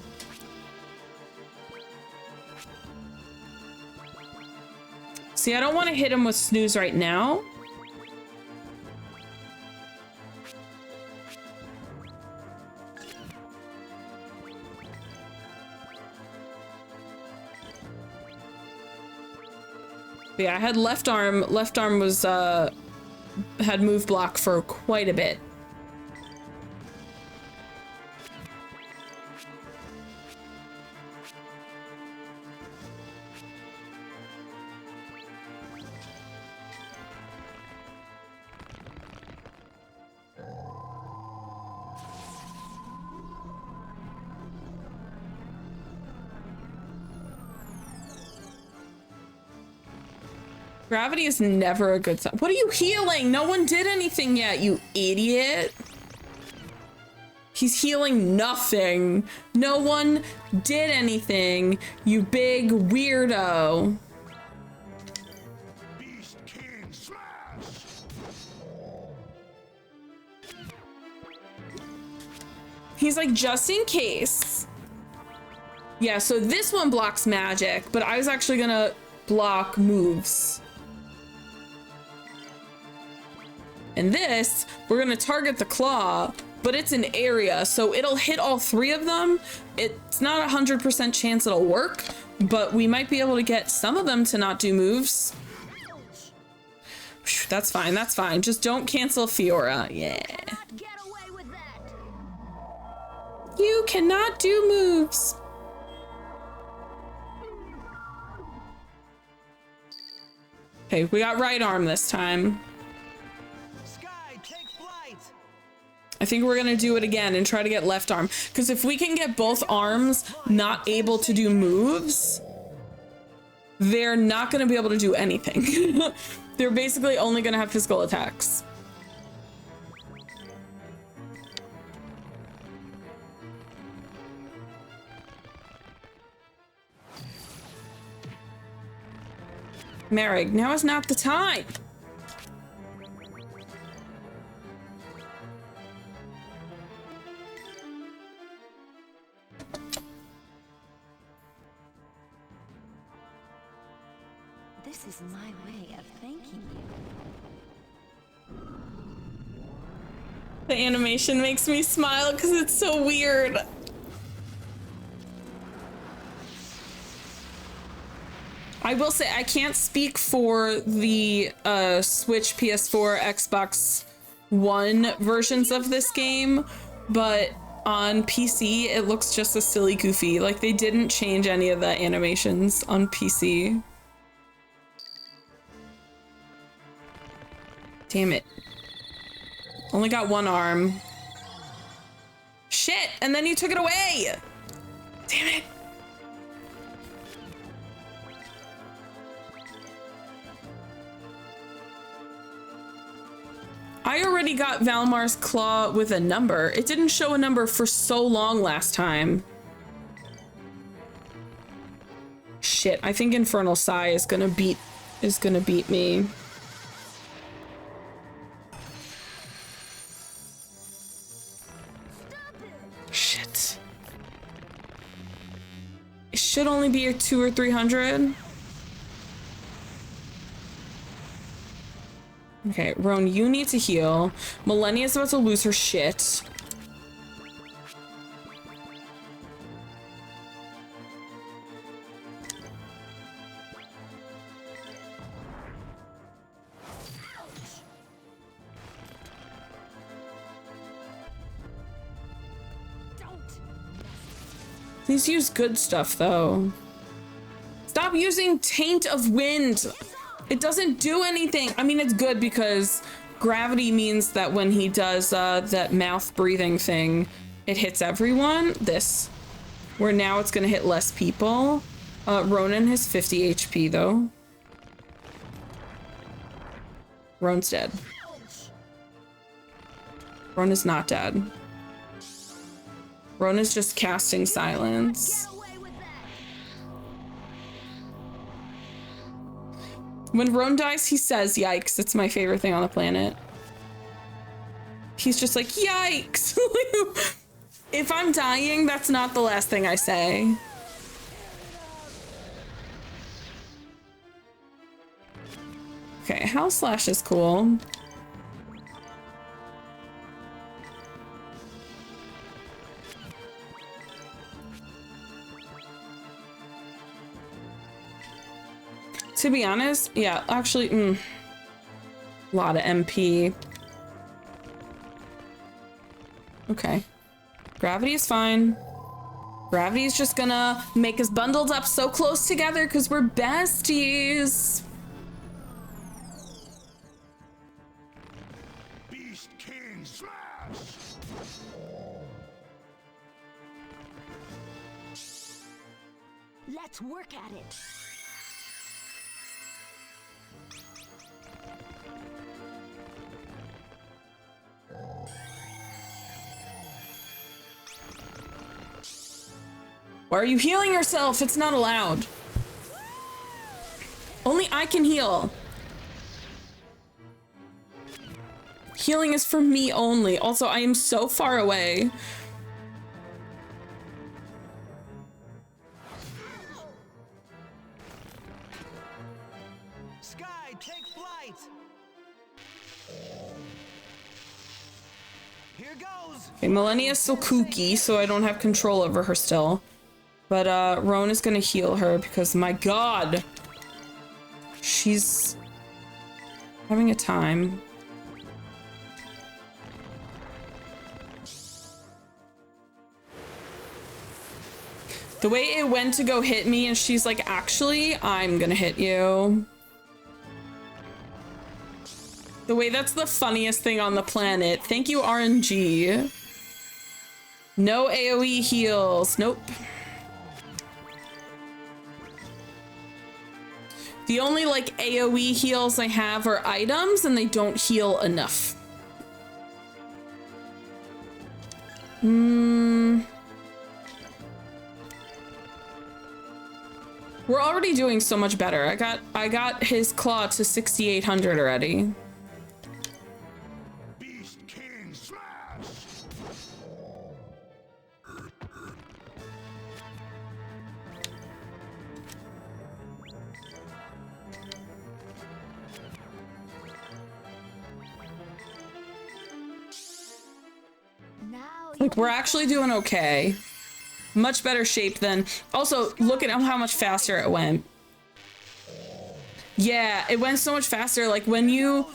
See, I don't want to hit him with snooze right now. But yeah, I had left arm. Left arm was had move block for quite a bit. Gravity is never a good sign. What are you healing? No one did anything yet, you idiot. He's healing nothing. No one did anything, you big weirdo. Beast King Slash! He's like, just in case. Yeah, so this one blocks magic, but I was actually gonna block moves. And this, we're gonna target the claw, but it's an area, so it'll hit all three of them. It's not 100% chance it'll work, but we might be able to get some of them to not do moves. Whew, that's fine, that's fine. Just don't cancel Fiora, yeah. Get away with that. You cannot do moves. Okay, we got right arm this time. I think we're gonna do it again and try to get left arm. Because if we can get both arms not able to do moves, they're not gonna be able to do anything. They're basically only gonna have physical attacks. Merrig, now is not the time. This is my way of thanking you. The animation makes me smile because it's so weird. I will say I can't speak for the Switch, PS4, Xbox One versions of this game, but on PC it looks just as silly goofy. Like they didn't change any of the animations on PC. Damn it. Only got one arm. Shit, and then you took it away. Damn it. I already got Valmar's claw with a number. It didn't show a number for so long last time. Shit, I think Infernal Sigh is gonna beat me. Shit. It should only be a 200 or 300. Okay, Roan, you need to heal. Millennia's about to lose her shit. Please use good stuff, though. Stop using Taint of Wind. It doesn't do anything. I mean, it's good because gravity means that when he does that mouth breathing thing, it hits everyone. This. Where now it's gonna hit less people. Ronan has 50 HP, though. Ron's dead. Ron is not dead. Ron is just casting silence. When Ron dies, he says, yikes. It's my favorite thing on the planet. He's just like, yikes. If I'm dying, that's not the last thing I say. Okay, House Slash is cool. To be honest, yeah, actually, a lot of MP. Okay. Gravity is fine. Gravity is just gonna make us bundled up so close together because we're besties. Beast King Slash! Let's work at it. Why are you healing yourself? It's not allowed. Only I can heal. Healing is for me only. Also, I am so far away. Sky, take flight. Here goes. Okay, Millennia is still kooky, so I don't have control over her still. But Roan is gonna heal her because, my god, she's having a time. The way it went to go hit me and she's like, actually, I'm gonna hit you. The way that's the funniest thing on the planet. Thank you, RNG. No AoE heals. Nope. The only like AoE heals I have are items and they don't heal enough. We're already doing so much better. I got his claw to 6,800 already. Beast King Slash! Now Like, we're actually doing okay. Much better shape than... Also, look at how much faster it went. Yeah, it went so much faster. Like, when you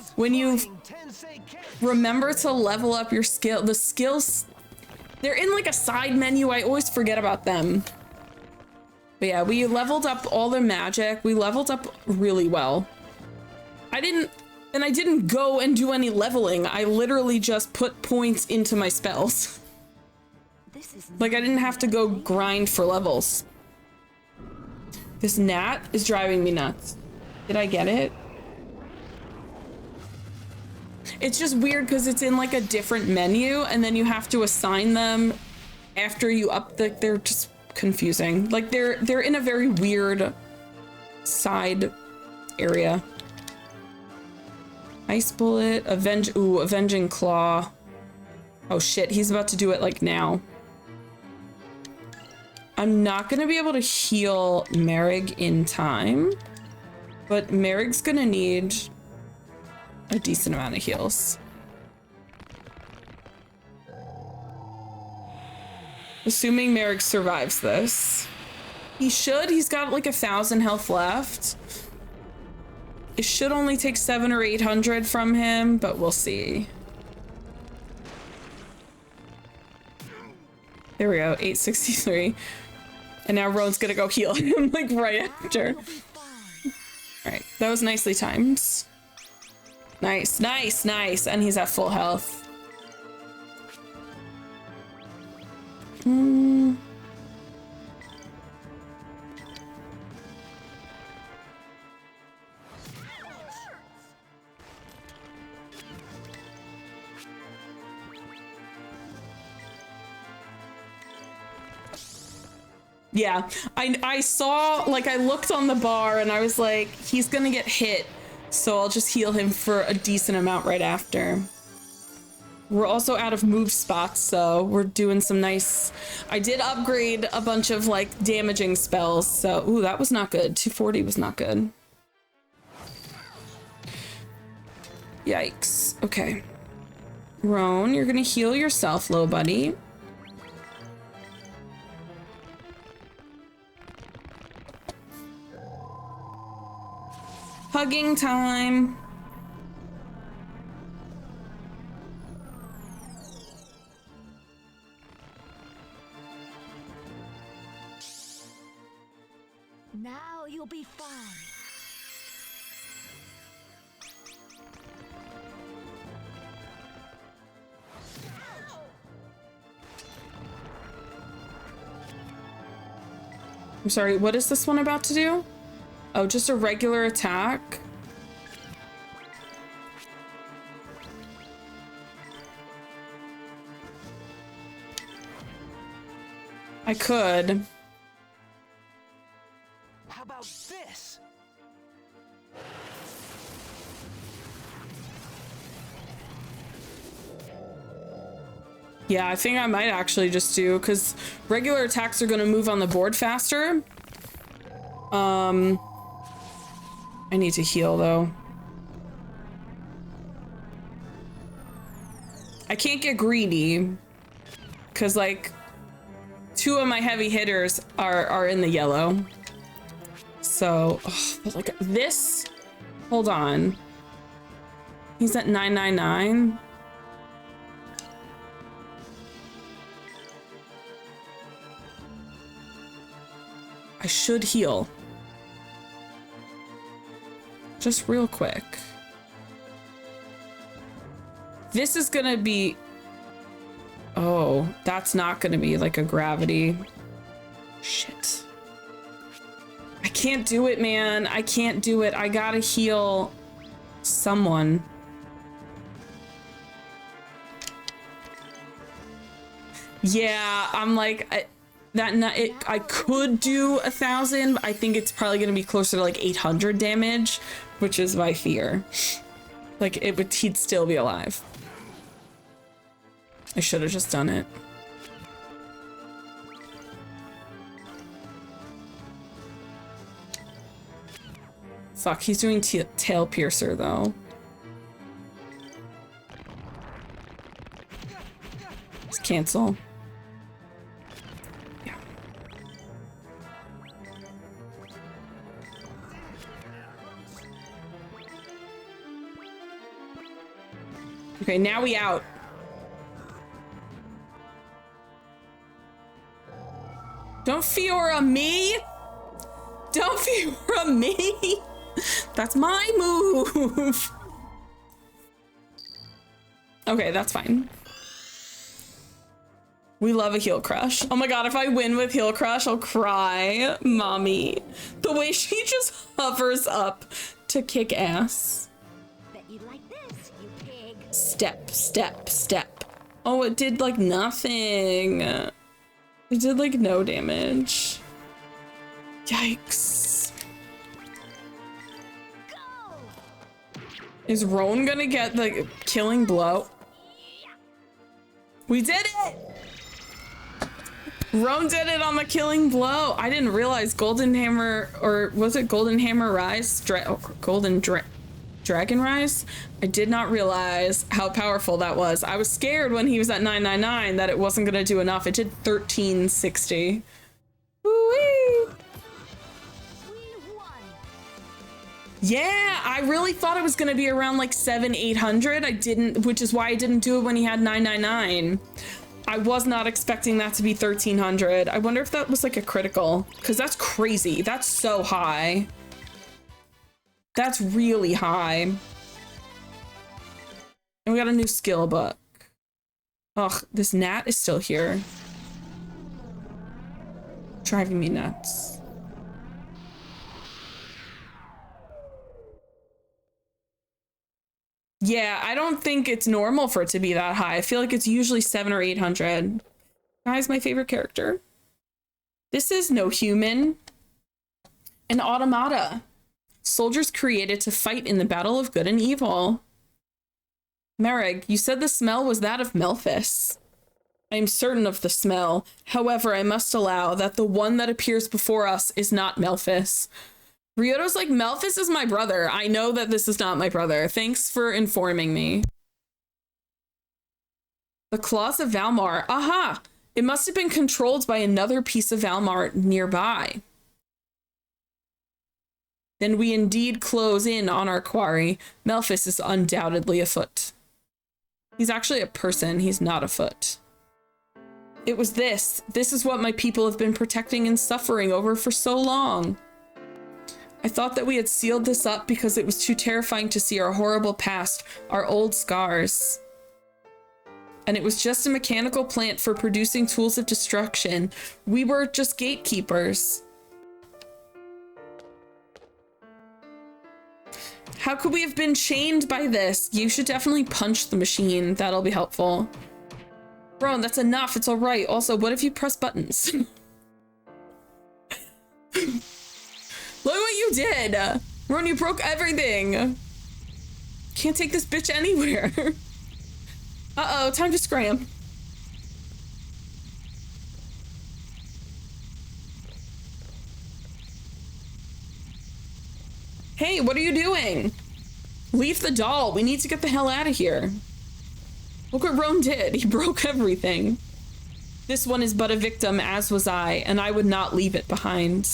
remember to level up your skill, the skills, they're in like a side menu. I always forget about them. But yeah, we leveled up all the magic. We leveled up really well. I didn't go and do any leveling. I literally just put points into my spells. This is Like, I didn't have to go grind for levels. This gnat is driving me nuts. Did I get it? It's just weird because it's in like a different menu and then you have to assign them after you up the, they're just confusing. Like they're in a very weird side area. Ice bullet, avenging claw. Oh shit, he's about to do it like now. I'm not gonna be able to heal Merrig in time, but Merrig's gonna need a decent amount of heals. Assuming Merrig survives this. He should, he's got like 1,000 health left. It should only take 700 or 800 from him, but we'll see. There we go, 863. And now Roan's gonna go heal him like right after. All right, that was nicely timed. Nice, nice, nice. And he's at full health. Yeah, I saw, like, I looked on the bar and I was like, he's gonna get hit, so I'll just heal him for a decent amount right after. We're also out of move spots, so we're doing some nice... I did upgrade a bunch of, like, damaging spells, so... Ooh, that was not good. 240 was not good. Yikes. Okay. Roan, you're gonna heal yourself, little buddy. Hugging time. Now you'll be fine. I'm sorry, what is this one about to do? Oh, just a regular attack? I could. How about this? Yeah, I think I might actually just do, because regular attacks are going to move on the board faster. I need to heal, though. I can't get greedy, because, like, 2 of my heavy hitters are in the yellow. So, but like, this... Hold on. He's at 999. I should heal. Just real quick. This is gonna be... Oh, that's not gonna be like a gravity. Shit. I can't do it, man. I can't do it. I gotta heal someone. Yeah, I'm like... I could do 1,000, but I think it's probably gonna be closer to like 800 damage, which is my fear. Like he'd still be alive. I should have just done it. Fuck, he's doing tail piercer though. Just cancel. Okay, now we out. Don't Fiora me! Don't Fiora me! That's my move! Okay, that's fine. We love a heel crush. Oh my god, if I win with heel crush, I'll cry. Mommy. The way she just hovers up to kick ass. Bet you like this, you pig. Step, step, step. Oh, it did like nothing. It did like no damage. Yikes. Go! Is Roan gonna get the killing blow? We did it! Roan did it on the killing blow. I didn't realize Golden Hammer, or was it Golden Hammer Rise? Dragon Rise? I did not realize how powerful that was. I was scared when he was at 999 that it wasn't gonna do enough. It did 1360. Woo-wee! Yeah, I really thought it was gonna be around like 700-800. I didn't, which is why I didn't do it when he had 999. I was not expecting that to be 1300. I wonder if that was like a critical, because that's crazy. That's so high. That's really high. And we got a new skill book. Ugh, this gnat is still here. Driving me nuts. Yeah, I don't think it's normal for it to be that high. I feel like it's usually 700 or 800. Guy's my favorite character. This is no human. An automata. Soldiers created to fight in the battle of good and evil. Merrig, you said the smell was that of Melphis. I am certain of the smell. However, I must allow that the one that appears before us is not Melphis. Ryoto's like, Melphis is my brother. I know that this is not my brother. Thanks for informing me. The claws of Valmar. Aha! It must have been controlled by another piece of Valmar nearby. Then we indeed close in on our quarry. Melphis is undoubtedly afoot. He's actually a person. He's not afoot. It was this. This is what my people have been protecting and suffering over for so long. I thought that we had sealed this up because it was too terrifying to see our horrible past, our old scars. And it was just a mechanical plant for producing tools of destruction. We were just gatekeepers. How could we have been chained by this? You should definitely punch the machine. That'll be helpful. Bro, that's enough. It's all right. Also, what if you press buttons? Look what you did! Ron, you broke everything! Can't take this bitch anywhere. Uh-oh, time to scram. Hey, what are you doing? Leave the doll. We need to get the hell out of here. Look what Ron did. He broke everything. This one is but a victim, as was I, and I would not leave it behind.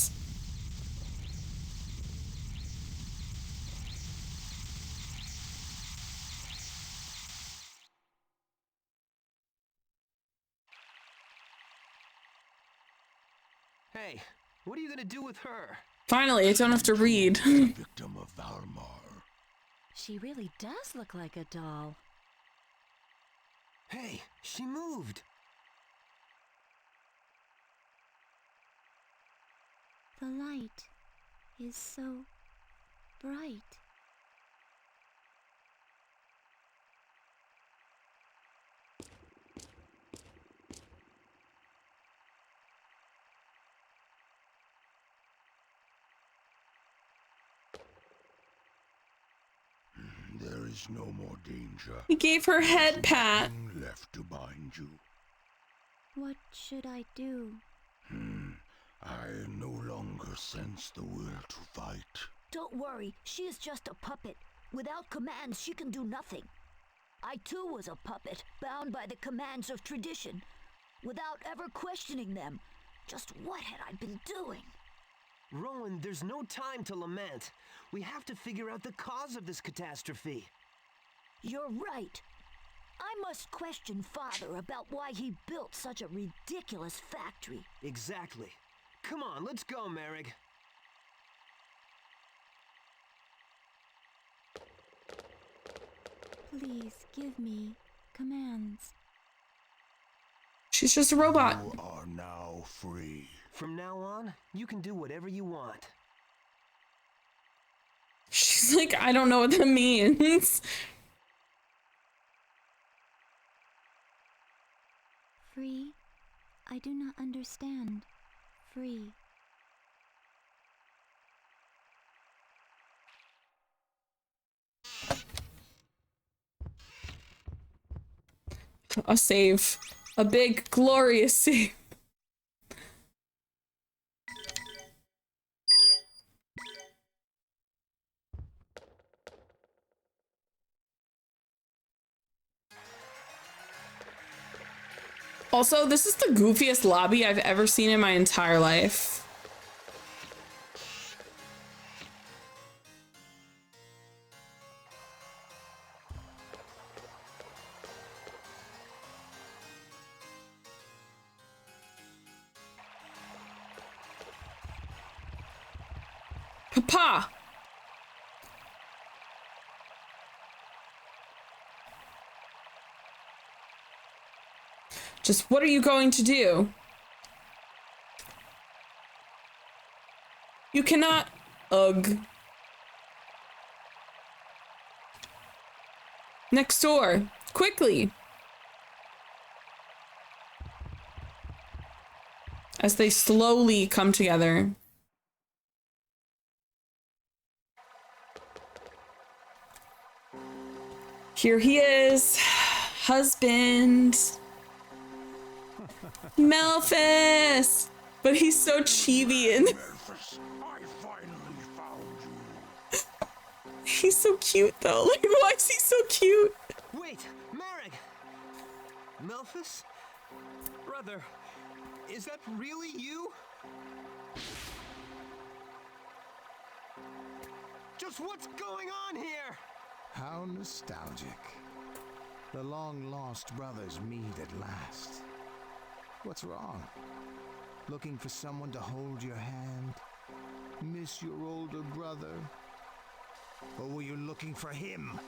Hey, what are you gonna do with her? Finally, I don't have to read. Victim of Valmar. She really does look like a doll. Hey, she moved. The light is so bright. There is no more danger. He gave her head pat. Nothing left to bind you. What should I do? I no longer sense the will to fight. Don't worry, she is just a puppet. Without commands, she can do nothing. I too was a puppet, bound by the commands of tradition, without ever questioning them. Just what had I been doing? Rowan, there's no time to lament. We have to figure out the cause of this catastrophe. You're right. I must question Father about why he built such a ridiculous factory. Exactly. Come on, let's go, Merrig. Please give me commands. She's just a robot. You are now free. From now on, you can do whatever you want. She's like, I don't know what that means. Free? I do not understand. Free. A save. A big, glorious save. Also, this is the goofiest lobby I've ever seen in my entire life. Papa! Just what are you going to do? You cannot... Ugh. Next door. Quickly! As they slowly come together. Here he is. Husband. Melphis! But he's so chibi and Memphis, I finally found you. he's so cute though. Like, why is he so cute? Wait, Marek! Melphis? Brother, is that really you? Just what's going on here? How nostalgic. The long-lost brothers meet at last. What's wrong? Looking for someone to hold your hand? Miss your older brother? Or were you looking for him?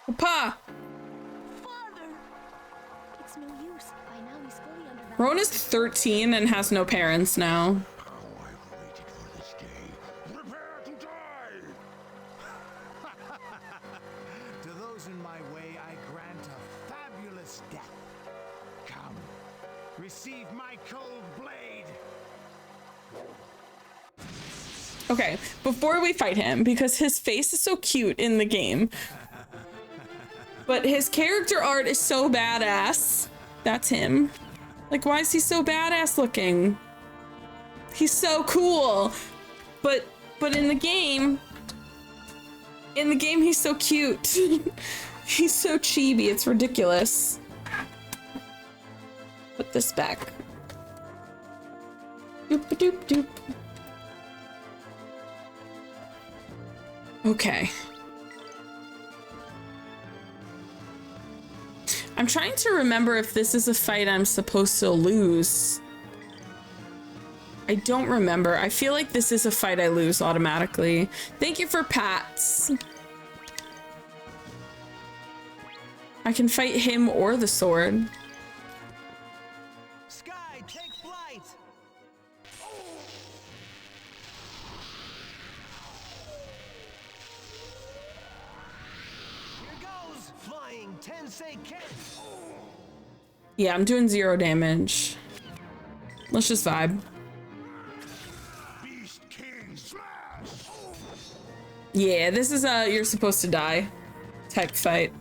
Papa! Father! It's no use. By now he's fully under the... Rona's 13 and has no parents now. How I've waited for this day. Prepare to die! To those in my way, I grant a fabulous death. Come, receive my cold blade. Okay, before we fight him, because his face is so cute in the game, but his character art is so badass. That's him. Like, why is he so badass looking? He's so cool. But in the game, he's so cute. He's so chibi, it's ridiculous. Put this back. Doop doop doop. Okay. I'm trying to remember if this is a fight I'm supposed to lose. I don't remember. I feel like this is a fight I lose automatically. Thank you for pats. I can fight him or the sword. Sky, take flight! Here goes! Flying Tensei Ken! Yeah, I'm doing 0 damage. Let's just vibe. Beast King Smash! Yeah, this is a you're supposed to die type fight.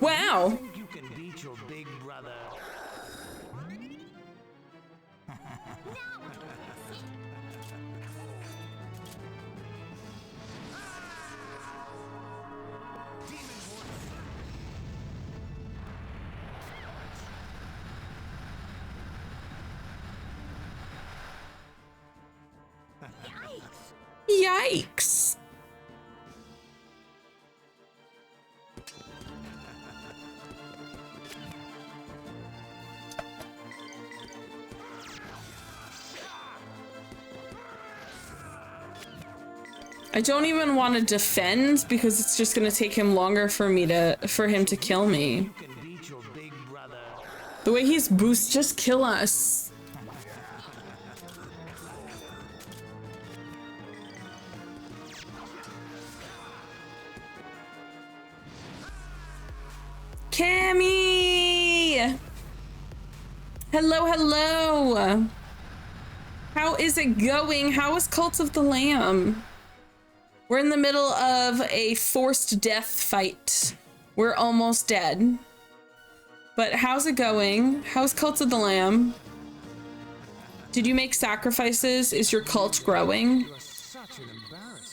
Wow. Think you can beat your big brother? Yikes. I don't even want to defend because it's just gonna take him longer for him to kill me. You can beat your big brother. The way he's boost, just kill us. Cammy! Hello, hello! How is it going? How is Cult of the Lamb? We're in the middle of a forced death fight. We're almost dead. But how's it going? How's Cult of the Lamb? Did you make sacrifices? Is your cult growing? You are such an embarrassment.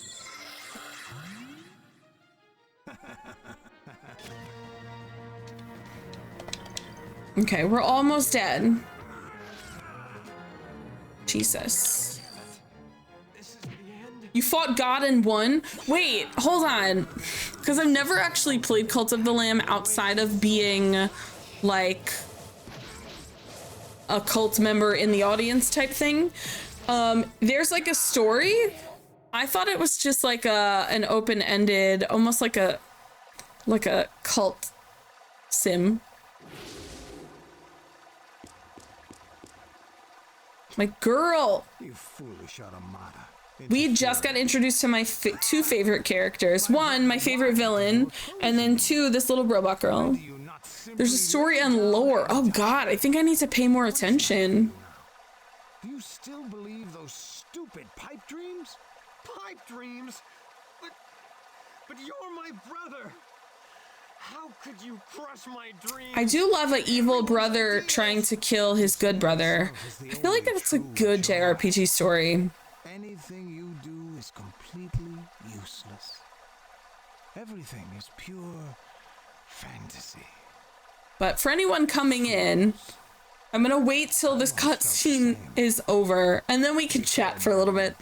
Okay, we're almost dead. Jesus. You fought God and won? Wait, hold on. Because I've never actually played Cult of the Lamb outside of being like a cult member in the audience type thing. There's like a story. I thought it was just like an open-ended, almost like a cult sim. My girl. You foolish automata. We just got introduced to my two favorite characters. One, my favorite villain, and then two, this little robot girl. There's a story and lore. Oh God, I think I need to pay more attention. Do you still believe those stupid pipe dreams? Pipe dreams? But you're my brother. How could you crush my dreams? I do love an evil brother trying to kill his good brother. I feel like that's a good JRPG story. Anything you do is completely useless. Everything is pure fantasy. But for anyone coming in, I'm gonna wait till this cutscene is over, and then we can chat for a little bit.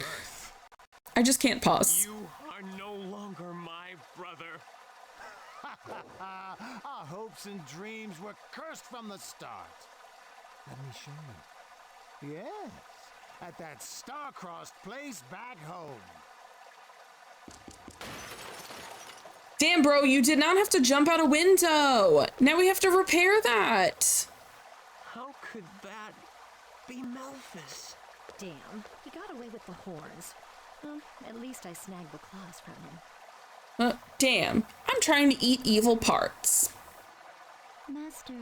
I just can't pause. You are no longer my brother. Our hopes and dreams were cursed from the start. Let me show you. Yes, at that star-crossed place back home. Damn, bro, you did not have to jump out a window. Now we have to repair that. How could that be Melphis? Damn, he got away with the horns. Well, at least I snagged the claws from him. Damn, I'm trying to eat evil parts. Master,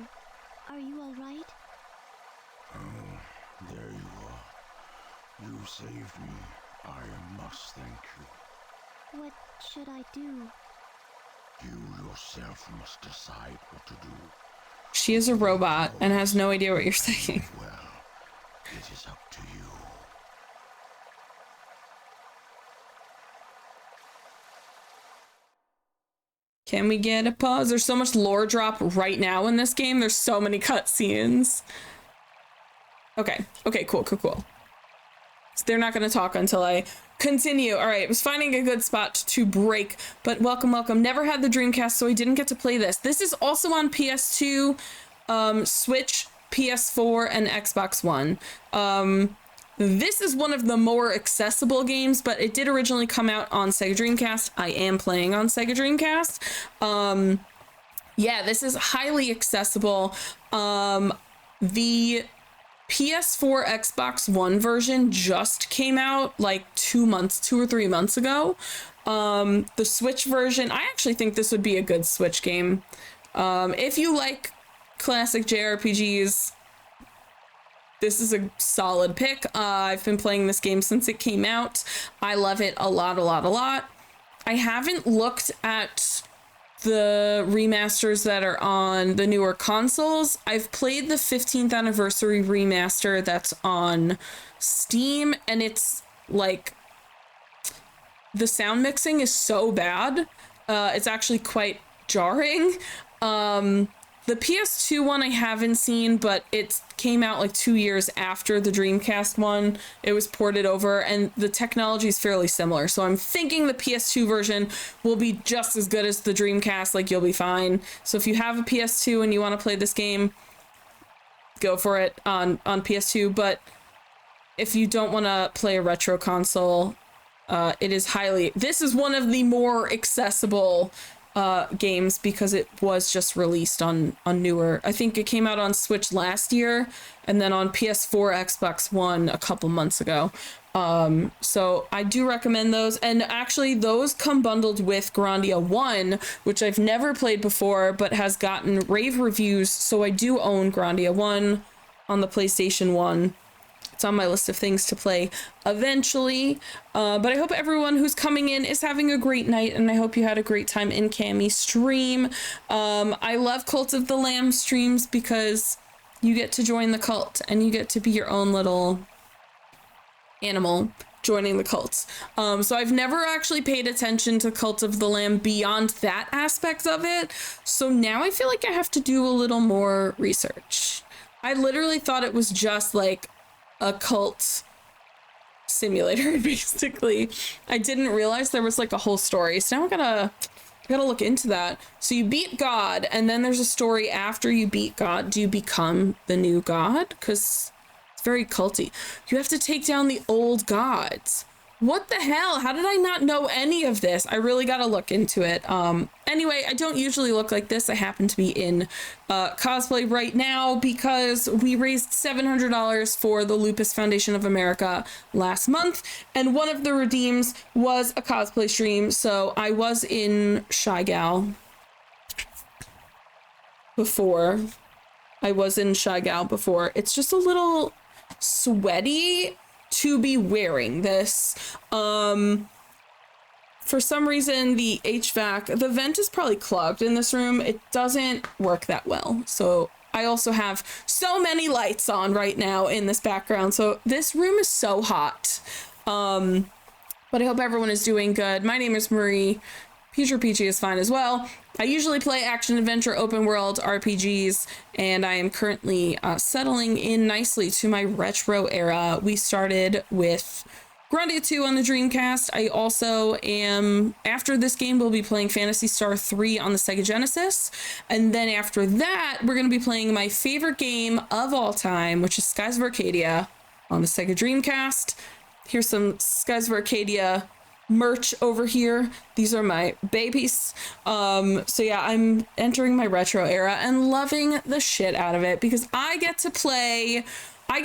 are you all right? Oh, there you are. You saved me. I must thank you. What should I do? You yourself must decide what to do. She is a robot and has no idea what you're saying. Well, it is up to you. Can we get a pause? There's so much lore drop right now in this game. There's so many cutscenes. Okay, cool. So they're not gonna talk until I continue. All right, I was finding a good spot to break, but welcome. Never had the Dreamcast, so I didn't get to play this. This is also on PS2, Switch, PS4, and Xbox One. This is one of the more accessible games, but it did originally come out on Sega Dreamcast. I am playing on Sega Dreamcast. Yeah, this is highly accessible. The PS4 Xbox One version just came out like 2 or 3 months ago. The Switch version, I actually think this would be a good Switch game. If you like classic JRPGs, this is a solid pick. I've been playing this game since it came out. I love it a lot. I haven't looked at the remasters that are on the newer consoles. I've played the 15th anniversary remaster that's on Steam, and it's like the sound mixing is so bad. It's actually quite jarring. The PS2 one I haven't seen, but it came out like 2 years after the Dreamcast one. It was ported over, and the technology is fairly similar. So I'm thinking the PS2 version will be just as good as the Dreamcast. Like, you'll be fine. So if you have a PS2 and you want to play this game, go for it on PS2. But if you don't want to play a retro console, it is this is one of the more accessible games because it was just released on newer. I think it came out on Switch last year and then on PS4, Xbox One a couple months ago. So I do recommend those. And actually those come bundled with Grandia 1, which I've never played before, but has gotten rave reviews. So I do own Grandia 1 on the PlayStation 1. It's on my list of things to play eventually. But I hope everyone who's coming in is having a great night, and I hope you had a great time in Cammy's stream. I love Cult of the Lamb streams because you get to join the cult and you get to be your own little animal joining the cults. So I've never actually paid attention to Cult of the Lamb beyond that aspect of it. So now I feel like I have to do a little more research. I literally thought it was just like a cult simulator, basically. I didn't realize there was like a whole story. So now I gotta look into that. So you beat God, and then there's a story after you beat God. Do you become the new God? Because it's very culty. You have to take down the old gods. What the hell? How did I not know any of this? I really gotta look into it. Anyway, I don't usually look like this. I happen to be in cosplay right now because we raised $700 for the Lupus Foundation of America last month, and one of the redeems was a cosplay stream. So I was in Shy Gal before. It's just a little sweaty to be wearing this. For some reason, the vent is probably clogged in this room. It doesn't work that well. So I also have so many lights on right now in this background. So this room is so hot. But I hope everyone is doing good. My name is Marie. XOPEACHI is fine as well. I usually play action adventure open world RPGs, and I am currently settling in nicely to my retro era. We started with Grandia II on the Dreamcast. I also am, after this game, we'll be playing Phantasy Star 3 on the Sega Genesis. And then after that, we're going to be playing my favorite game of all time, which is Skies of Arcadia on the Sega Dreamcast. Here's some Skies of Arcadia merch over here. These are my babies. So yeah, I'm entering my retro era and loving the shit out of it because I get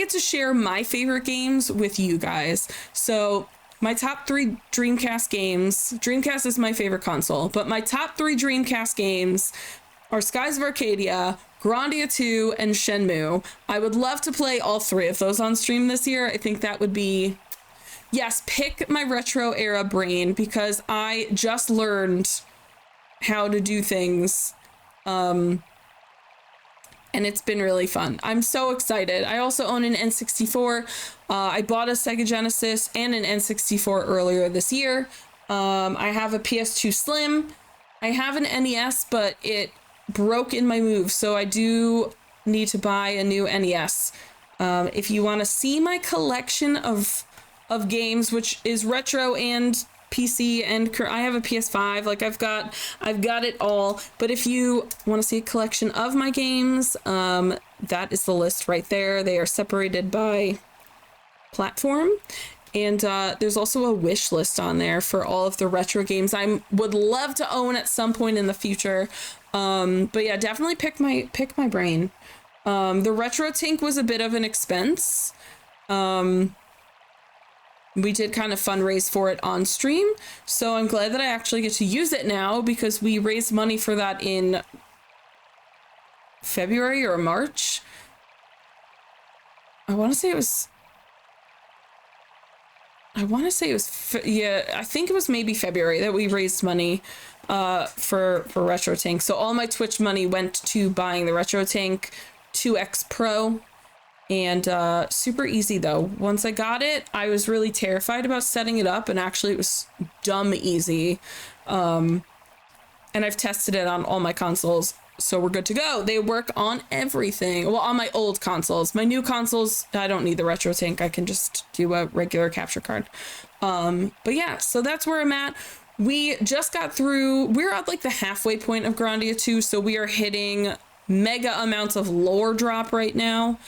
to share my favorite games with you guys. So my top 3 Dreamcast games, Dreamcast is my favorite console, but my top 3 Dreamcast games are Skies of Arcadia, Grandia 2, and Shenmue. I would love to play all 3 of those on stream this year. I think that would be, yes, pick my retro era brain because I just learned how to do things. And it's been really fun. I'm so excited. I also own an N64. I bought a Sega Genesis and an N64 earlier this year. I have a PS2 Slim. I have an NES, but it broke in my move, so I do need to buy a new NES. If you want to see my collection of games, which is retro and PC, and I have a PS5, like I've got it all. But if you want to see a collection of my games, that is the list right there. They are separated by platform, and there's also a wish list on there for all of the retro games I would love to own at some point in the future. But yeah, definitely pick my brain. The RetroTINK was a bit of an expense. We did kind of fundraise for it on stream, so I'm glad that I actually get to use it now because we raised money for that in February or March. I want to say it was yeah, I think it was maybe February that we raised money for RetroTINK. So all my Twitch money went to buying the RetroTINK 2X Pro. And super easy though. Once I got it, I was really terrified about setting it up, and actually it was dumb easy. And I've tested it on all my consoles, so we're good to go. They work on everything. Well, on my old consoles. My new consoles, I don't need the RetroTINK. I can just do a regular capture card. But yeah, so that's where I'm at. We just got through, we're at like the halfway point of Grandia 2, so we are hitting mega amounts of lore drop right now.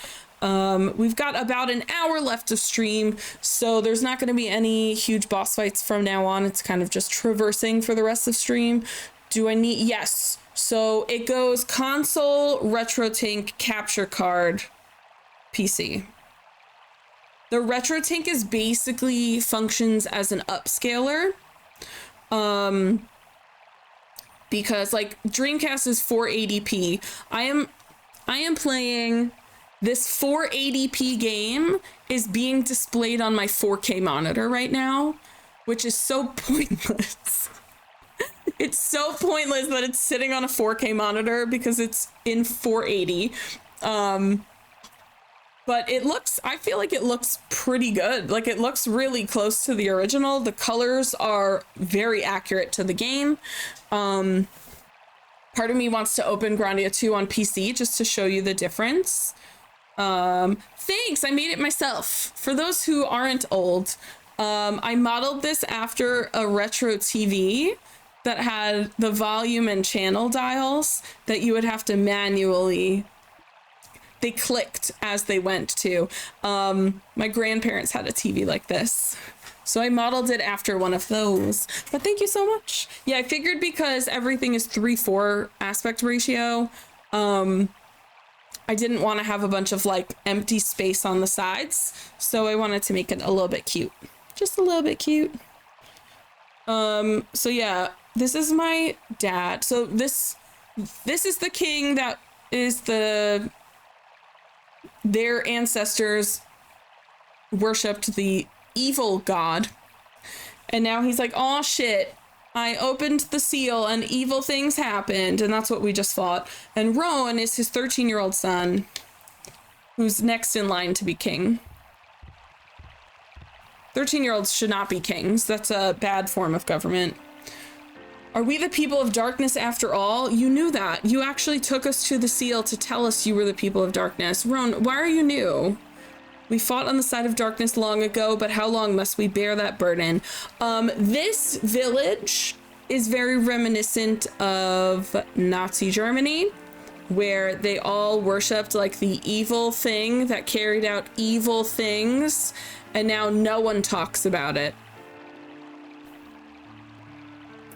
We've got about an hour left of stream, so there's not going to be any huge boss fights from now on. It's kind of just traversing for the rest of stream. Do I need... Yes. So it goes console, RetroTINK, capture card, PC. The RetroTINK is basically functions as an upscaler. Because like Dreamcast is 480p. I am playing this 480p game is being displayed on my 4K monitor right now, which is so pointless. It's so pointless that it's sitting on a 4K monitor because it's in 480. But it looks, I feel like it looks pretty good. Like it looks really close to the original. The colors are very accurate to the game. Part of me wants to open Grandia II on PC just to show you the difference. Thanks, I made it myself. For those who aren't old, I modeled this after a retro TV that had the volume and channel dials that you would have to manually... They clicked as they went to. My grandparents had a TV like this, so I modeled it after one of those. But thank you so much. Yeah, I figured because everything is 3:4 aspect ratio, I didn't want to have a bunch of like empty space on the sides, so I wanted to make it a little bit cute, just a little bit cute. So yeah, this is my dad. So this is the king that is their ancestors worshipped the evil god. And now he's like, oh shit, I opened the seal and evil things happened. And that's what we just fought. And Rowan is his 13-year-old son, who's next in line to be king. 13-year-olds should not be kings. That's a bad form of government. Are we the people of darkness after all? You knew that. You actually took us to the seal to tell us you were the people of darkness. Roan, why are you new? We fought on the side of darkness long ago, but how long must we bear that burden? This village is very reminiscent of Nazi Germany, where they all worshipped like the evil thing that carried out evil things, and now no one talks about it.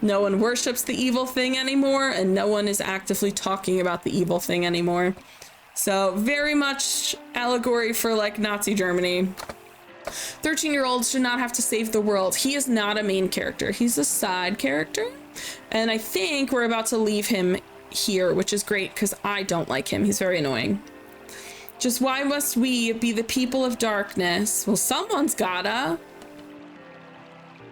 No one worships the evil thing anymore, and no one is actively talking about the evil thing anymore. So very much allegory for like Nazi Germany. 13-year-olds should not have to save the world. He is not a main character. He's a side character. And I think we're about to leave him here, which is great because I don't like him. He's very annoying. Just why must we be the people of darkness? Well, someone's gotta.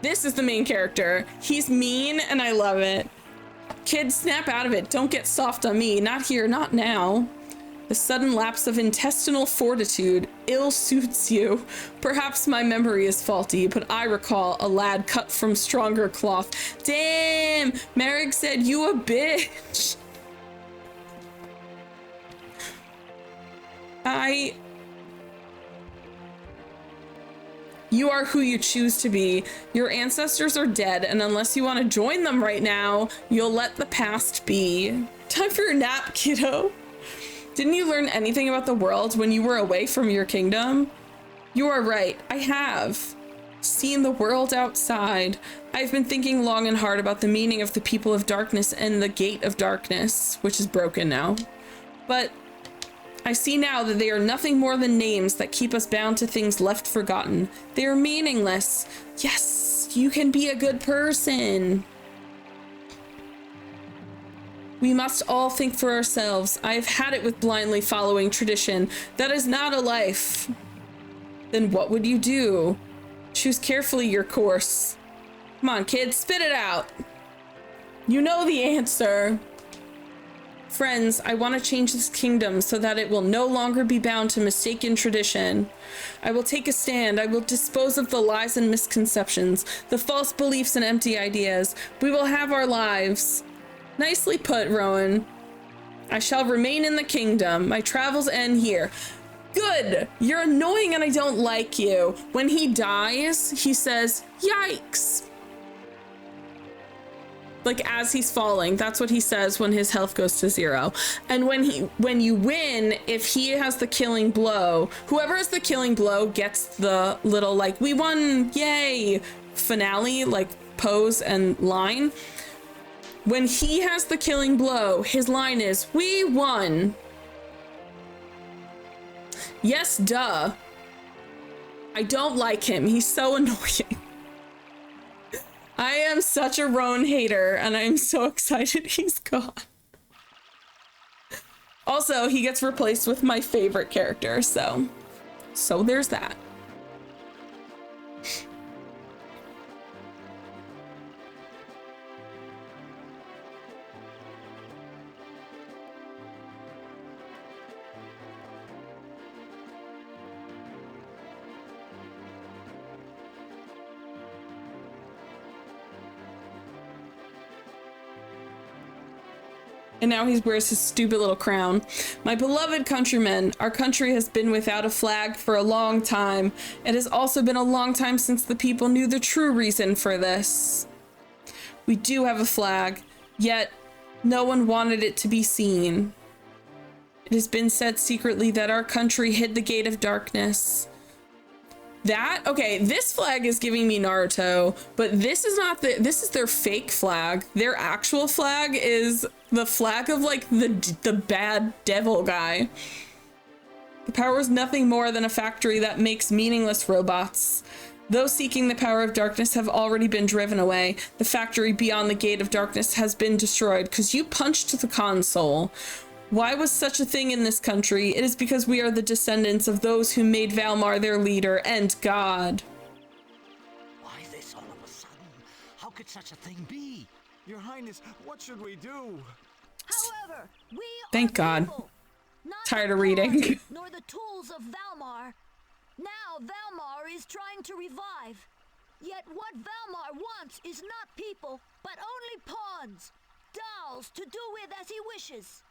This is the main character. He's mean and I love it. Kids, snap out of it. Don't get soft on me. Not here, not now. The sudden lapse of intestinal fortitude ill suits you. Perhaps my memory is faulty, but I recall a lad cut from stronger cloth. Damn, Merrick said you a bitch. You are who you choose to be. Your ancestors are dead, and unless you want to join them right now, you'll let the past be. Time for your nap, kiddo. Didn't you learn anything about the world when you were away from your kingdom? You are right, I have. Seen the world outside. I've been thinking long and hard about the meaning of the people of darkness and the gate of darkness, which is broken now. But I see now that they are nothing more than names that keep us bound to things left forgotten. They are meaningless. Yes, you can be a good person. We must all think for ourselves. I have had it with blindly following tradition. That is not a life. Then what would you do? Choose carefully your course. Come on, kids, spit it out. You know the answer. Friends, I want to change this kingdom so that it will no longer be bound to mistaken tradition. I will take a stand. I will dispose of the lies and misconceptions, the false beliefs and empty ideas. We will have our lives. Nicely put, Rowan. I shall remain in the kingdom. My travels end here. Good! You're annoying and I don't like you. When he dies, he says, yikes. Like as he's falling, that's what he says when his health goes to 0. And when you win, if he has the killing blow, whoever has the killing blow gets the little like we won, yay finale, like pose and line. When he has the killing blow, his line is we won. Yes, duh. I don't like him. He's so annoying. I am such a Roan hater, and I'm so excited he's gone. Also, he gets replaced with my favorite character, so there's that. And now he wears his stupid little crown. My beloved countrymen, our country has been without a flag for a long time. It has also been a long time since the people knew the true reason for this. We do have a flag, yet no one wanted it to be seen. It has been said secretly that our country hid the gate of darkness. Okay, this flag is giving me Naruto, but this is not this is their fake flag. Their actual flag is the flag of like the bad devil guy. The power is nothing more than a factory that makes meaningless robots. Those seeking the power of darkness have already been driven away. The factory beyond the gate of darkness has been destroyed because you punched the console. Why was such a thing in this country? It is because we are the descendants of those who made Valmar their leader and God. Why this all of a sudden? How could such a thing be? Your Highness, what should we do? However, we Thank are God. people, not Tired the of reading. pawns nor the tools of Valmar. Now Valmar is trying to revive. Yet what Valmar wants is not people, but only pawns, dolls to do with as he wishes.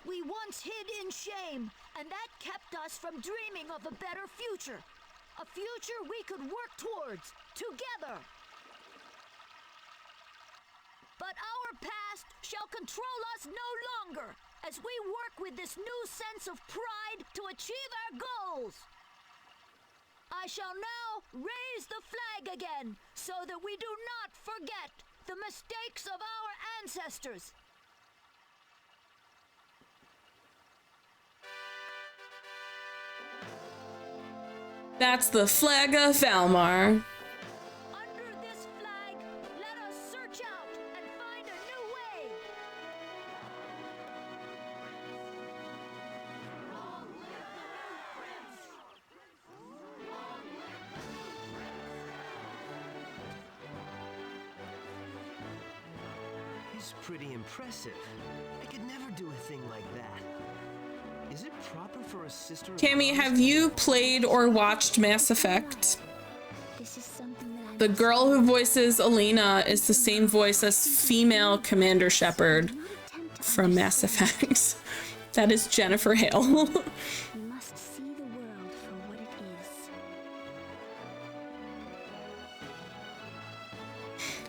We once hid in shame, and that kept us from dreaming of a better future. A future we could work towards, together. But our past shall control us no longer, as we work with this new sense of pride to achieve our goals. I shall now raise the flag again, so that we do not forget the mistakes of our ancestors. That's the flag of Valmar. Under this flag, let us search out and find a new way. He's pretty impressive. I could never do a thing like that. Is it proper for a sister? Cammy, have you played or watched Mass Effect? This is something that The girl who voices Elena is the same voice as female Commander Shepard from Mass Effect. That is Jennifer Hale. You must see the world for what it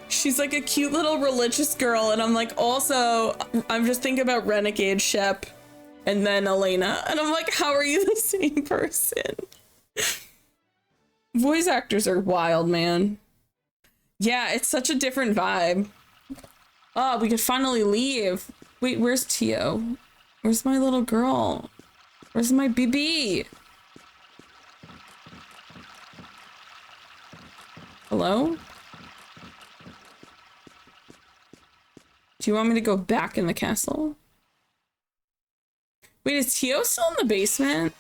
is. She's like a cute little religious girl, and I'm like, also, I'm just thinking about Renegade Shep and then Elena, and I'm like, how are you the same person? Voice actors are wild, man. Yeah, it's such a different vibe. Oh, we could finally leave. Wait, where's Tio? Where's my little girl? Where's my BB? Hello? Do you want me to go back in the castle? Wait, is Tio still in the basement?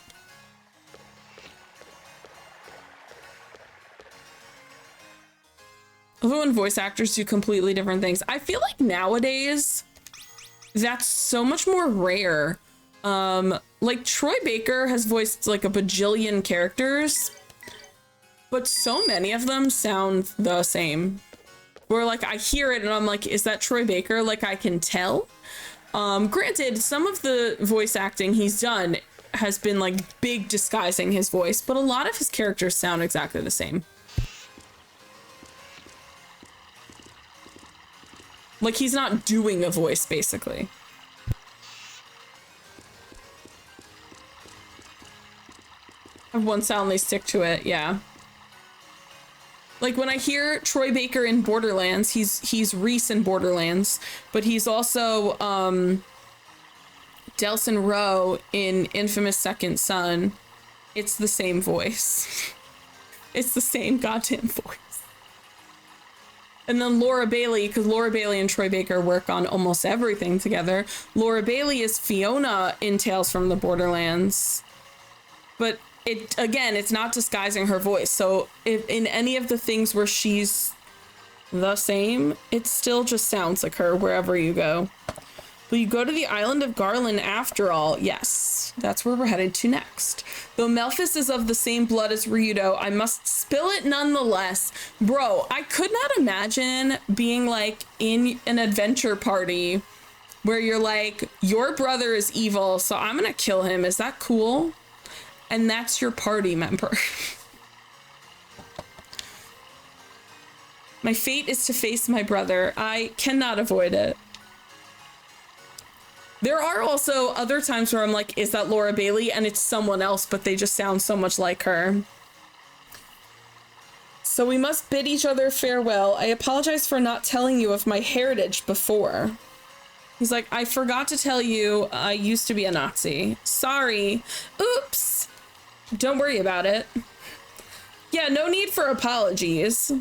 I love when voice actors do completely different things. I feel like nowadays, that's so much more rare. Like Troy Baker has voiced like a bajillion characters, but so many of them sound the same. Where like I hear it and I'm like, is that Troy Baker? Like I can tell. Granted, some of the voice acting he's done has been like big disguising his voice, but a lot of his characters sound exactly the same. Like, he's not doing a voice, basically. Have one sound, they stick to it, yeah. Like, when I hear Troy Baker in Borderlands, he's Reese in Borderlands, but he's also, Delson Rowe in Infamous Second Son. It's the same voice. It's the same goddamn voice. And then Laura Bailey, because Laura Bailey and Troy Baker work on almost everything together. Laura Bailey is Fiona in Tales from the Borderlands. But it's not disguising her voice. So if in any of the things where she's the same, it still just sounds like her wherever you go. Will you go to the island of Garland after all? Yes, that's where we're headed to next. Though Melphis is of the same blood as Ryudo, I must spill it nonetheless. Bro, I could not imagine being like in an adventure party where you're like, your brother is evil, so I'm gonna kill him. Is that cool? And that's your party member. My fate is to face my brother. I cannot avoid it. There are also other times where I'm like, is that Laura Bailey? And it's someone else, but they just sound so much like her. So we must bid each other farewell. I apologize for not telling you of my heritage before. He's like, I forgot to tell you I used to be a Nazi. Sorry. Oops. Don't worry about it. Yeah, no need for apologies.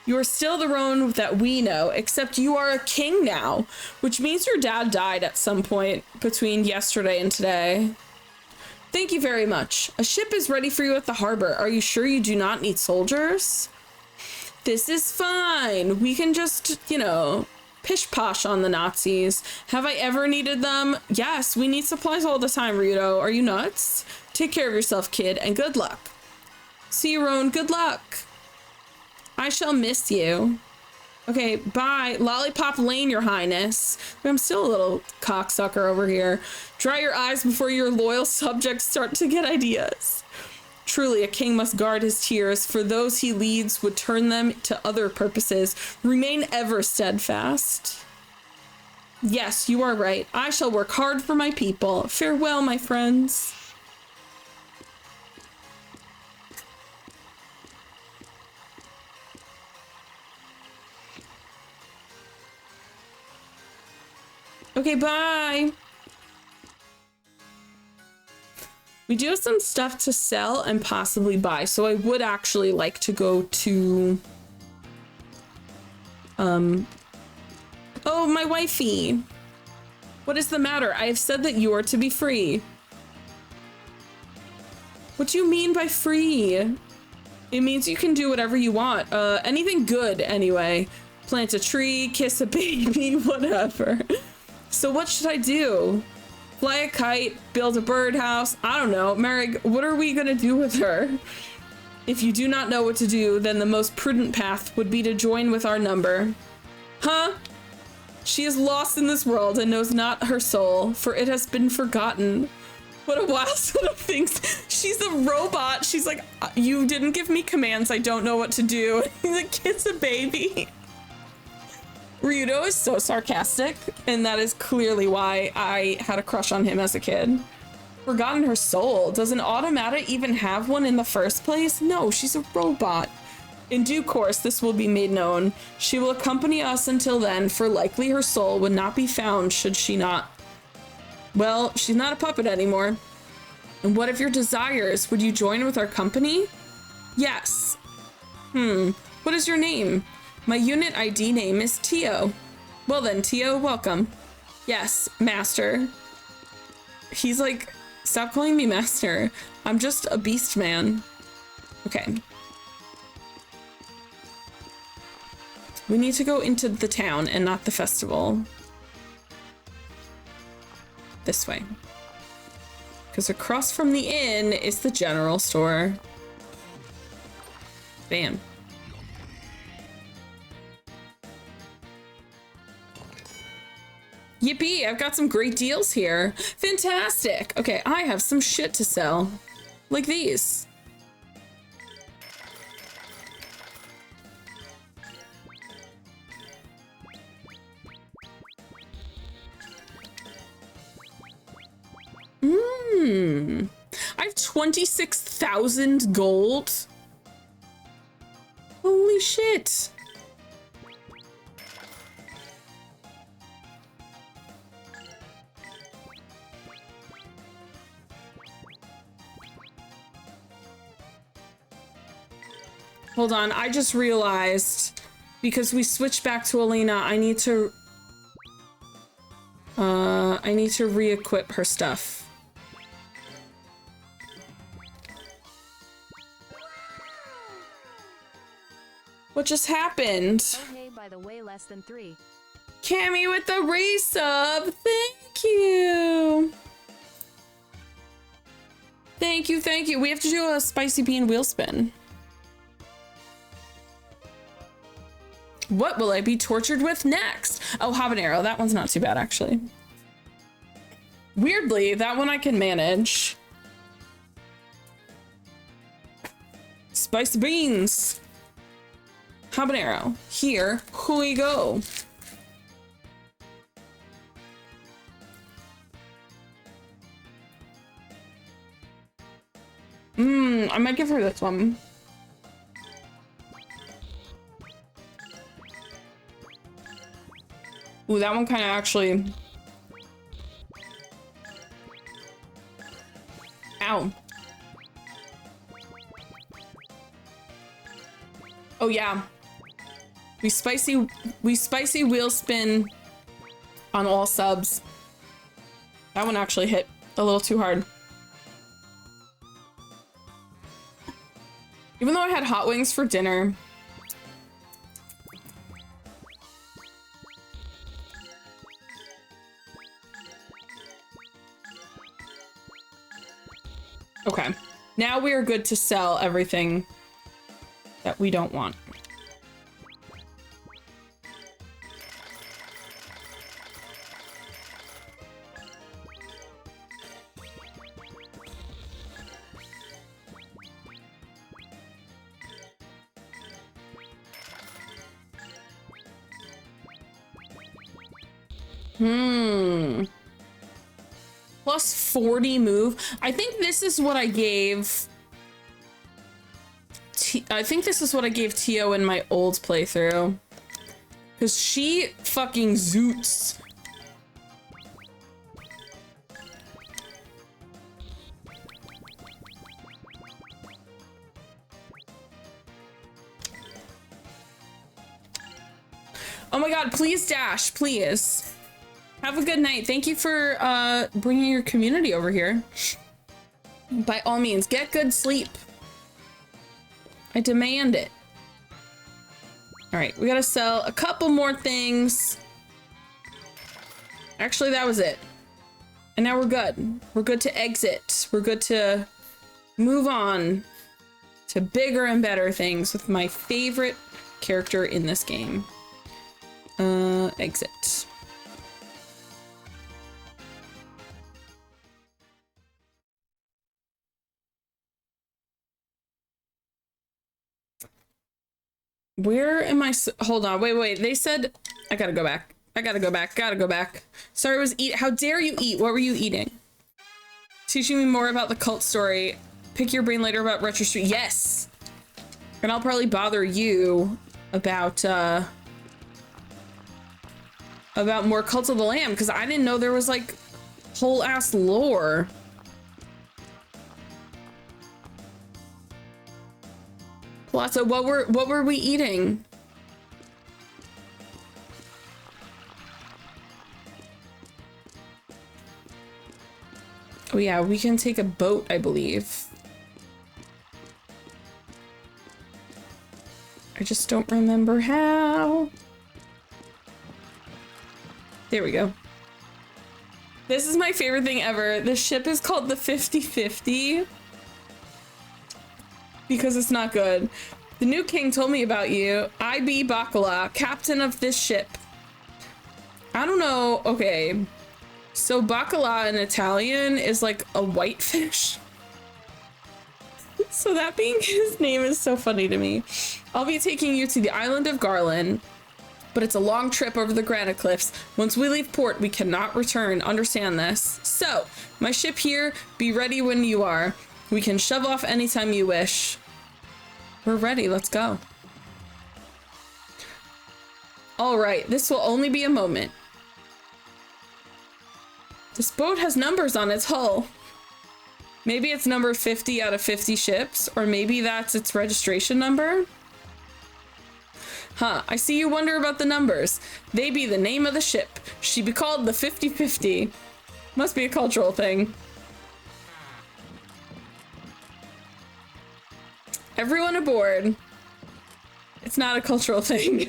You are still the Roan that we know, except you are a king now, which means your dad died at some point between yesterday and today. Thank you very much. A ship is ready for you at the harbor. Are you sure you do not need soldiers? This is fine. We can just, you know, pish-posh on the Nazis. Have I ever needed them? Yes, we need supplies all the time, Ryudo. Are you nuts? Take care of yourself, kid, and good luck. See you, Roan. Good luck. I shall miss you. Okay, bye. Lollipop Lane, your highness. I'm still a little cocksucker over here. Dry your eyes before your loyal subjects start to get ideas. Truly, a king must guard his tears, for those he leads would turn them to other purposes. Remain ever steadfast. Yes, you are right. I shall work hard for my people. Farewell, my friends. Okay, bye. We do have some stuff to sell and possibly buy, so I would actually like to go to... Oh, my wifey. What is the matter? I have said that you are to be free. What do you mean by free? It means you can do whatever you want. Anything good, anyway. Plant a tree, kiss a baby, whatever. So what should I do? Fly a kite, build a birdhouse? I don't know. Merrig, what are we gonna do with her? If you do not know what to do, then the most prudent path would be to join with our number. Huh? She is lost in this world and knows not her soul, for it has been forgotten. What a wild set of things. She's a robot. She's like, you didn't give me commands. I don't know what to do. The kid's a baby. Ryudo is so sarcastic, and that is clearly why I had a crush on him as a kid. Forgotten her soul. Does an automata even have one in the first place? No, she's a robot. In due course, this will be made known. She will accompany us until then, for likely her soul would not be found should she not. Well, she's not a puppet anymore. And what of your desires? Would you join with our company? Yes. What is your name? My unit ID name is Tio. Well then, Tio, welcome. Yes, master. He's like, stop calling me master. I'm just a beast man. Okay. We need to go into the town and not the festival. This way. Because across from the inn is the general store. Bam. Yippee, I've got some great deals here. Fantastic. Okay, I have some shit to sell. Like these. I have 26,000 gold. Holy shit. Hold on, I just realized because we switched back to Elena, I need to re-equip her stuff. What just happened? Okay, by the way, less than 3. Cammy with the resub. Thank you. Thank you, thank you. We have to do a spicy bean wheel spin. What will I be tortured with next? Oh, habanero. That one's not too bad, actually. Weirdly, that one I can manage. Spicy beans. Habanero. Here we go. I might give her this one. Ooh, that one kind of actually... Ow. Oh yeah. We spicy wheel spin on all subs. That one actually hit a little too hard. Even though I had hot wings for dinner. Okay, now we are good to sell everything that we don't want. Plus 40 move. I think this is what I gave. I think this is what I gave Tio in my old playthrough. Because she fucking zoots. Oh my god, please dash, please. Have a good night. Thank you for bringing your community over here. By all means, get good sleep. I demand it. All right, we gotta sell a couple more things. Actually, that was it. And now we're good. We're good to exit. We're good to move on to bigger and better things with my favorite character in this game. Exit. Where am I? Hold on. Wait. They said I gotta go back. Gotta go back. Sorry, was eat. How dare you eat? What were you eating? Teaching me more about the cult story. Pick your brain later about Retro Street. Yes. And I'll probably bother you about more Cult of the Lamb because I didn't know there was like whole ass lore. Palazzo, what were we eating? Oh yeah, we can take a boat, I believe. I just don't remember how. There we go. This is my favorite thing ever. The ship is called the 50-50. Because it's not good. The new king told me about you. I be Bacala, captain of this ship. I don't know. Okay. So Bacala in Italian is like a white fish. So that being his name is so funny to me. I'll be taking you to the island of Garland. but it's a long trip over the granite cliffs. Once we leave port, we cannot return. Understand this. So, my ship here, be ready when you are. We can shove off anytime you wish. We're ready, let's go. All right, this will only be a moment. This boat has numbers on its hull. Maybe it's number 50 out of 50 ships, or maybe that's its registration number. Huh, I see you wonder about the numbers. They be the name of the ship. She be called the 50-50. Must be a cultural thing. Everyone aboard. It's not a cultural thing.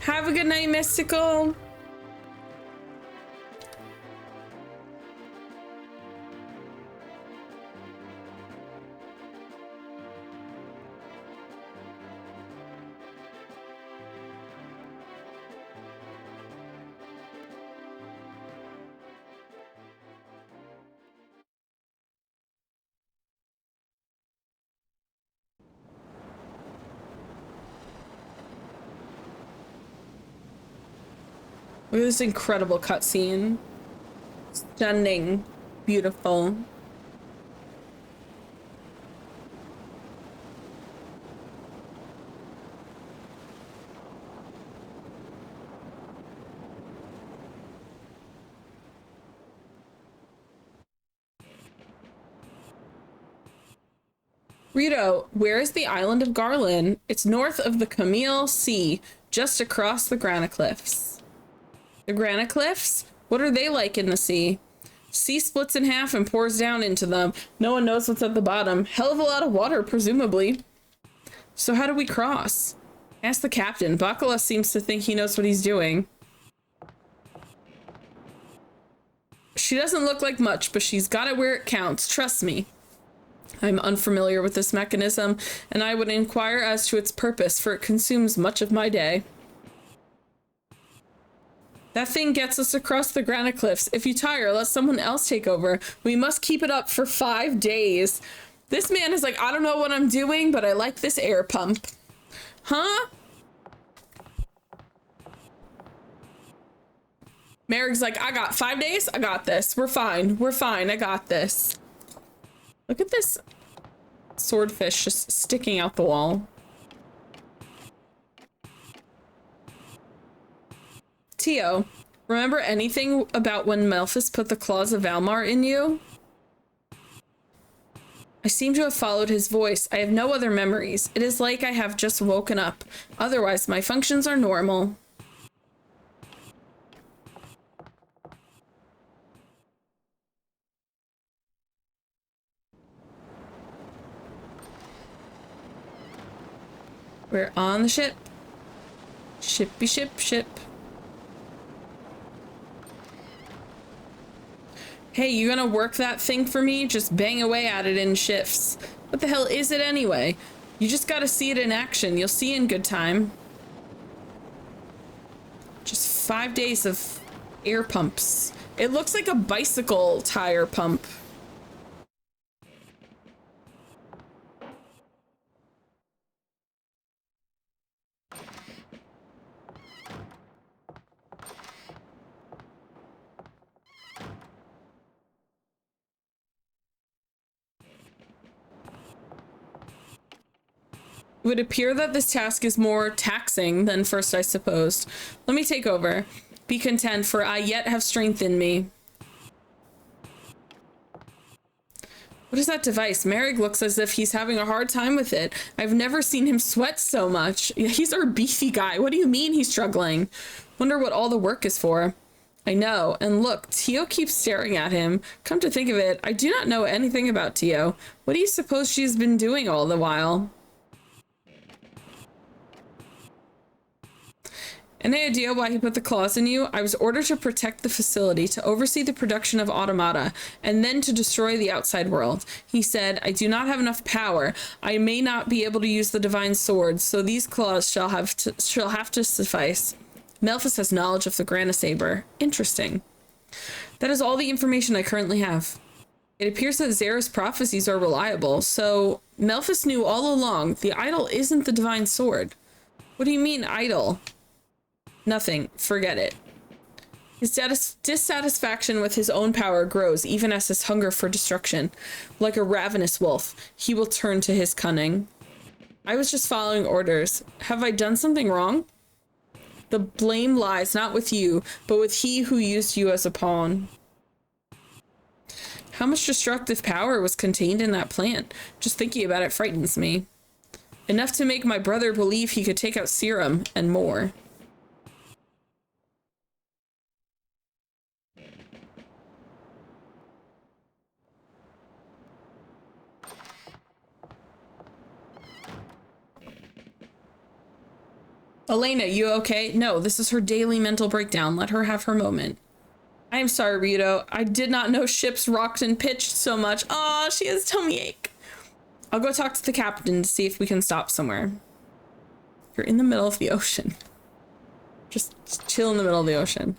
Have a good night, Mystical. Look at this incredible cutscene. Stunning. Beautiful. Rito, where is the island of Garland? It's north of the Camille Sea, just across the granite cliffs. The granite cliffs? What are they like in the sea? Sea splits in half and pours down into them. No one knows what's at the bottom. Hell of a lot of water, presumably. So how do we cross? Ask the captain. Bacala seems to think he knows what he's doing. She doesn't look like much, but she's got it where it counts. Trust me. I'm unfamiliar with this mechanism, and I would inquire as to its purpose, for it consumes much of my day. That thing gets us across the granite cliffs. If you tire, let someone else take over. We must keep it up for 5 days. This man is like, I don't know what I'm doing, but I like this air pump. Huh? Merrick's like, I got 5 days. I got this. We're fine. We're fine. I got this. Look at this swordfish just sticking out the wall. Tio, remember anything about when Melphis put the claws of Valmar in you? I seem to have followed his voice. I have no other memories. It is like I have just woken up. Otherwise, my functions are normal. We're on the ship. Shippy ship ship. Hey, you gonna work that thing for me? Just bang away at it in shifts. What the hell is it anyway? You just gotta see it in action. You'll see in good time. Just 5 days of air pumps. It looks like a bicycle tire pump. It would appear that this task is more taxing than first I supposed. Let me take over. Be content, for I yet have strength in me. What is that device? Merrick looks as if he's having a hard time with it. I've never seen him sweat so much. He's our beefy guy. What do you mean he's struggling? Wonder what all the work is for. I know. And look, Tio keeps staring at him. Come to think of it, I do not know anything about Tio. What do you suppose she's been doing all the while? Any idea why he put the claws in you? I was ordered to protect the facility, to oversee the production of automata, and then to destroy the outside world. He said, I do not have enough power. I may not be able to use the divine sword, so these claws shall have to suffice. Melphis has knowledge of the Granasaber. Interesting. That is all the information I currently have. It appears that Zera's prophecies are reliable, so Melphis knew all along the idol isn't the divine sword. What do you mean, idol? Nothing. Forget it. His dissatisfaction with his own power grows, even as his hunger for destruction. Like a ravenous wolf, he will turn to his cunning. I was just following orders. Have I done something wrong? The blame lies not with you, but with he who used you as a pawn. How much destructive power was contained in that plant? Just thinking about it frightens me. Enough to make my brother believe he could take out Cyrum and more. Elena, you okay? No, this is her daily mental breakdown. Let her have her moment. I am sorry, Rito. I did not know ships rocked and pitched so much. Aw, she has tummy ache. I'll go talk to the captain to see if we can stop somewhere. You're in the middle of the ocean. Just chill in the middle of the ocean.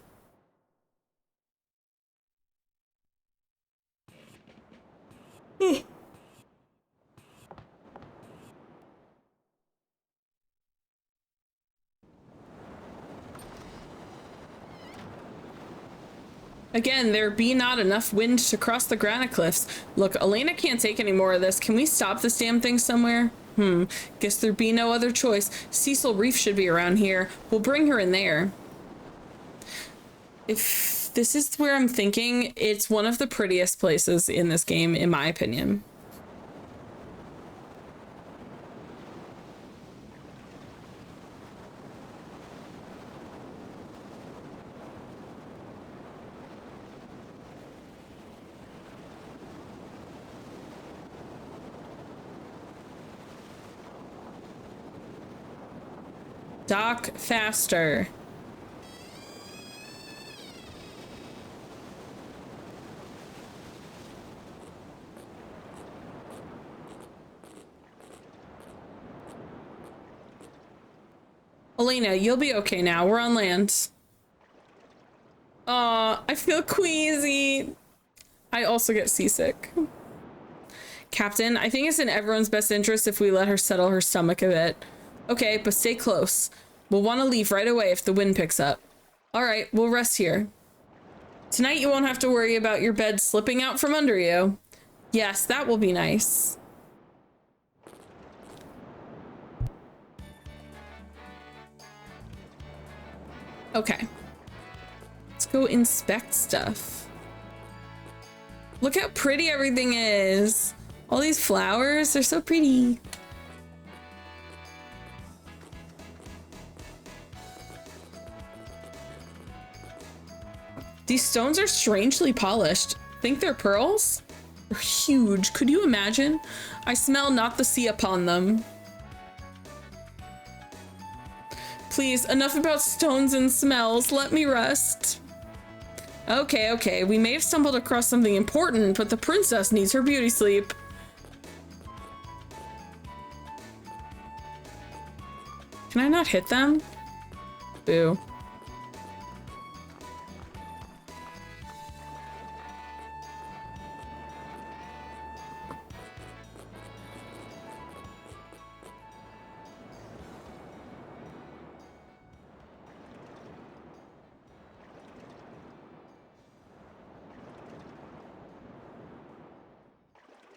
Again, there be not enough wind to cross the granite cliffs. Look, Elena can't take any more of this. Can we stop this damn thing somewhere? Guess there be no other choice. Cecil Reef should be around here. We'll bring her in there. If this is where I'm thinking, it's one of the prettiest places in this game, in my opinion. Dock faster. Elena, you'll be okay now. We're on land. Aw, I feel queasy. I also get seasick. Captain, I think it's in everyone's best interest if we let her settle her stomach a bit. Okay, but stay close. We'll want to leave right away if the wind picks up. All right, we'll rest here. Tonight you won't have to worry about your bed slipping out from under you. Yes, that will be nice. Okay. Let's go inspect stuff. Look how pretty everything is. All these flowers, they're so pretty. These stones are strangely polished. Think they're pearls? They're huge. Could you imagine? I smell not the sea upon them. Please, enough about stones and smells. Let me rest. Okay. We may have stumbled across something important, but the princess needs her beauty sleep. Can I not hit them? Boo.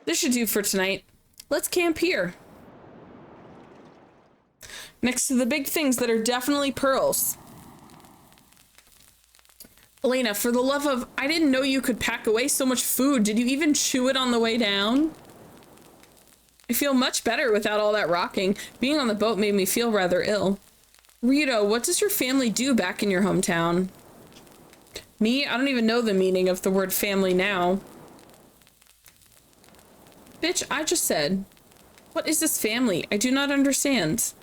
This should do for tonight. Let's camp here. Next to the big things that are definitely pearls. Elena, for the love of... I didn't know you could pack away so much food. Did you even chew it on the way down? I feel much better without all that rocking. Being on the boat made me feel rather ill. Rito, what does your family do back in your hometown? Me? I don't even know the meaning of the word family now. Bitch, I just said. What is this family? I do not understand.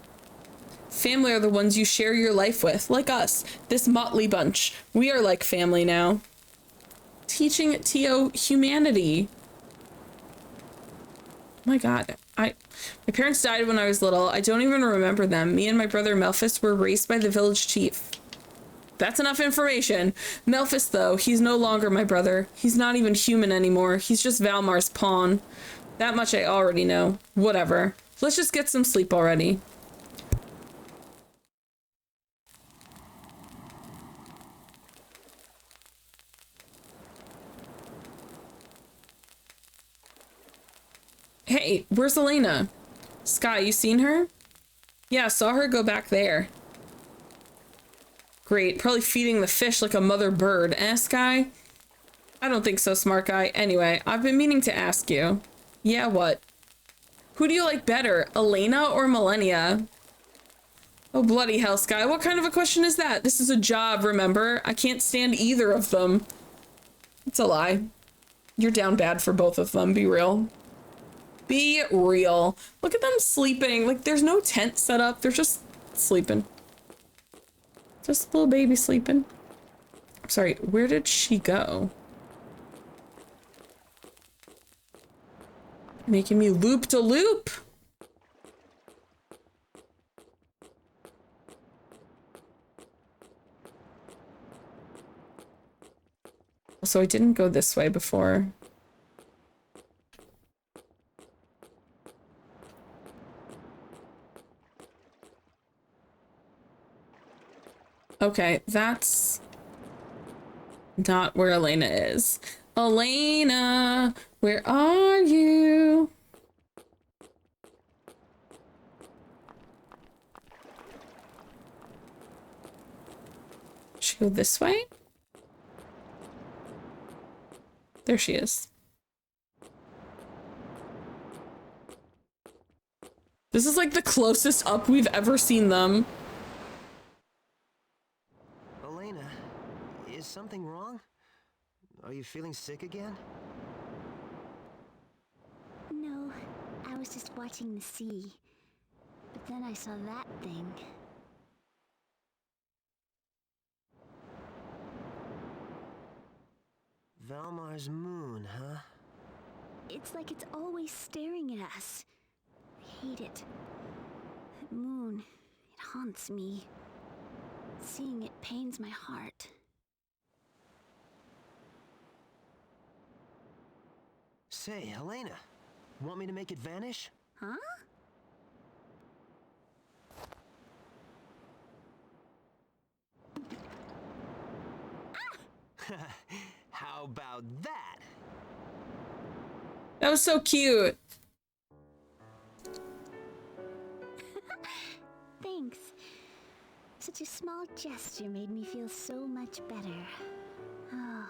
Family are the ones you share your life with, like us, this motley bunch. We are like family now. Teaching Tio humanity. Oh my god, my parents died when I was little. I don't even remember them. Me and my brother Melphis were raised by the village chief. That's enough information. Melphis, though, he's no longer my brother. He's not even human anymore. He's just Valmar's pawn. That much I already know. Whatever. Let's just get some sleep already. Hey, where's Elena? Sky, you seen her? Yeah, saw her go back there. Great, probably feeding the fish like a mother bird, eh, Sky? I don't think so, smart guy. Anyway, I've been meaning to ask you. Yeah, what? Who do you like better, Elena or Millennia? Oh, bloody hell, Sky, what kind of a question is that? This is a job, remember? I can't stand either of them. It's a lie. You're down bad for both of them, be real. Be real. Look at them sleeping. Like, there's no tent set up. They're just sleeping. Just a little baby sleeping. Sorry, where did she go? Making me loop to loop. So I didn't go this way before. Okay, that's not where Elena is. Elena, where are you? Should she go this way? There she is. This is like the closest up we've ever seen them. Elena, is something wrong? Are you feeling sick again? No, I was just watching the sea. But then I saw that thing. Valmar's moon, huh? It's like it's always staring at us. I hate it. That moon, it haunts me. Seeing it pains my heart. Say, Elena, want me to make it vanish? Huh? How about that? That was so cute. Thanks. Such a small gesture made me feel so much better. Oh.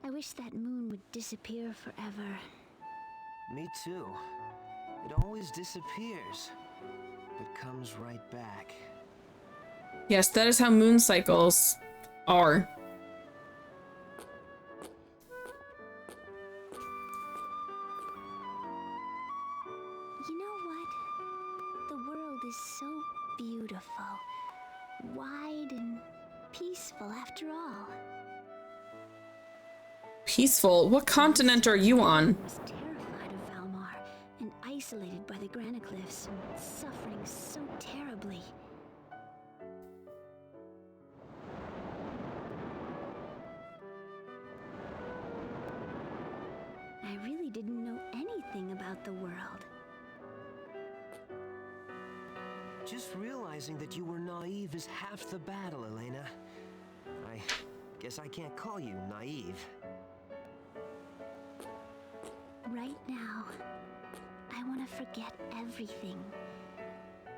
I wish that moon would disappear forever. Me too. It always disappears, but comes right back. Yes, that is how moon cycles are. You know what? The world is so beautiful, wide and peaceful after all. Peaceful? What continent are you on? I was terrified of Valmar and isolated by the Granicliffs, suffering so terribly. I really didn't know anything about the world. Just realizing that you were naive is half the battle, Elena. I guess I can't call you naive. Right now, I want to forget everything.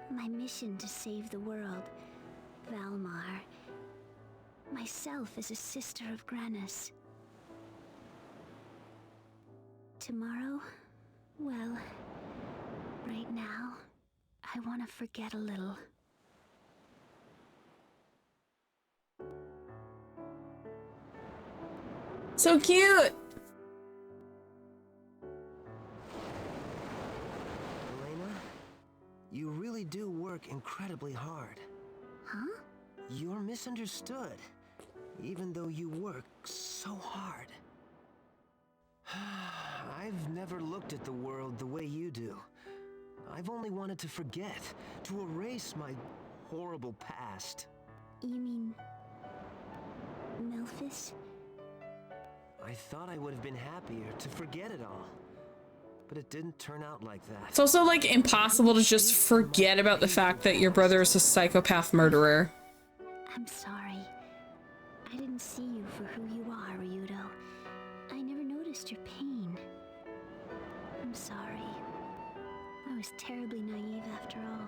My mission to save the world, Valmar, myself as a sister of Granis. Tomorrow, well, right now, I want to forget a little. So cute! Elena, you really do work incredibly hard. Huh? You're misunderstood, even though you work so hard. I've never looked at the world the way you do. I've only wanted to forget, to erase my horrible past. You mean... Memphis? I thought I would have been happier to forget it all. But it didn't turn out like that. It's also like impossible to just forget about the fact that your brother is a psychopath murderer. I'm sorry. I didn't see you for who you are, Ryudo. I never noticed your pain. I'm sorry. I was terribly naive after all.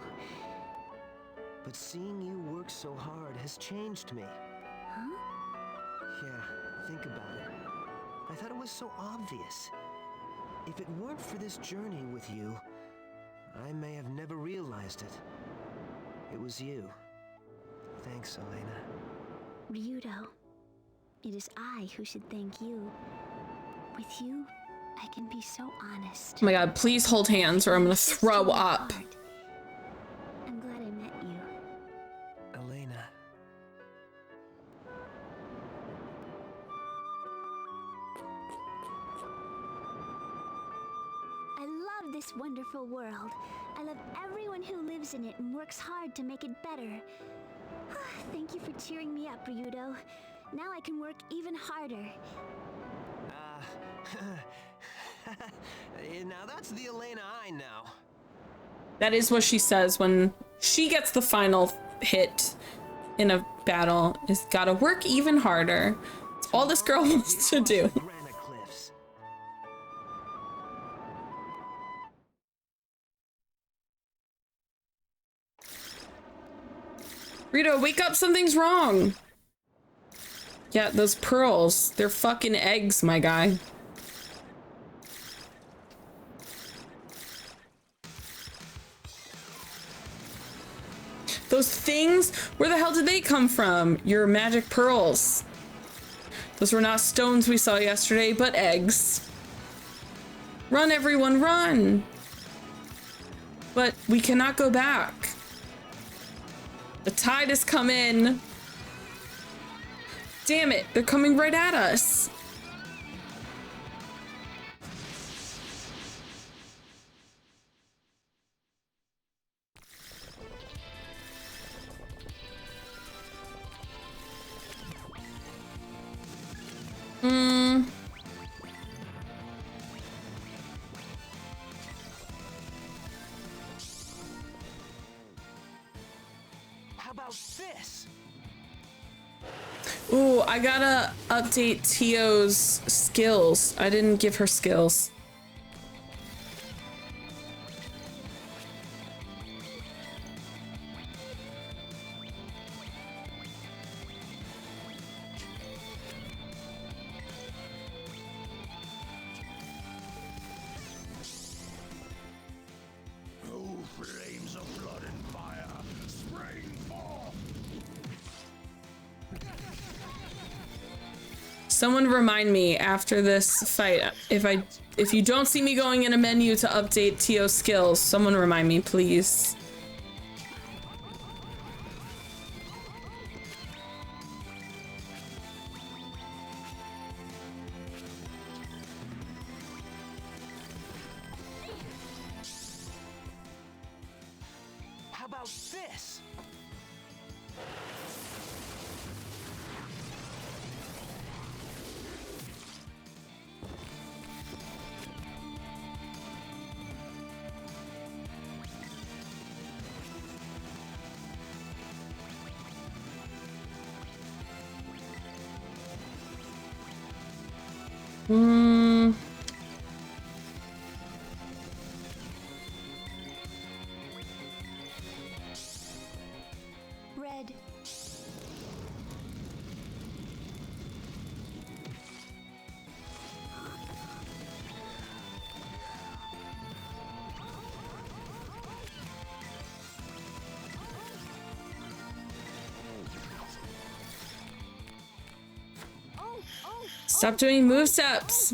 But seeing you work so hard has changed me. Huh? Yeah, think about it. I thought it was so obvious. If it weren't for this journey with you, I may have never realized it. It was you. Thanks, Elena. Ryudo, it is I who should thank you. With you, I can be so honest. Oh my god, please hold hands or I'm gonna throw up. I'm glad I met you. Elena. I love this wonderful world. I love everyone who lives in it and works hard to make it better. Thank you for cheering me up, Ryudo. Now I can work even harder. Now that's the Elena I know. That is what she says when she gets the final hit in a battle, is gotta work even harder. It's all this girl wants to do. Rito, wake up, something's wrong. Yeah, those pearls, they're fucking eggs, my guy. Those things, where the hell did they come from? Your magic pearls. Those were not stones we saw yesterday, but eggs. Run, everyone, run! But we cannot go back. The tide has come in. Damn it, they're coming right at us. How about this? Ooh, I gotta update Tio's skills. I didn't give her skills. Oh, flames of blood and fire, spraying forth. Someone remind me after this fight, if you don't see me going in a menu to update Tio's skills, someone remind me, please. How about this? Red. Stop doing move steps.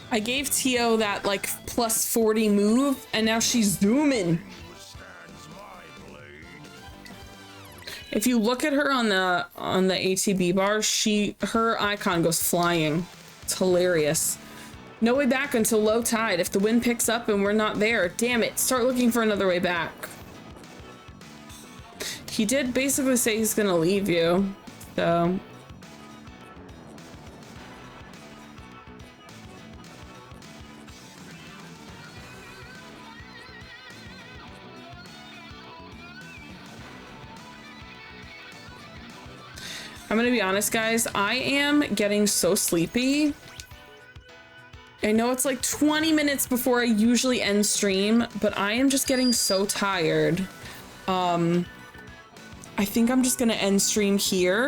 I gave Tio that like plus 40 move and now she's zooming. If you look at her on the ATB bar, her icon goes flying. It's hilarious. No way back until low tide. If the wind picks up and we're not there, damn it, start looking for another way back. He did basically say he's gonna leave you, so. I'm gonna be honest, guys, I am getting so sleepy. I know it's like 20 minutes before I usually end stream, but I am just getting so tired. I think I'm just gonna end stream here.